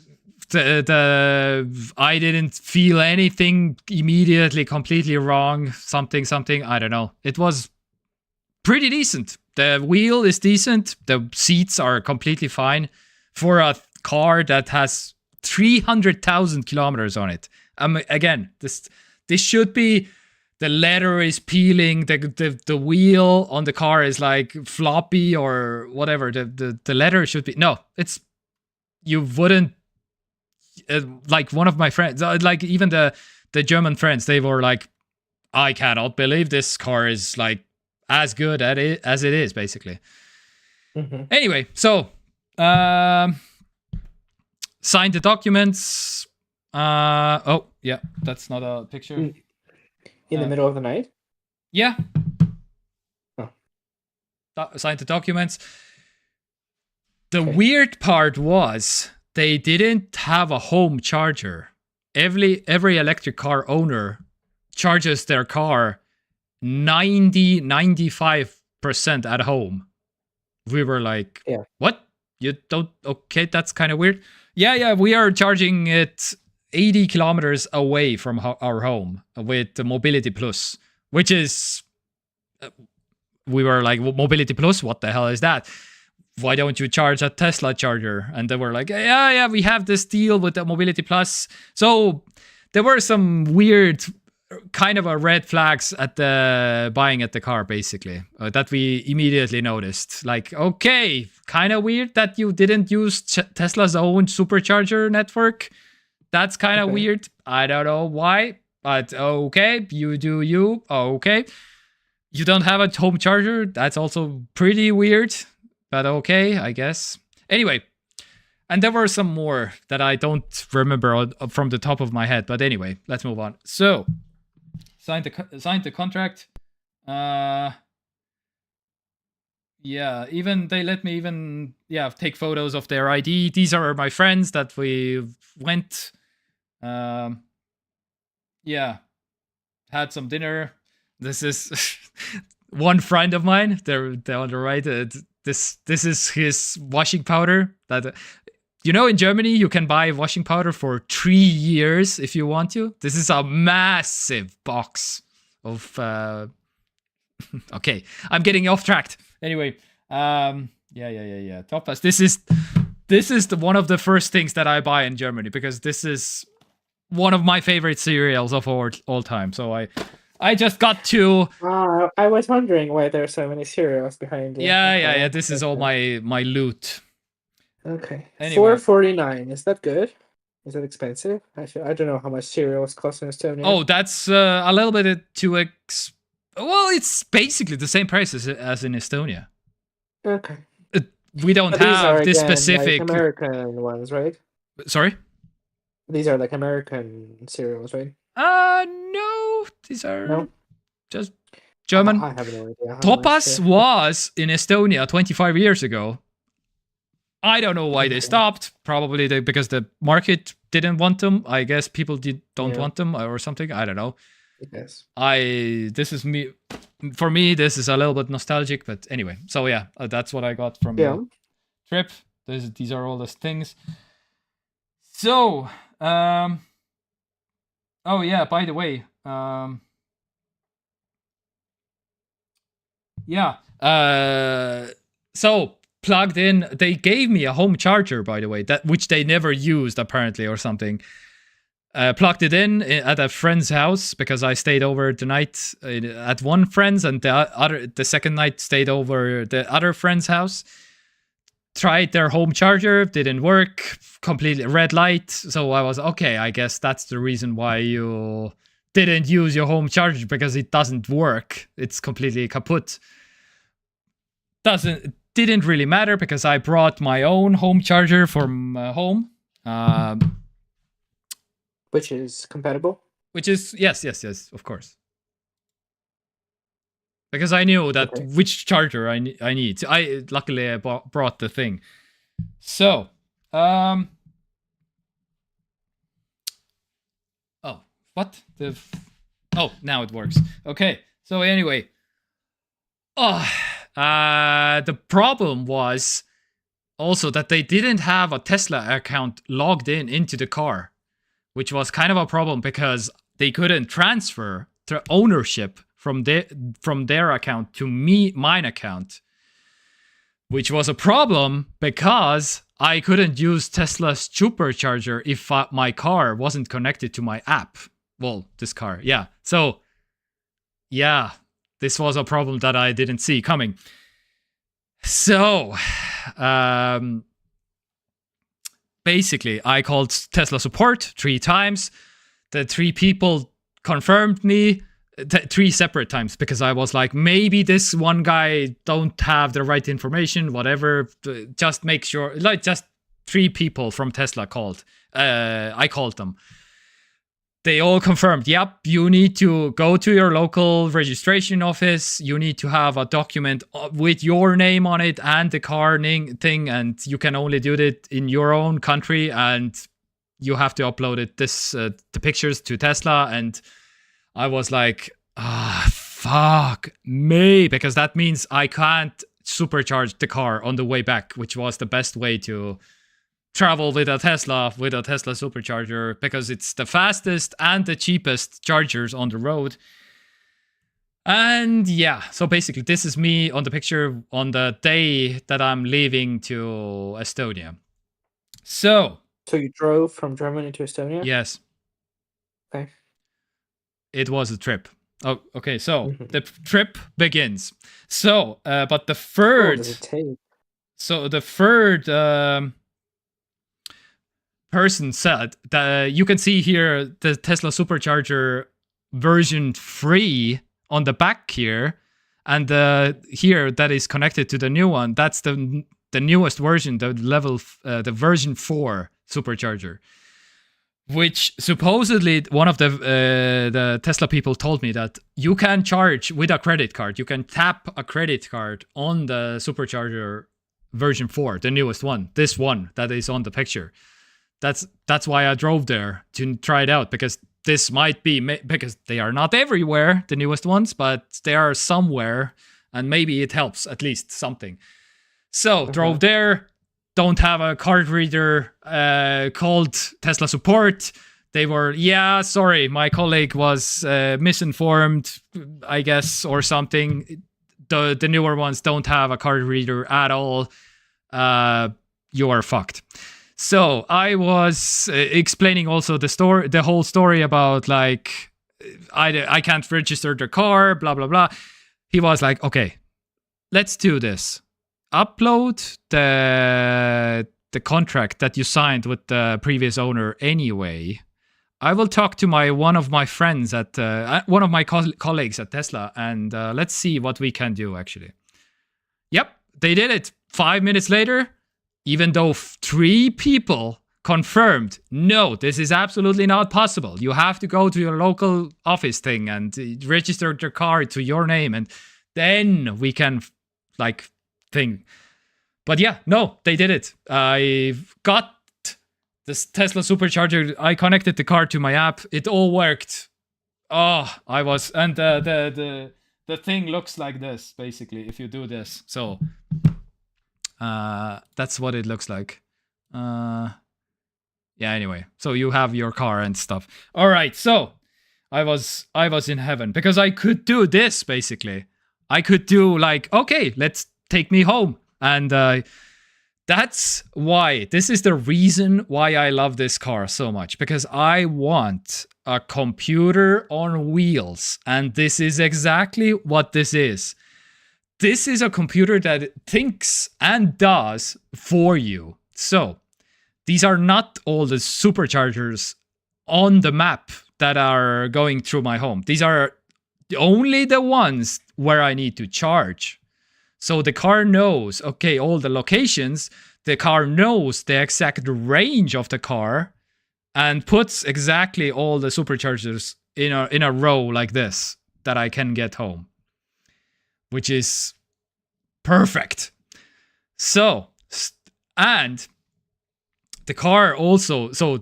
I didn't feel anything immediately completely wrong. Something, I don't know. It was pretty decent. The wheel is decent. The seats are completely fine for a car that has 300,000 kilometers on it. Again, this should be, the leather is peeling. The wheel on the car is like floppy or whatever. The leather should be, no, it's, you wouldn't, like one of my friends, like even the German friends, they were like, I cannot believe this car is like as good at it as it is, basically. Mm-hmm. Anyway, so signed the documents. Oh yeah, that's not a picture. In the middle of the night? Yeah. Oh. Signed the documents. The weird part was, they didn't have a home charger. Every electric car owner charges their car 95% at home. We were like, what? You don't? Okay, that's kind of weird. Yeah, we are charging it 80 kilometers away from our home with the Mobility Plus, which is... we were like, Mobility Plus? What the hell is that? Why don't you charge a Tesla charger? And they were like, yeah, we have this deal with the Mobility Plus. So there were some weird kind of a red flags at the buying at the car, basically, that we immediately noticed. Like, okay, kind of weird that you didn't use Tesla's own supercharger network. That's kind of weird. I don't know why, but okay, you do you. Okay. You don't have a home charger. That's also pretty weird. But okay, I guess. Anyway, and there were some more that I don't remember from the top of my head. But anyway, let's move on. So, signed the contract. Even they let me take photos of their ID. These are my friends that we went. Had some dinner. This is one friend of mine. They're on the right. This is his washing powder. That in Germany you can buy washing powder for 3 years if you want to. This is a massive box of Okay, I'm getting off track. Anyway, yeah. Tapas. This is one of the first things that I buy in Germany because this is one of my favorite cereals of all time. So I just got to. I was wondering why there are so many cereals behind you. Yeah. This is all my loot. Okay. Anyway. $4.49. Is that good? Is it expensive? I don't know how much cereals cost in Estonia. Oh, that's a little bit too well, it's basically the same price as in Estonia. Okay. We don't have this specific like American ones, right? Sorry? These are like American cereals, right? No. These are just German. I have no idea. Topas was in Estonia 25 years ago. I don't know why they stopped. Probably because the market didn't want them. I guess people don't want them or something. I don't know. Yes. This is me. For me, this is a little bit nostalgic, but anyway. So yeah, that's what I got from the trip. These are all those things. So, oh yeah. By the way, so plugged in. They gave me a home charger, by the way, which they never used apparently or something. Plugged it in at a friend's house because I stayed over the night at one friend's, and the second night stayed over the other friend's house. Tried their home charger, didn't work, completely red light. So I was okay. I guess that's the reason why you didn't use your home charger, because it doesn't work. It's completely kaput. Didn't really matter because I brought my own home charger from home. Which is compatible? Which is, yes, of course. Because I knew that which charger I need. Luckily I brought the thing. So, oh, what? Oh, now it works. Okay, so anyway. The problem was also that they didn't have a Tesla account logged into the car, which was kind of a problem because they couldn't transfer the ownership from their account to mine account, which was a problem because I couldn't use Tesla's supercharger if my car wasn't connected to my app. Well, this car, yeah. So, yeah, this was a problem that I didn't see coming. So, basically, I called Tesla support 3 times. The 3 people confirmed me 3 separate times because I was like, maybe this one guy don't have the right information, whatever. Just make sure, like, just 3 people from Tesla called. I called them. They all confirmed, yep, you need to go to your local registration office. You need to have a document with your name on it and the car thing, and you can only do it in your own country, and you have to upload it the pictures to Tesla. And I was like, fuck me, because that means I can't supercharge the car on the way back, which was the best way to travel with a Tesla supercharger, because it's the fastest and the cheapest chargers on the road. And yeah, so basically this is me on the picture on the day that I'm leaving to Estonia. So you drove from Germany to Estonia? Yes. Okay. It was a trip. Oh, okay. So the trip begins. So, but the third. What does it take? So the third person said that you can see here the Tesla supercharger version 3 on the back here, and here that is connected to the new one. That's the newest version, the version 4 supercharger, which supposedly one of the Tesla people told me that you can charge with a credit card. You can tap a credit card on the supercharger version 4, the newest one, this one that is on the picture. That's why I drove there to try it out, because this might be, because they are not everywhere, the newest ones, but they are somewhere, and maybe it helps at least something. So drove there, don't have a card reader, called Tesla support. they were, yeah, sorry, my colleague was misinformed, I guess, or something. The newer ones don't have a card reader at all. You are fucked. So I was explaining also the whole story about like I can't register the car, blah blah blah. He was like, okay, let's do this. Upload the contract that you signed with the previous owner anyway. I will talk to one of my friends at one of my colleagues at Tesla, and let's see what we can do. Actually, yep, they did it. 5 minutes later, even though 3 people confirmed, no, this is absolutely not possible. You have to go to your local office thing and register your car to your name, and then we can like thing. But yeah, no, they did it. I got this Tesla supercharger. I connected the car to my app. It all worked. Oh, and the thing looks like this basically if you do this. So that's what it looks like. Yeah, anyway, so you have your car and stuff. All right, so I was in heaven because I could do this basically. I could do like, okay, let's take me home. And that's why, this is the reason why I love this car so much, because I want a computer on wheels. And this is exactly what this is. This is a computer that thinks and does for you. So these are not all the superchargers on the map that are going through my home. These are only the ones where I need to charge. So the car knows, okay, all the locations, the car knows the exact range of the car and puts exactly all the superchargers in a row like this that I can get home, which is perfect. So, and the car also, so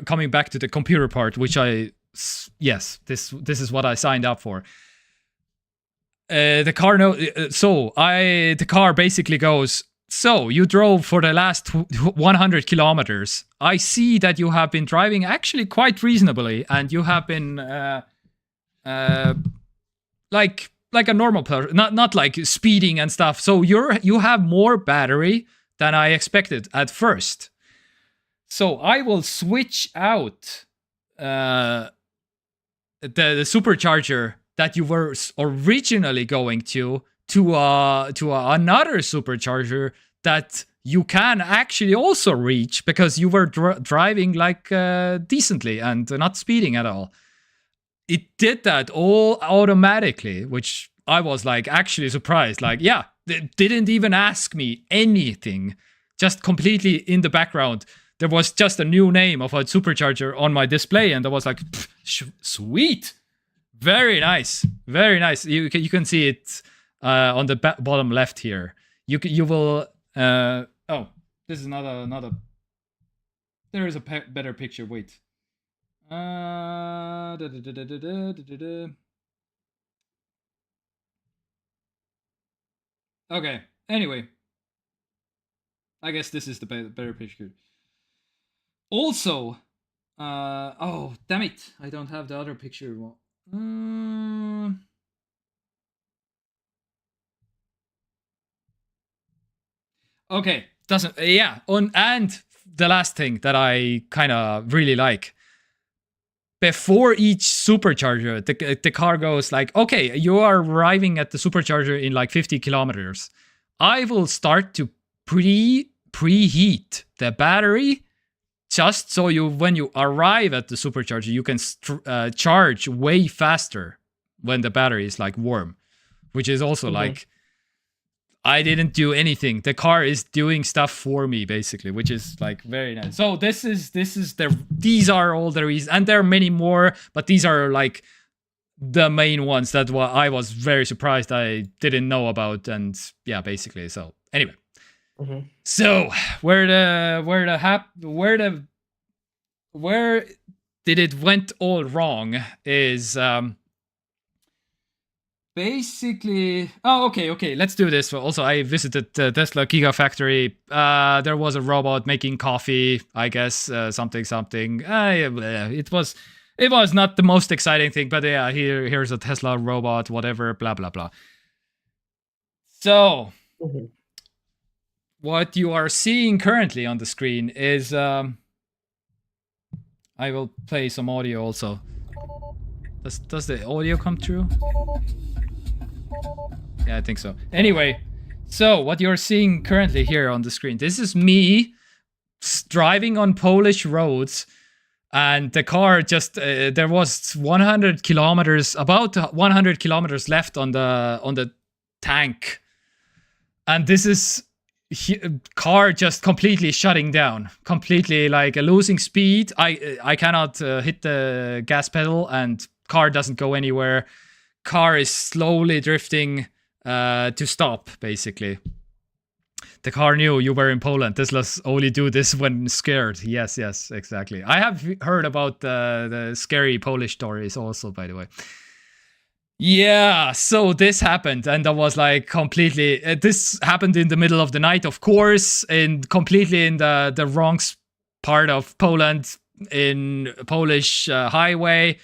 coming back to the computer part, which this is what I signed up for. The car basically goes, so you drove for the last 100 kilometers. I see that you have been driving actually quite reasonably, and you have been like a normal person, not like speeding and stuff. So you have more battery than I expected at first. So I will switch out the supercharger that you were originally going to another supercharger that you can actually also reach because you were driving like decently and not speeding at all. It did that all automatically, which I was like actually surprised. Like, yeah, they didn't even ask me anything, just completely in the background. There was just a new name of a supercharger on my display, and I was like, sweet. Very nice, very nice. You can see it on the bottom left here. You will. Oh, this is another. There is a better picture. Wait. Okay. Anyway, I guess this is the better picture. Also, oh damn it! I don't have the other picture. Okay, doesn't, yeah. And the last thing that I kind of really like, before each supercharger, the car goes like, okay, you are arriving at the supercharger in like 50 kilometers. I will start to preheat the battery, just so when you arrive at the supercharger, you can charge way faster when the battery is like warm, which is also like, I didn't do anything. The car is doing stuff for me basically, which is like very nice. So these are all the reasons, and there are many more, but these are like the main ones that I was very surprised I didn't know about, and yeah, basically. So anyway. So where did it went all wrong is basically, okay, let's do this. Also, I visited the Tesla Gigafactory. There was a robot making coffee, I guess, something. It was not the most exciting thing, but yeah, here's a Tesla robot, whatever, blah blah blah. So what you are seeing currently on the screen is I will play some audio also. Does the audio come through? Yeah, I think so. Anyway, so what you're seeing currently here on the screen, this is me driving on Polish roads, and the car just there was 100 kilometers, about 100 kilometers left on the tank, and this is car just completely shutting down, completely like losing speed. I cannot hit the gas pedal, and car doesn't go anywhere. Car is slowly drifting to stop, basically. The car knew you were in Poland. Teslas only do this when scared. Yes, exactly. I have heard about the scary Polish stories also, by the way. Yeah, so this happened, and I was like completely... this happened in the middle of the night, of course, and completely in the wrong part of Poland, in Polish highway.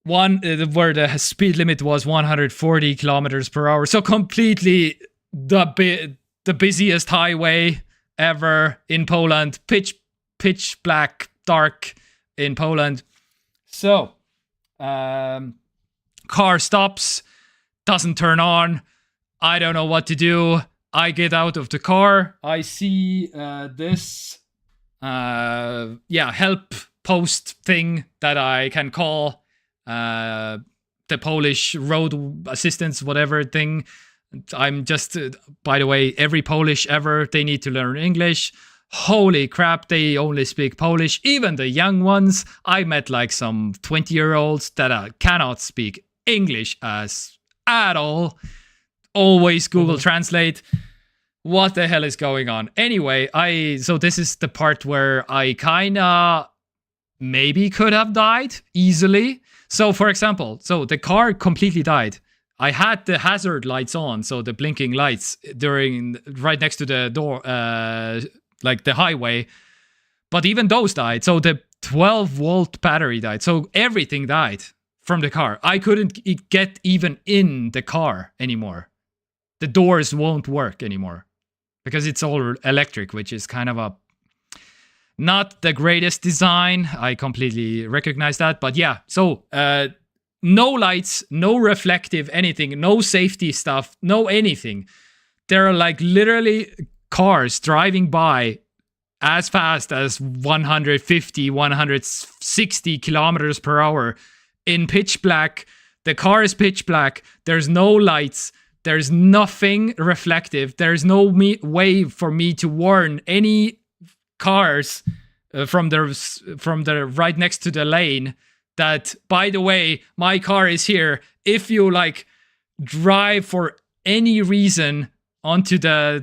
Where the speed limit was 140 kilometers per hour. So completely the busiest highway ever in Poland. Pitch black, dark in Poland. So, car stops, doesn't turn on. I don't know what to do. I get out of the car. I see this, help post thing that I can call. The Polish road assistance, whatever thing. I'm just, by the way, every Polish ever, they need to learn English. Holy crap, they only speak Polish. Even the young ones. I met like some 20-year-olds that cannot speak English at all. Always Google Translate. What the hell is going on? Anyway, so this is the part where I kinda maybe could have died easily. So, for example, the car completely died. I had the hazard lights on, so the blinking lights right next to the door, like the highway. But even those died. So the 12-volt battery died. So everything died from the car. I couldn't get even in the car anymore. The doors won't work anymore because it's all electric, which is kind of not the greatest design. I completely recognize that. But yeah, so no lights, no reflective anything, no safety stuff, no anything. There are like literally cars driving by as fast as 150, 160 kilometers per hour in pitch black. The car is pitch black. There's no lights. There's nothing reflective. There's no way for me to warn any cars from the right next to the lane that, by the way, my car is here. If you like drive for any reason onto the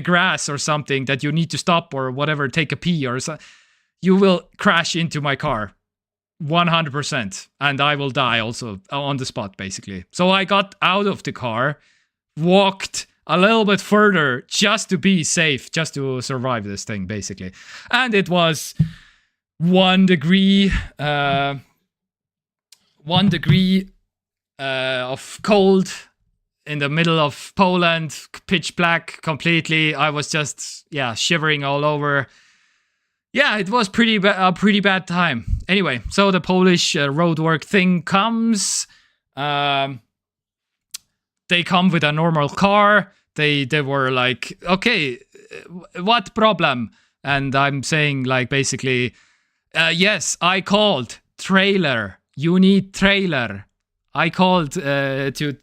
grass or something that you need to stop or whatever, take a pee or so, you will crash into my car 100%, and I will die also on the spot, basically. So I got out of the car, walked a little bit further just to be safe, just to survive this thing, basically. And it was 1 degree of cold in the middle of Poland, pitch black completely. I was just, shivering all over. Yeah, it was a pretty bad time. Anyway, so the Polish roadwork thing comes. They come with a normal car. They were like, okay, what problem? And I'm saying like basically, yes, I called trailer. You need trailer. I called to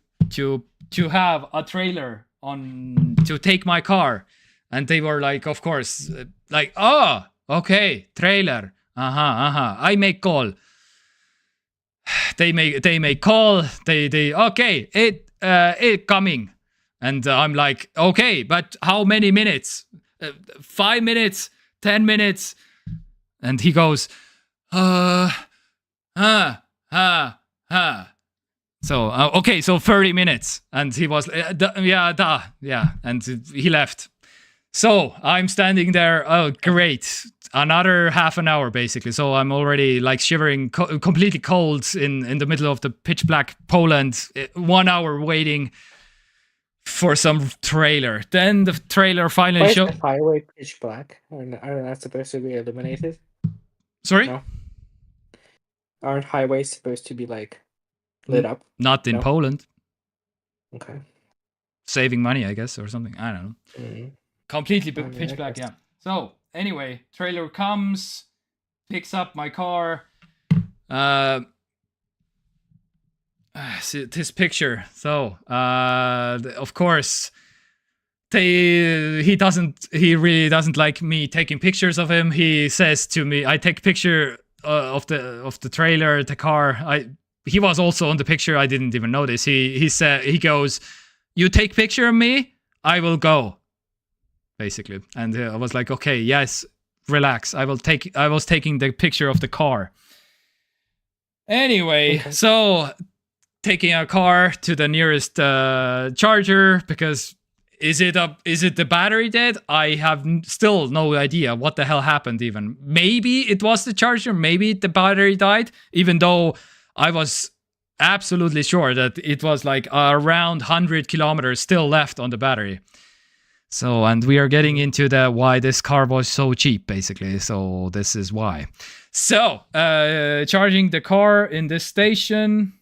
have a trailer to take my car, and they were like, of course, like, oh, okay, trailer. I make call. They make call. They okay, it coming. And I'm like, okay, but how many minutes? 5 minutes, 10 minutes. And he goes, So, okay, so 30 minutes. And he was, and he left. So I'm standing there. Oh, great. Another half an hour, basically. So I'm already like shivering, completely cold in the middle of the pitch black Poland. 1 hour waiting for some trailer. Then the trailer finally showed. Why is the highway pitch black? Are not supposed to be illuminated? Sorry? No. Aren't highways supposed to be like lit up? Not in Poland. Okay. Saving money, I guess, or something. I don't know. Mm. Completely pitch black, yeah. So anyway, trailer comes, picks up my car. See this picture. So of course, he really doesn't like me taking pictures of him. He says to me, I take picture of the trailer, the car. He was also on the picture. I didn't even notice. He goes, "You take picture of me, I will go." Basically, and I was like, "Okay, yes, relax. I was taking the picture of the car." Anyway, okay. So taking a car to the nearest charger, because is it the battery dead? I have still no idea what the hell happened even. Maybe it was the charger, maybe the battery died, even though I was absolutely sure that it was like around 100 kilometers still left on the battery. So, and we are getting into why this car was so cheap, basically. So this is why. So, charging the car in this station.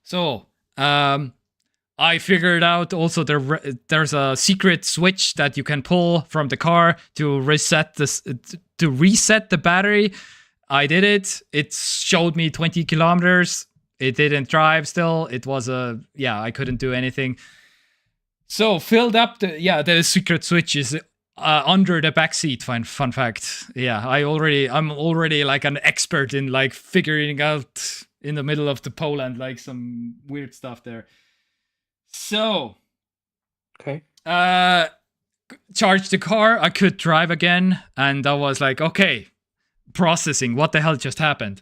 So, I figured out also there's a secret switch that you can pull from the car to reset the battery. I did it. It showed me 20 kilometers. It didn't drive still. It was I couldn't do anything. So filled up the secret switch is under the back seat. Fun fact. Yeah, I'm already like an expert in like figuring out in the middle of the Poland like some weird stuff there. So, okay. Charged the car. I could drive again, and I was like, okay, processing. What the hell just happened?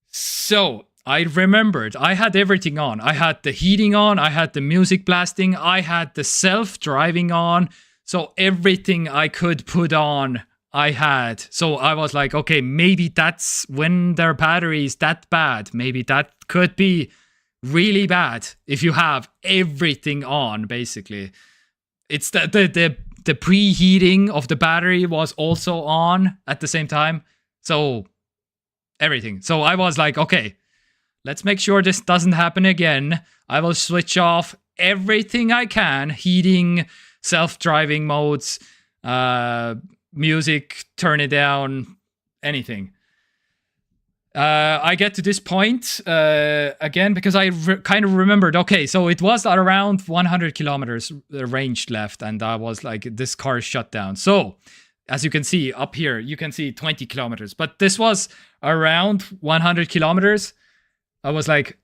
So I remembered I had everything on. I had the heating on. I had the music blasting. I had the self-driving on. So everything I could put on, I had. So I was like, okay, maybe that's when their battery is that bad. Maybe that could be really bad if you have everything on, basically. It's the preheating of the battery was also on at the same time. So everything. So I was like, okay, let's make sure this doesn't happen again. I will switch off everything I can. Heating, self-driving modes, music, turn it down, anything. I get to this point again because I kind of remembered, okay, so it was at around 100 kilometers range left, and I was like, this car is shut down. So, as you can see up here, you can see 20 kilometers, but this was around 100 kilometers. I was like,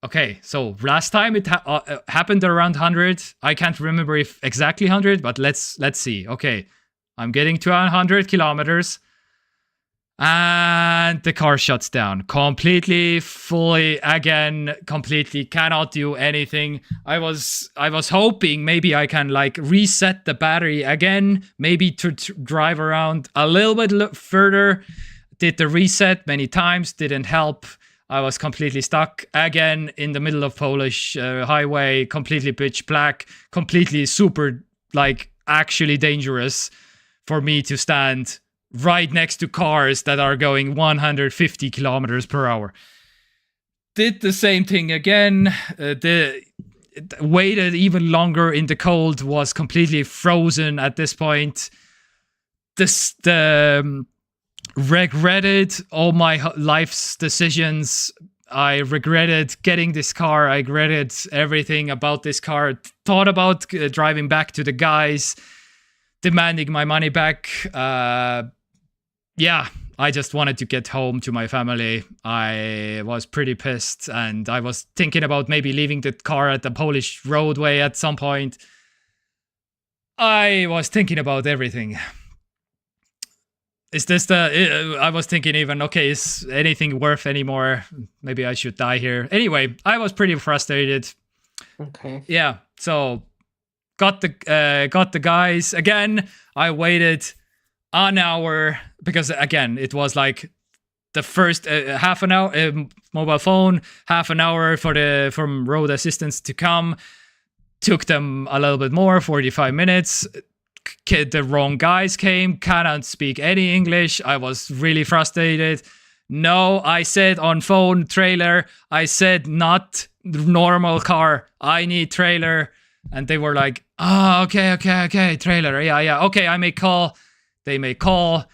okay, so last time it happened around 100. I can't remember if exactly 100, but let's see. Okay, I'm getting to 100 kilometers. And the car shuts down completely, fully, again, completely cannot do anything. I was hoping maybe I can like reset the battery again, maybe to drive around a little bit further. Did the reset many times, didn't help. I was completely stuck again in the middle of Polish highway, completely pitch black, completely super, like actually dangerous for me to stand right next to cars that are going 150 kilometers per hour. Did the same thing again. Waited even longer in the cold, was completely frozen at this point. Regretted all my life's decisions. I regretted getting this car. I regretted everything about this car. Thought about driving back to the guys, demanding my money back. Yeah, I just wanted to get home to my family. I was pretty pissed, and I was thinking about maybe leaving the car at the Polish roadway at some point. I was thinking about everything. is this the... I was thinking even, okay, is anything worth anymore? Maybe I should die here. Anyway, I was pretty frustrated. Okay. Yeah, so got the guys. Again, I waited an hour because, again, it was like the first half an hour mobile phone, half an hour from road assistance to come. Took them a little bit more, 45 minutes. The wrong guys came, cannot speak any English. I was really frustrated. No, I said on phone trailer. I said not normal car. I need trailer. And they were like, oh, okay, trailer. Yeah. Okay, I may call. They may call.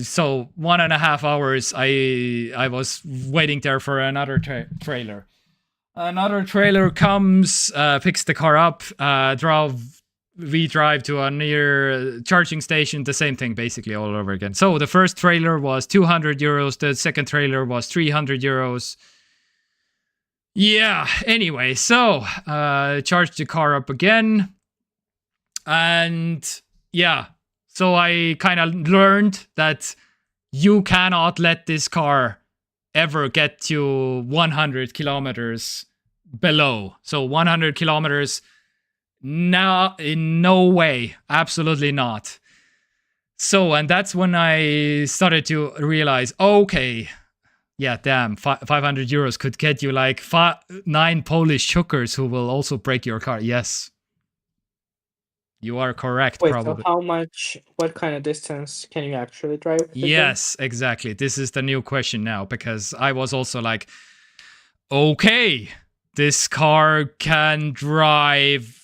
So 1.5 hours, I was waiting there for another trailer. Another trailer comes, picks the car up, we drive to a near charging station, the same thing basically all over again. So the first trailer was 200 euros, the second trailer was 300 euros. Yeah, anyway, so charged the car up again. And yeah, so I kind of learned that you cannot let this car ever get to 100 kilometers below. So 100 kilometers, no, in no way, absolutely not. So, and that's when I started to realize, okay, yeah, damn, 500 euros could get you like 9 Polish hookers who will also break your car. Yes. You are correct, Wait, probably. So what kind of distance can you actually drive? Yes, exactly. This is the new question now, because I was also like, okay, this car can drive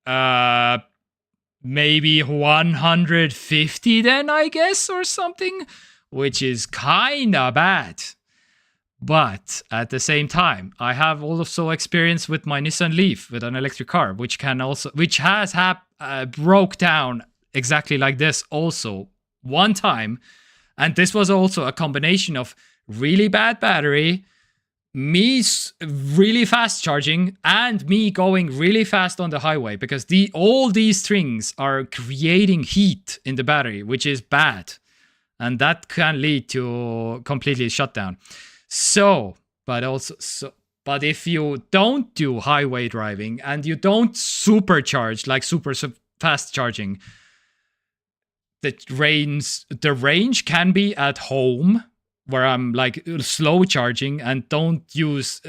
maybe 150 then, I guess, or something, which is kind of bad. But at the same time, I have also experience with my Nissan Leaf with an electric car, which has broke down exactly like this also one time. And this was also a combination of really bad battery, me really fast charging, and me going really fast on the highway, because all these things are creating heat in the battery, which is bad. And that can lead to completely shutdown. But if you don't do highway driving and you don't supercharge, like super fast charging, the range can be at home, where I'm like slow charging and don't use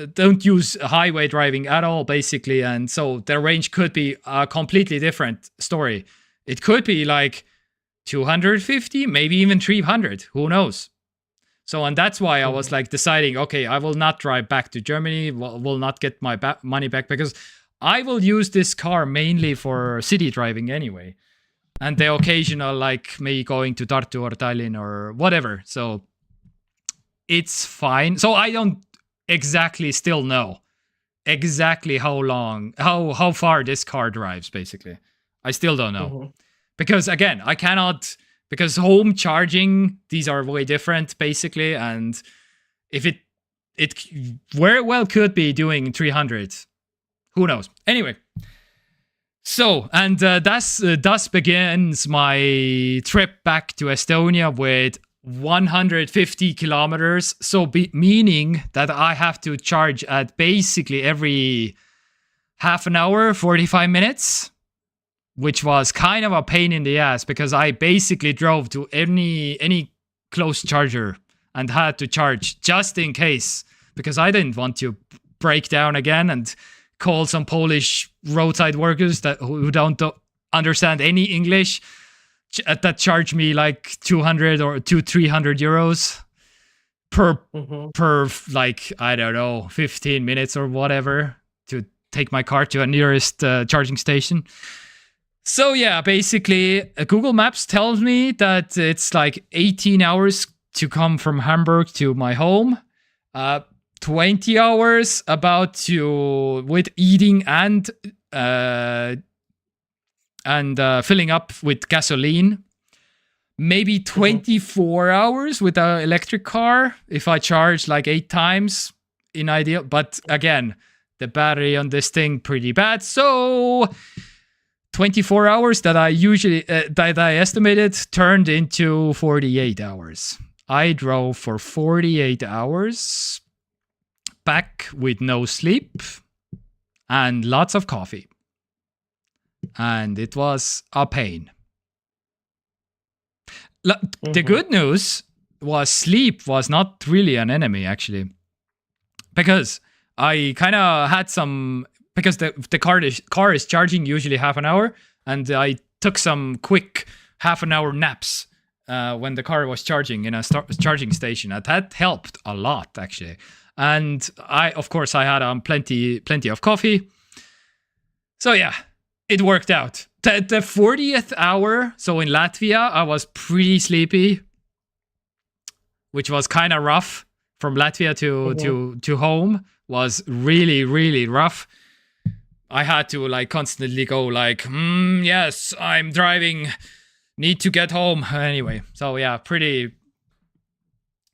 highway driving at all, basically. And so the range could be a completely different story. It could be like 250, maybe even 300, who knows? So, and that's why I was like deciding, okay, I will not drive back to Germany, will not get my money back, because I will use this car mainly for city driving anyway. And the occasional, like me going to Tartu or Tallinn or whatever. So it's fine. So I don't exactly still know exactly how far this car drives, basically. I still don't know. Mm-hmm. Because again, I cannot... Because home charging, these are way different, basically. And if it very well could be doing 300. Who knows? Anyway. So, and thus begins my trip back to Estonia with 150 kilometers. So, meaning that I have to charge at basically every half an hour, 45 minutes. Which was kind of a pain in the ass, because I basically drove to any close charger and had to charge just in case, because I didn't want to break down again and call some Polish roadside workers who don't understand any English that charge me like 200 or 300 euros per like, I don't know, 15 minutes or whatever to take my car to a nearest charging station. So yeah, basically, Google Maps tells me that it's like 18 hours to come from Hamburg to my home. 20 hours with eating and filling up with gasoline. Maybe 24 hours with an electric car if I charge like 8 times in ideal. But again, the battery on this thing pretty bad. So... 24 hours that I estimated turned into 48 hours. I drove for 48 hours back with no sleep and lots of coffee. And it was a pain. The good news was sleep was not really an enemy, actually. Because I kind of had some... Because the car is charging usually half an hour, and I took some quick half-an-hour naps when the car was charging in a charging station. That helped a lot, actually. And of course, I had plenty of coffee. So yeah, it worked out. The 40th hour, so in Latvia, I was pretty sleepy, which was kind of rough. From Latvia to home was really, really rough. I had to like constantly go like, yes, I'm driving, need to get home. Anyway, so yeah, pretty.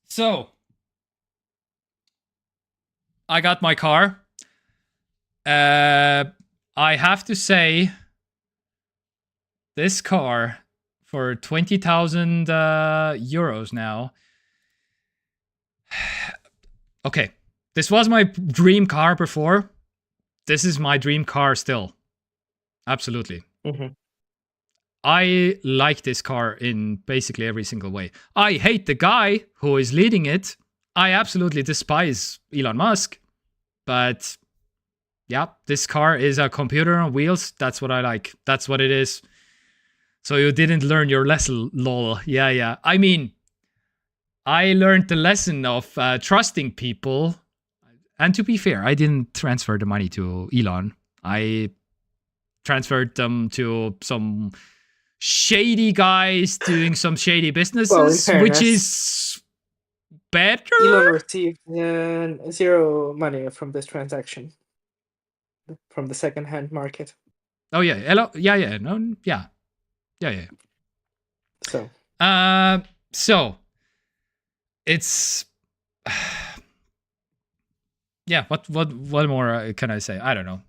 So I got my car. I have to say, this car for 20,000 euros now. Okay, this was my dream car before. This is my dream car still. Absolutely. I like this car in basically every single way. I hate the guy who is leading it. I absolutely despise Elon Musk. But yeah, this car is a computer on wheels. That's what I like. That's what it is. So you didn't learn your lesson, lol. Yeah. I mean, I learned the lesson of trusting people. And to be fair, I didn't transfer the money to Elon. I transferred them to some shady guys doing some shady businesses, which is better. Elon received zero money from this transaction, from the second-hand market. Oh yeah, hello, yeah, no, yeah. So it's. Yeah, what more can I say? I don't know.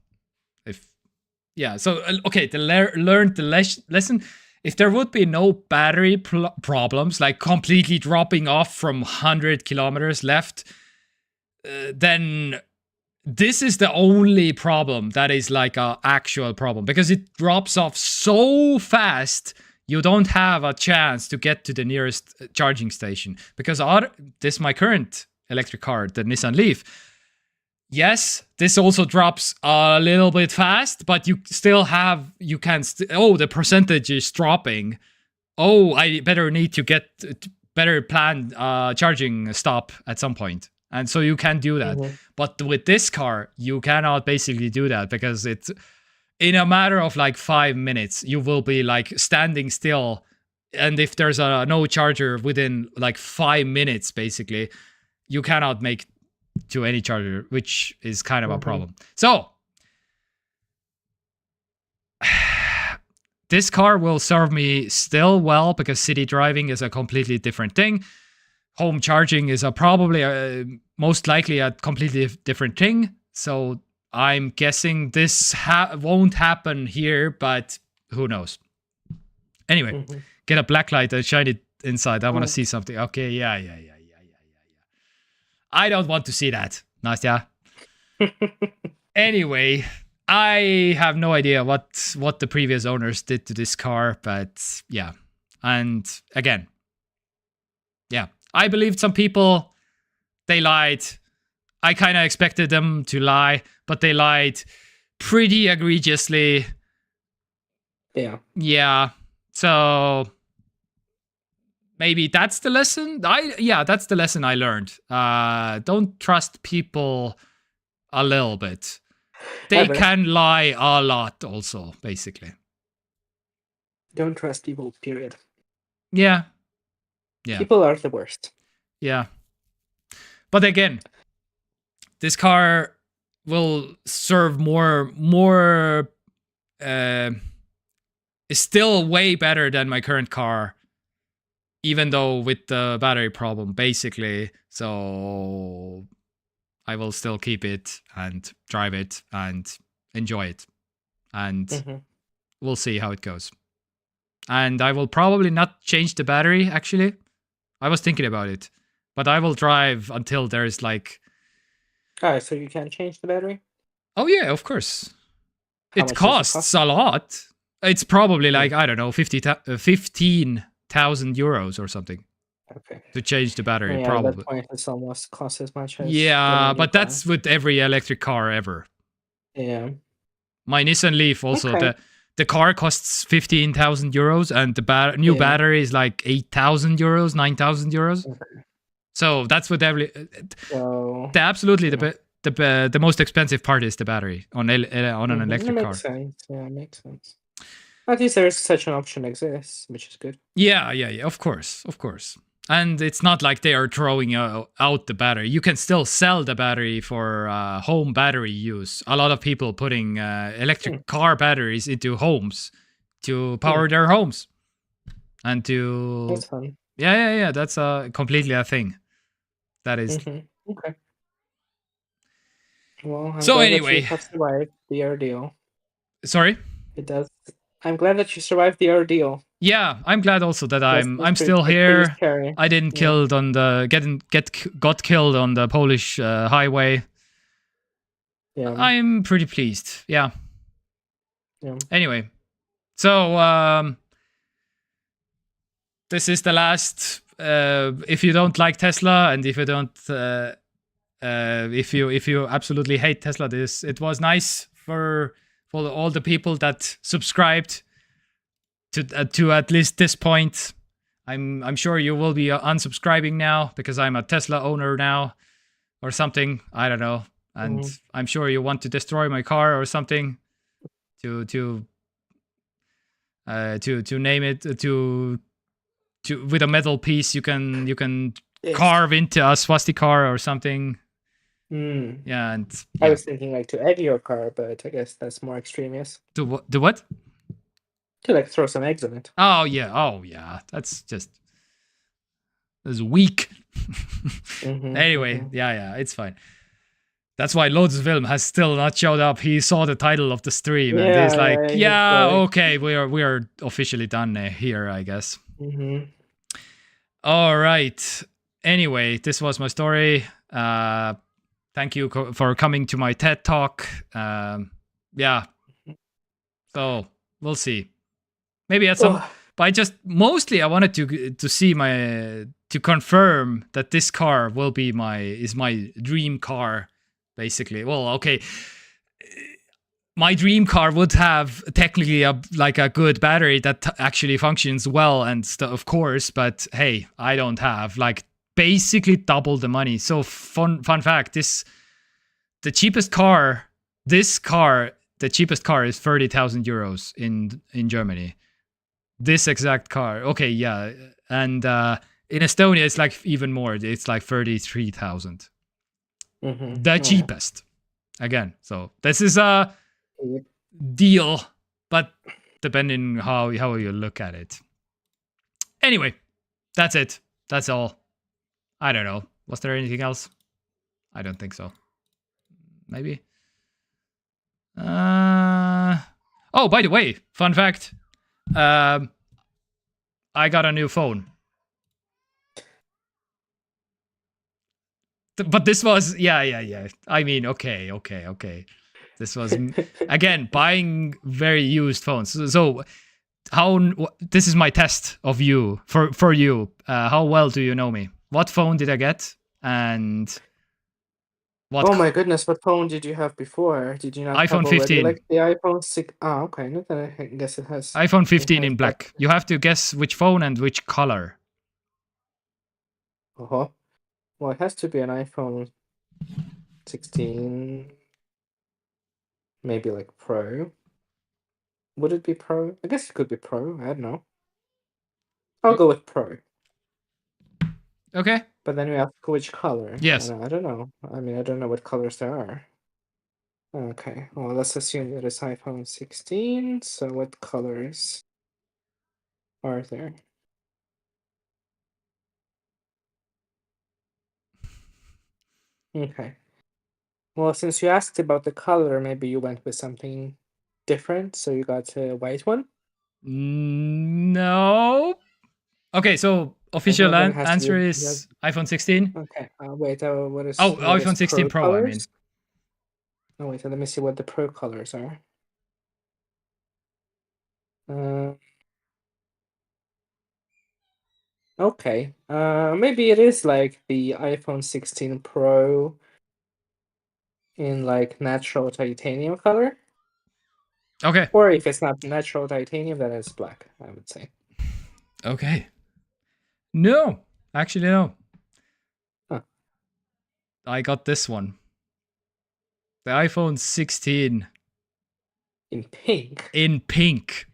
So okay, learned the lesson. If there would be no battery problems, like completely dropping off from 100 kilometers left, then this is the only problem that is like a actual problem, because it drops off so fast. You don't have a chance to get to the nearest charging station, because this is my current electric car, the Nissan Leaf. Yes, this also drops a little bit fast, but you still have, the percentage is dropping. Oh, I better need to get better planned charging stop at some point. And so you can do that. But with this car, you cannot basically do that, because it's in a matter of like 5 minutes, you will be like standing still. And if there's no charger within like 5 minutes, basically, you cannot make to any charger, which is kind of a problem. So this car will serve me still well, because city driving is a completely different thing. Home charging is probably most likely a completely different thing. So I'm guessing this won't happen here, but who knows? Anyway, get a black light and shine it inside. I want to see something. Okay, yeah. I don't want to see that, Nastya. Anyway, I have no idea what the previous owners did to this car, but yeah. And again, yeah, I believed some people. They lied. I kind of expected them to lie, but they lied pretty egregiously. Yeah. So maybe that's the lesson. That's the lesson I learned. Don't trust people a little bit. They can lie a lot also, basically. Don't trust people, period. Yeah. People are the worst. Yeah. But again, this car will serve more is still way better than my current car, even though with the battery problem, basically. So I will still keep it and drive it and enjoy it. And we'll see how it goes. And I will probably not change the battery, actually. I was thinking about it. But I will drive until there's like... Oh, so you can change the battery? Oh, yeah, of course. How It much does it costs cost? a lot. It's probably like, I don't know, 15,000 euros or something. Okay. To change the battery, Yeah, probably. at that point, it's almost cost as much as... Yeah, but that's with every electric car ever. Yeah. My Nissan Leaf also, Okay. the car costs 15,000 euros and the new battery is like 8,000 euros, 9,000 euros. Okay. So that's what every... So... absolutely, the most expensive part is the battery on an electric car. Makes sense. Yeah, it makes sense. At least there's such an option exists, which is good. Yeah, of course. And it's not like they are throwing out the battery. You can still sell the battery for home battery use. A lot of people putting electric car batteries into homes to power their homes. And to... That's fun. Yeah. That's completely a thing. That is... Okay. Well, I'm so glad anyway... that you have survived the ordeal. Sorry? It does... I'm glad that you survived the ordeal. Yeah, I'm glad also that I'm still here. I didn't killed on the got killed on the Polish highway. Yeah. I'm pretty pleased. Yeah. Anyway, so this is the last. If you don't like Tesla and if you don't, if you absolutely hate Tesla, it was nice for all the people that subscribed to at least this point. I'm sure you will be unsubscribing now because I'm a Tesla owner now or something. I don't know. And I'm sure you want to destroy my car or something to name it to with a metal piece you can carve into a swastika car or something. Yeah, and I was thinking like to egg your car, but I guess that's more extremist. Do what? To like throw some eggs in it. Oh yeah. That's weak. Anyway, yeah, it's fine. That's why Loads of Film has still not showed up. He saw the title of the stream and he's like, okay, we are officially done here, I guess. All right. Anyway, this was my story. Thank you for coming to my TED Talk. Yeah. So we'll see. Maybe at some. But I wanted to see to confirm that this car will be my dream car, basically. Well, okay. My dream car would have technically a good battery that actually functions well and stuff, of course. But hey, I don't have basically double the money. So fun fact: the cheapest car is 30,000 euros in Germany. This exact car, okay, yeah, and in Estonia it's even more. It's 33,000. The cheapest, again. So this is a deal, but depending how you look at it. Anyway, that's it. That's all. I don't know. Was there anything else? I don't think so. Maybe. Oh, by the way, fun fact. I got a new phone. But this was, yeah. I mean, okay. This was, again, buying very used phones. So this is my test of you, for you. How well do you know me? What phone did I get? And what... Oh my goodness, what phone did you have before? Did you not iPhone have 15. Already, the iPhone 6? Oh, okay. No, then I guess it has... iPhone 15 in black. You have to guess which phone and which color. Well, it has to be an iPhone 16. Maybe Pro. Would it be Pro? I guess it could be Pro. I don't know. I'll go with Pro. Okay. But then we ask which color. Yes. I don't know. I mean, I don't know what colors there are. Okay. Well, let's assume that it's iPhone 16. So what colors are there? Okay. Well, since you asked about the color, maybe you went with something different, so you got a white one? No. Okay, so official answer is iPhone 16. Okay, wait, what is... Oh, what iPhone is 16 Pro, colors? I mean. Oh, wait, let me see what the Pro colors are. Okay, maybe it is like the iPhone 16 Pro in like natural titanium color. Okay. Or if it's not natural titanium, then it's black, I would say. Okay. No, actually no. Huh. I got this one. The iPhone 16 in pink. In pink.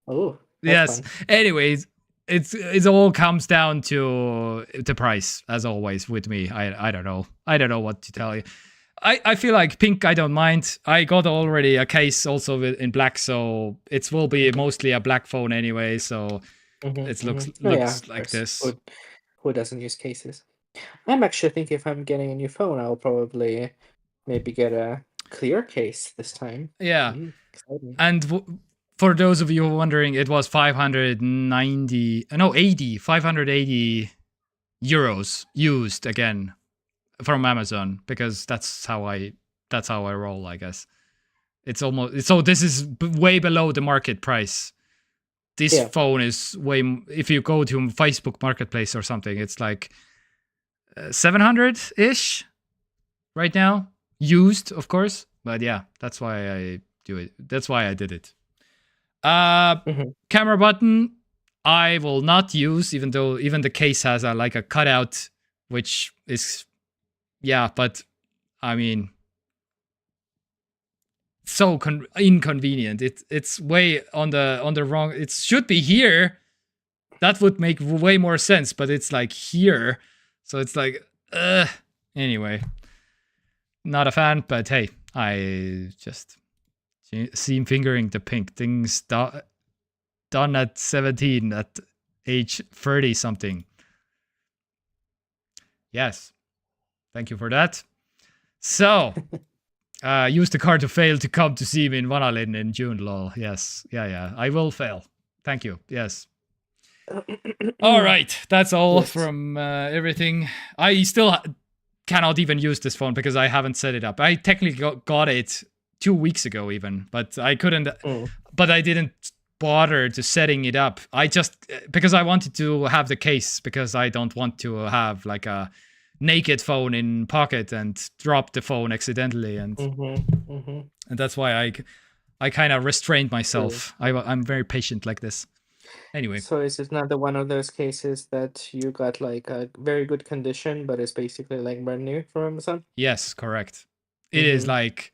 Oh, yes. Fun. Anyways, it all comes down to the price, as always with me. I don't know. I don't know what to tell you. I feel like pink, I don't mind. I got already a case also in black, so it will be mostly a black phone anyway. So it looks like this. Who doesn't use cases? I'm actually thinking if I'm getting a new phone, I'll probably maybe get a clear case this time. Yeah. And for those of you wondering, it was 580 euros used again from Amazon, because that's how I roll, I guess. It's almost, so this is way below the market price. This phone is way, if you go to Facebook Marketplace or something, it's like 700-ish right now, used, of course. But yeah, that's why I do it. That's why I did it. Camera button, I will not use, even though even the case has like a cutout, which is, yeah, but I mean, so inconvenient. It's way on the wrong. It should be here. That would make way more sense, but it's like here, so it's like, anyway, not a fan. But hey, I just see him fingering the pink things done at 17 at age 30 something. Yes, thank you for that. So. Use the card to fail to come to see me in Vanalin in June, lol. Yes. Yeah. I will fail. Thank you. Yes. All right. That's all from everything. I still cannot even use this phone because I haven't set it up. I technically got it 2 weeks ago even, but I couldn't. But I didn't bother to setting it up. I just, because I wanted to have the case, because I don't want to have like a naked phone in pocket and drop the phone accidentally, and and that's why I kind of restrained myself. I'm very patient like this. Anyway, so is it not one of those cases that you got like a very good condition, but it's basically like brand new from Amazon? Yes, correct. It is like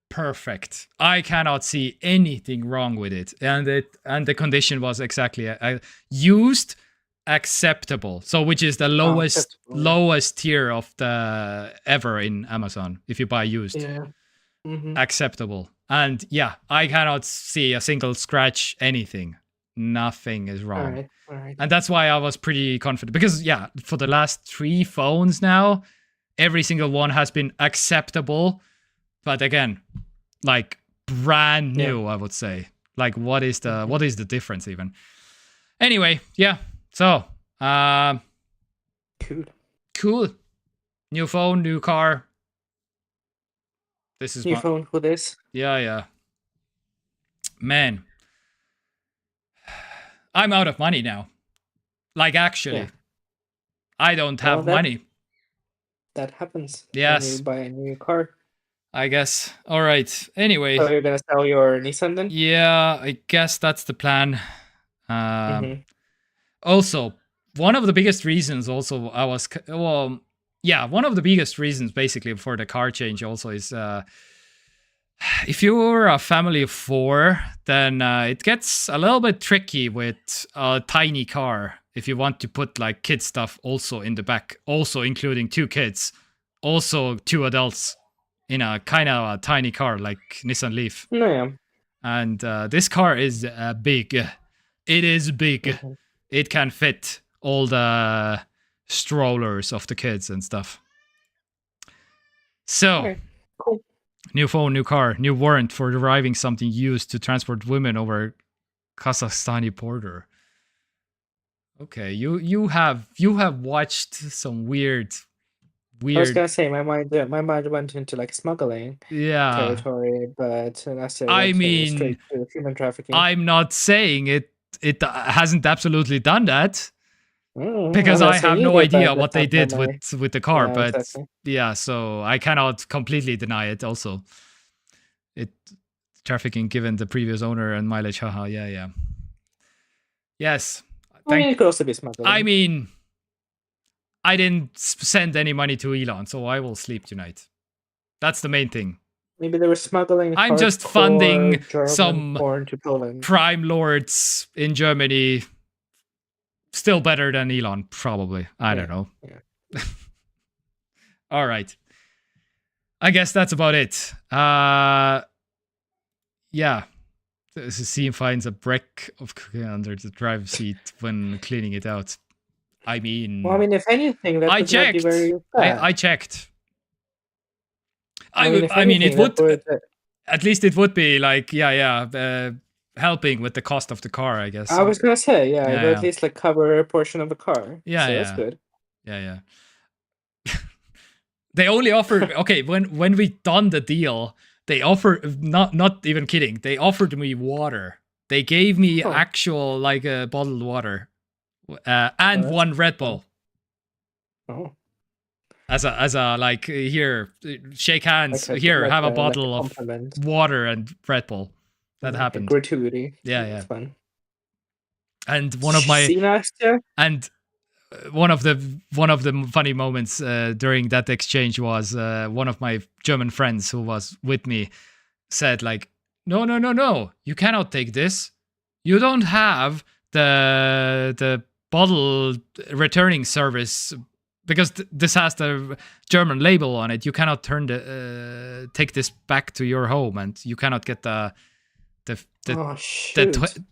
perfect. I cannot see anything wrong with it, and the condition was exactly used. Acceptable, so which is the lowest tier of the ever in Amazon if you buy used. Acceptable. And yeah, I cannot see a single scratch, anything. Nothing is wrong. All right. And that's why I was pretty confident, because yeah, for the last 3 phones now, every single one has been acceptable, but again, like brand new, I would say. Like what is the difference even? Anyway, yeah. So, cool. New phone, new car. This is new phone for this. Yeah. Man, I'm out of money now. Like actually, I don't have money. That happens. Yes. When you buy a new car. I guess. All right. Anyway. So you're gonna sell your Nissan then? Yeah, I guess that's the plan. Also, one of the biggest reasons also one of the biggest reasons basically for the car change also is if you're a family of 4, then it gets a little bit tricky with a tiny car. If you want to put like kid stuff also in the back, also including 2 kids, also 2 adults in a kind of a tiny car like Nissan Leaf. Yeah. And this car is big. It is big. It can fit all the strollers of the kids and stuff. So, okay, cool. New phone, new car, new warrant for driving something used to transport women over Kazakhstani border. Okay, you have watched some weird. I was gonna say my mind went into like smuggling territory, but Nastya went straight to human trafficking. I'm not saying it hasn't absolutely done that. Because I have no idea what they did with the car, but exactly. Yeah, so I cannot completely deny it also. Trafficking given the previous owner and mileage, haha, yeah. Yes. It could also be smuggling. I mean, I didn't send any money to Elon, so I will sleep tonight. That's the main thing. Maybe they were smuggling. I'm just funding some to Poland. crime lords in Germany. Still better than Elon, probably. I don't know. Yeah. All right. I guess that's about it. Yeah. Seam finds a brick of cooking under the driver's seat when cleaning it out. I mean... Well, if anything, that would not be very bad. I checked. I mean, it would... At least it would be like, helping with the cost of the car, I guess. I was gonna say, it would at least like cover a portion of the car. Yeah, so that's good. Yeah. They only offered when we done the deal, they offered not even kidding. They offered me water. They gave me actual like bottled water, and one Red Bull. Oh. As a like here, shake hands. Here, have a bottle of water and Red Bull. That happened. Gratuity. Yeah. That's fun. And one of my one of the funny moments during that exchange was one of my German friends who was with me said like, no, you cannot take this. You don't have the bottle returning service because this has the German label on it. You cannot take this back to your home, and you cannot get the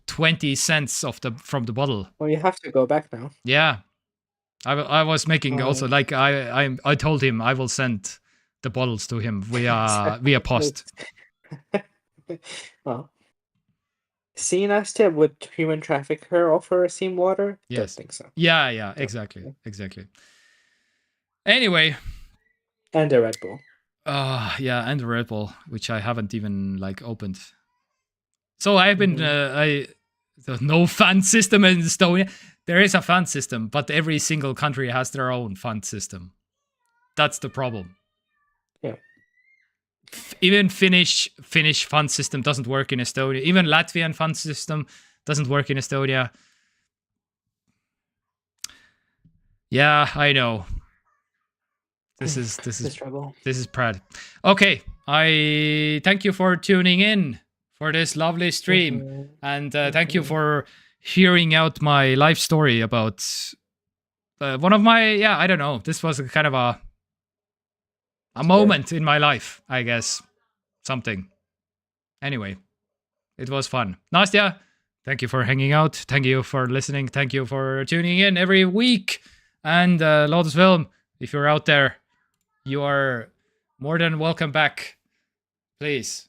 20 cents from the bottle. Well, you have to go back now. Yeah, I was making also like I told him I will send the bottles to him via post. Well, see, Nastya, would human trafficker offer Seam water? Yes, don't think so. Yeah, exactly. Anyway, and a Red Bull. And a Red Bull, which I haven't even like opened. So I've been there's no fund system in Estonia. There is a fund system, but every single country has their own fund system. That's the problem. Yeah. Even Finnish fund system doesn't work in Estonia. Even Latvian fund system doesn't work in Estonia. Yeah, I know. This is trouble. This is Brad. Okay, I thank you for tuning in for this lovely stream, and thank you for hearing out my life story about one of my I don't know. This was kind of a moment in my life, I guess. Something. Anyway, it was fun. Nastya, thank you for hanging out. Thank you for listening. Thank you for tuning in every week. And Lotus Film, if you're out there, you are more than welcome back. Please.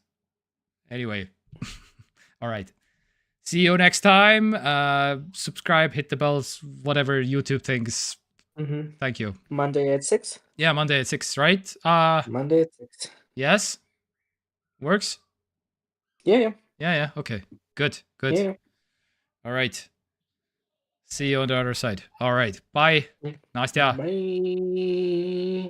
Anyway. All right. See you next time. Subscribe, hit the bells, whatever YouTube thinks. Thank you. Monday at 6? Yeah, Monday at 6, right? Monday at 6. Yes? Works? Yeah. Okay. Good. Yeah. All right. See you on the other side. All right. Bye. Nastya. Bye.